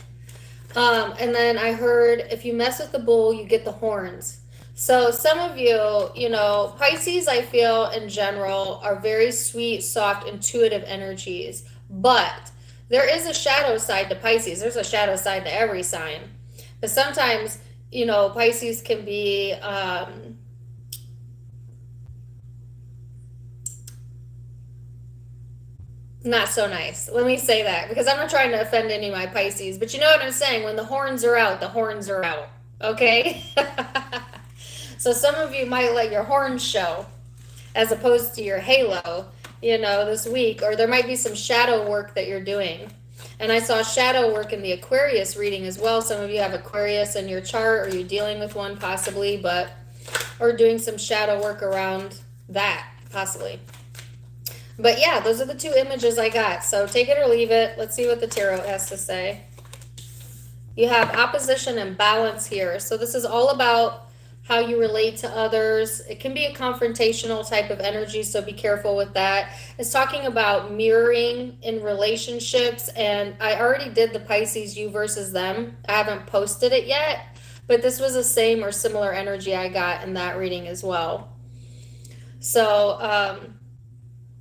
And then I heard if you mess with the bull, you get the horns. So some of you, you know, Pisces, I feel in general, are very sweet, soft, intuitive energies. But there is a shadow side to Pisces. There's a shadow side to every sign. But sometimes, you know, Pisces can be not so nice. Let me say that because I'm not trying to offend any of my Pisces, but you know what I'm saying? When the horns are out, the horns are out. Okay? So some of you might let your horns show as opposed to your halo, you know, this week, or there might be some shadow work that you're doing. And I saw shadow work in the Aquarius reading as well. Some of you have Aquarius in your chart, or you're dealing with one possibly, but or doing some shadow work around that possibly. But yeah, those are the two images I got. So take it or leave it. Let's see what the tarot has to say. You have opposition and balance here. So this is all about how you relate to others. It can be a confrontational type of energy, so be careful with that. It's talking about mirroring in relationships, and I already did the Pisces you versus them. I haven't posted it yet, but this was the same or similar energy I got in that reading as well. So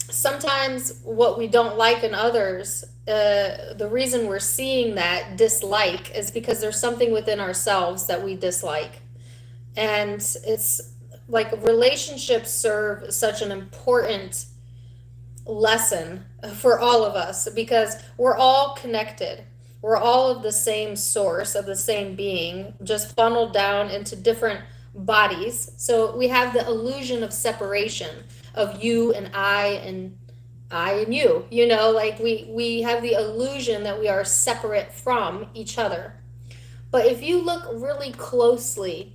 sometimes what we don't like in others the reason we're seeing that dislike is because there's something within ourselves that we dislike. And it's like relationships serve such an important lesson for all of us because we're all connected. We're all of the same source, of the same being, just funneled down into different bodies. So we have the illusion of separation of you and I and you. You know, like we have the illusion that we are separate from each other. But if you look really closely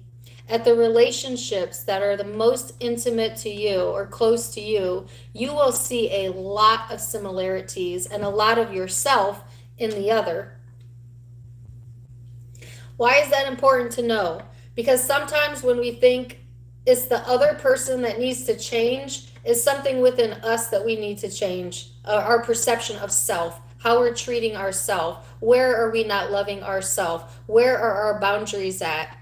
at the relationships that are the most intimate to you or close to you, you will see a lot of similarities and a lot of yourself in the other. Why is that important to know? Because sometimes when we think it's the other person that needs to change, is something within us that we need to change. Our perception of self, how we're treating ourselves, where are we not loving ourselves, where are our boundaries at,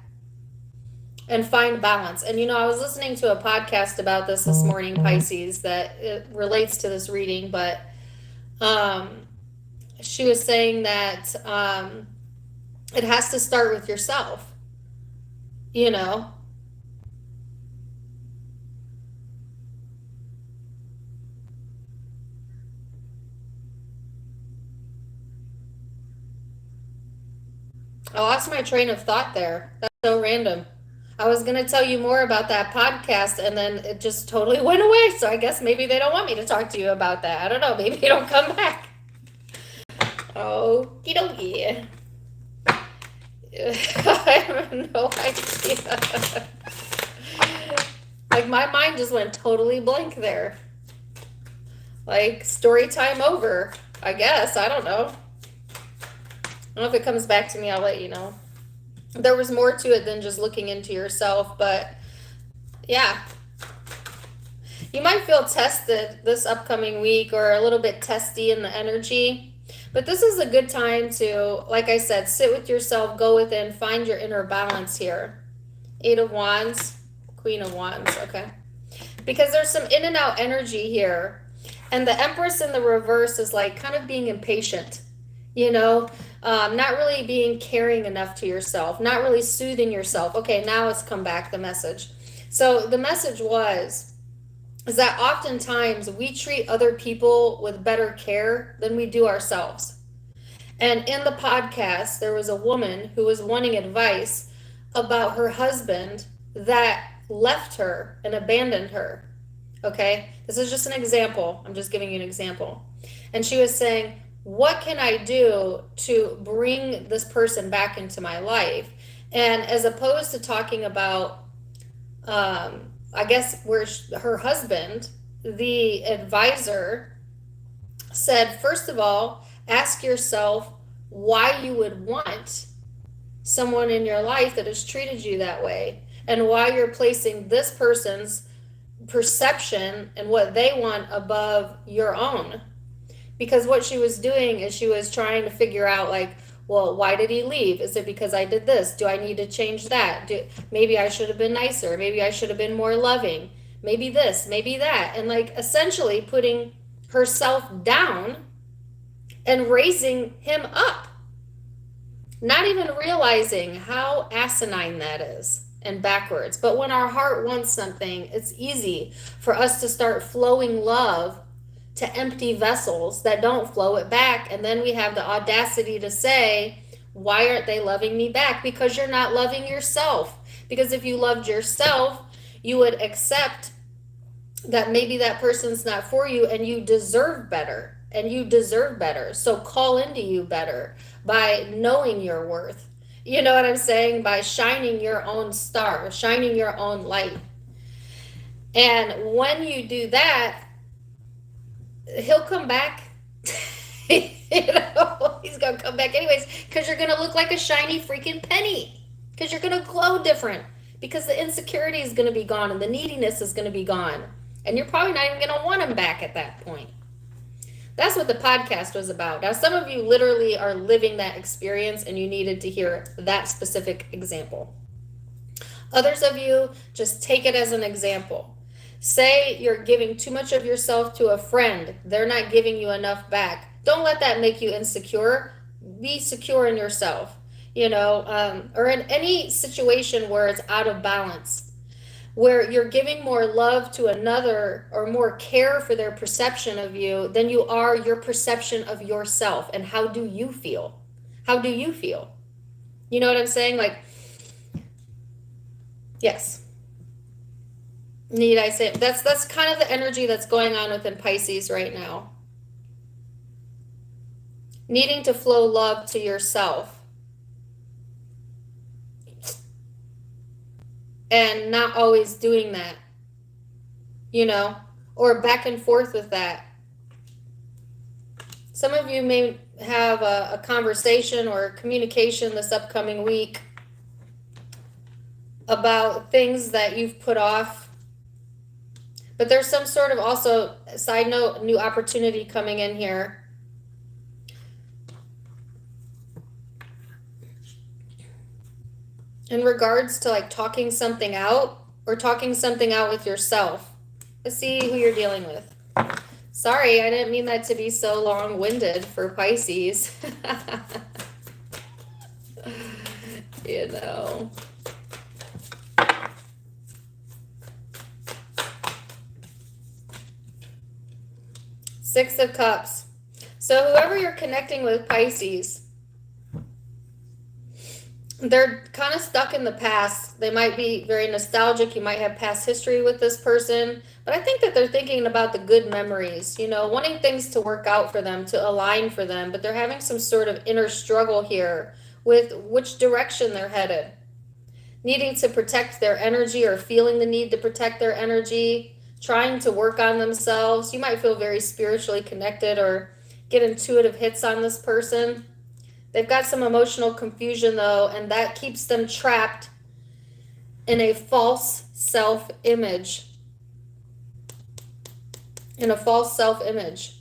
and find balance. And you know, I was listening to a podcast about this morning, Pisces, that it relates to this reading, but she was saying that it has to start with yourself, you know. I lost my train of thought there. That's so random. I was going to tell you more about that podcast and then it just totally went away. So I guess maybe they don't want me to talk to you about that. I don't know. Maybe it'll come back. Okie dokie. I have no idea. Like my mind just went totally blank there. Like story time over, I guess. I don't know. I don't know if it comes back to me, I'll let you know. There was more to it than just looking into yourself, but yeah. You might feel tested this upcoming week or a little bit testy in the energy, but this is a good time to, like I said, sit with yourself, go within, find your inner balance here. 8 of Wands, Queen of Wands, okay. Because there's some in and out energy here, and the Empress in the reverse is like kind of being impatient, you know? Not really being caring enough to yourself, not really soothing yourself. Okay, now it's come back, the message. So the message is that oftentimes we treat other people with better care than we do ourselves. And in the podcast, there was a woman who was wanting advice about her husband that left her and abandoned her. Okay, this is just an example. I'm just giving you an example. And she was saying, what can I do to bring this person back into my life? And as opposed to talking about, I guess, where her husband, the advisor said, first of all, ask yourself why you would want someone in your life that has treated you that way and why you're placing this person's perception and what they want above your own. Because what she was doing is she was trying to figure out, like, well, why did he leave? Is it because I did this? Do I need to change that? Maybe I should have been nicer. Maybe I should have been more loving. Maybe this, maybe that. And like essentially putting herself down and raising him up. Not even realizing how asinine that is and backwards. But when our heart wants something, it's easy for us to start flowing love to empty vessels that don't flow it back. And then we have the audacity to say, why aren't they loving me back? Because you're not loving yourself. Because if you loved yourself, you would accept that maybe that person's not for you and you deserve better. And you deserve better. So call into you better by knowing your worth. You know what I'm saying? By shining your own star, shining your own light. And when you do that, he'll come back. You know, he's gonna come back anyways, because you're gonna look like a shiny freaking penny, because you're gonna glow different, because the insecurity is gonna be gone and the neediness is gonna be gone, and you're probably not even gonna want him back at that point. That's what the podcast was about. Now, some of you literally are living that experience and you needed to hear that specific example. Others of you just take it as an example. Say you're giving too much of yourself to a friend. They're not giving you enough back. Don't let that make you insecure. Be secure in yourself, or in any situation where it's out of balance, where you're giving more love to another or more care for their perception of you than you are your perception of yourself. And how do you feel? How do you feel? You know what I'm saying? Like, yes. Need I say that's kind of the energy that's going on within Pisces right now. Needing to flow love to yourself and not always doing that, or back and forth with that. Some of you may have a conversation or communication this upcoming week about things that you've put off. But there's some sort of, also, side note, new opportunity coming in here. In regards to like talking something out or talking something out with yourself. Let's see who you're dealing with. Sorry, I didn't mean that to be so long-winded for Pisces. You know. Six of Cups. So whoever you're connecting with, Pisces, they're kind of stuck in the past. They might be very nostalgic. You might have past history with this person. But I think that they're thinking about the good memories, wanting things to work out for them, to align for them. But they're having some sort of inner struggle here with which direction they're headed. Needing to protect their energy or feeling the need to protect their energy. Trying to work on themselves. You might feel very spiritually connected or get intuitive hits on this person. They've got some emotional confusion, though, and that keeps them trapped in a false self-image. In a false self-image.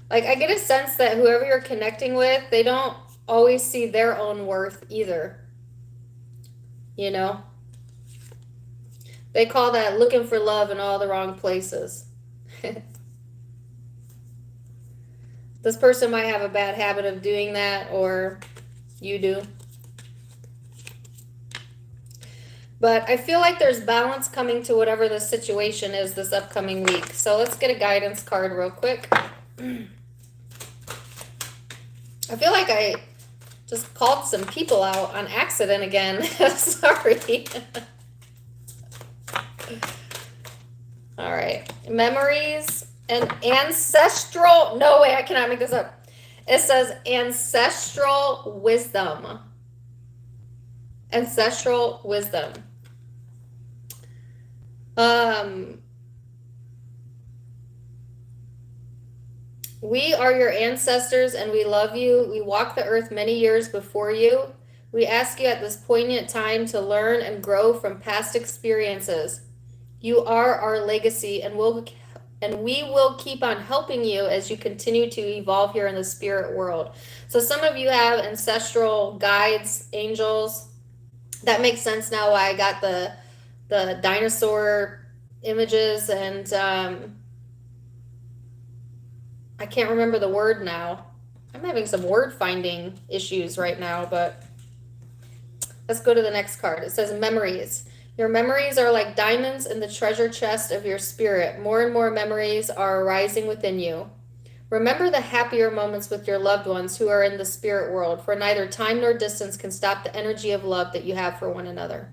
Like, I get a sense that whoever you're connecting with, they don't always see their own worth either. They call that looking for love in all the wrong places. This person might have a bad habit of doing that, or you do. But I feel like there's balance coming to whatever the situation is this upcoming week. So let's get a guidance card real quick. I feel like I just called some people out on accident again. Sorry. All right. Memories and ancestral. No way, I cannot make this up. It says ancestral wisdom. Ancestral wisdom. We are your ancestors and we love you. We walked the earth many years before you. We ask you at this poignant time to learn and grow from past experiences. You are our legacy, and we will keep on helping you as you continue to evolve here in the spirit world. So some of you have ancestral guides, angels. That makes sense now why I got the dinosaur images, and I can't remember the word now. I'm having some word finding issues right now, but let's go to the next card. It says memories. Your memories are like diamonds in the treasure chest of your spirit. More and more memories are arising within you. Remember the happier moments with your loved ones who are in the spirit world, for neither time nor distance can stop the energy of love that you have for one another.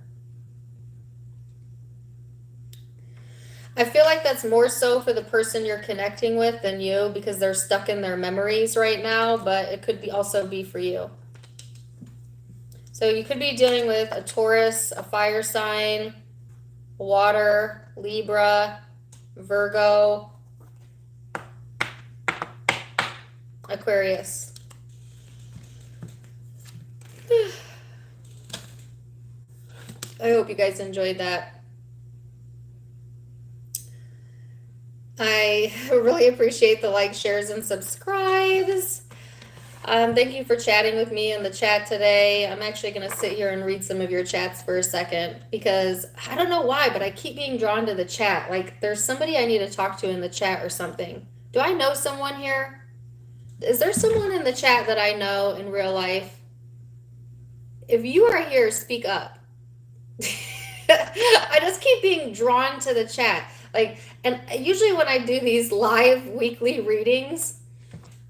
I feel like that's more so for the person you're connecting with than you, because they're stuck in their memories right now, but it could be also be for you. So you could be dealing with a Taurus, a fire sign, water, Libra, Virgo, Aquarius. I hope you guys enjoyed that. I really appreciate the likes, shares, and subscribes. Thank you for chatting with me in the chat today. I'm actually going to sit here and read some of your chats for a second because I don't know why, but I keep being drawn to the chat. Like there's somebody I need to talk to in the chat or something. Do I know someone here? Is there someone in the chat that I know in real life? If you are here, speak up. I just keep being drawn to the chat. Like, and usually when I do these live weekly readings,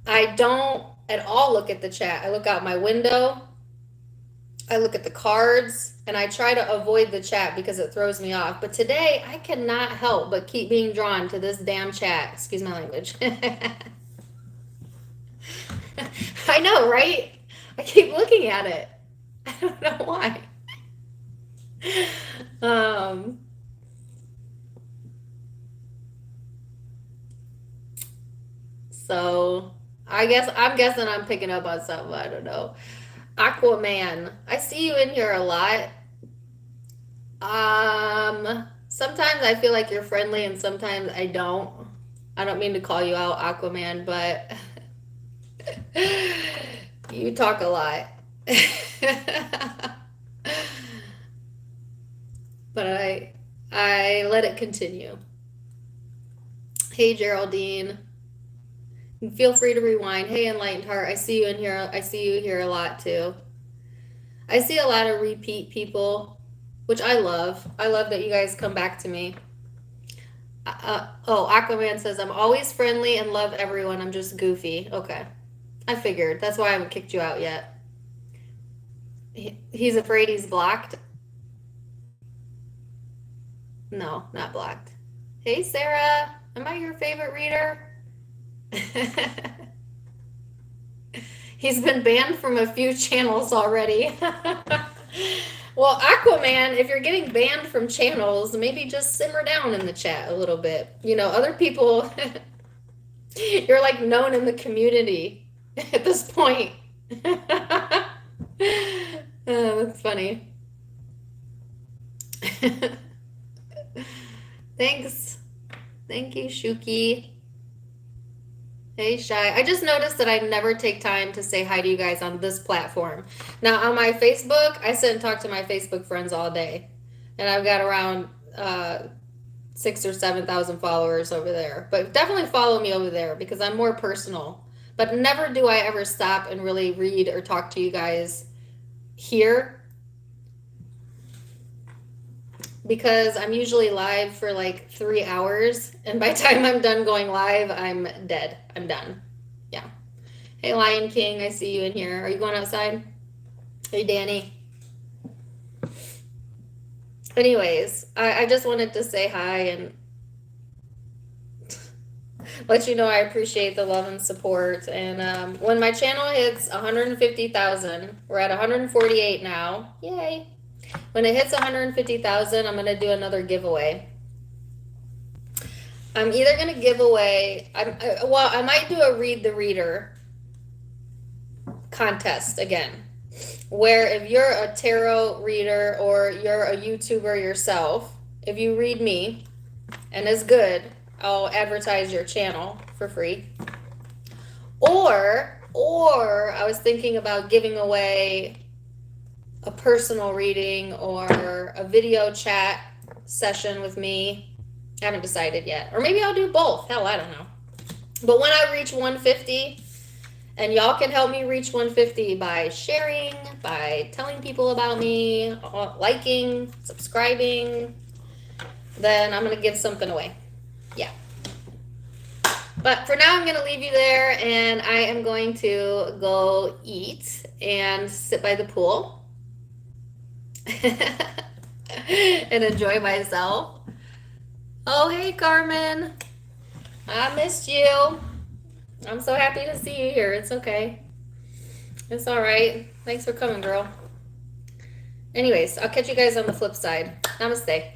I don't at all look at the chat. I look out my window, I look at the cards, and I try to avoid the chat because it throws me off. But today, I cannot help but keep being drawn to this damn chat. Excuse my language. I know, right? I keep looking at it. I don't know why. So I'm guessing I'm picking up on something. I don't know. Aquaman, I see you in here a lot. Sometimes I feel like you're friendly and sometimes I don't. I don't mean to call you out, Aquaman, but you talk a lot. But I let it continue. Hey, Geraldine. Feel free to rewind. Hey, Enlightened Heart. I see you in here. I see you here a lot too. I see a lot of repeat people, which I love. I love that you guys come back to me. Oh, Aquaman says, I'm always friendly and love everyone. I'm just goofy. Okay. I figured. That's why I haven't kicked you out yet. He's afraid he's blocked. No, not blocked. Hey, Sarah. Am I your favorite reader? He's been banned from a few channels already. Well, Aquaman, if you're getting banned from channels, maybe just simmer down in the chat a little bit. You know, other people, you're like known in the community at this point. Oh, that's funny. Thanks. Thank you, Shuki. Hey, Shy. I just noticed that I never take time to say hi to you guys on this platform. Now, on my Facebook, I sit and talk to my Facebook friends all day. And I've got around 6,000 or 7,000 followers over there. But definitely follow me over there because I'm more personal. But never do I ever stop and really read or talk to you guys here. Because I'm usually live for like 3 hours, and by the time I'm done going live, I'm dead. I'm done. Yeah. Hey, Lion King, I see you in here. Are you going outside? Hey, Danny. Anyways, I just wanted to say hi and let you know I appreciate the love and support. And when my channel hits 150,000, we're at 148 now. Yay. When it hits 150,000, I'm going to do another giveaway. I'm either going to give away, I might do a Read the Reader contest again, where if you're a tarot reader or you're a YouTuber yourself, if you read me and it's good, I'll advertise your channel for free. Or I was thinking about giving away a personal reading or a video chat session with me. I haven't decided yet. Or maybe I'll do both. Hell, I don't know. But when I reach 150, and y'all can help me reach 150 by sharing, by telling people about me, liking, subscribing, then I'm going to give something away. Yeah. But for now, I'm going to leave you there, and I am going to go eat and sit by the pool. And enjoy myself. Oh, hey, Carmen. I missed you. I'm so happy to see you here. It's okay. It's all right. Thanks for coming, girl. Anyways, I'll catch you guys on the flip side. Namaste.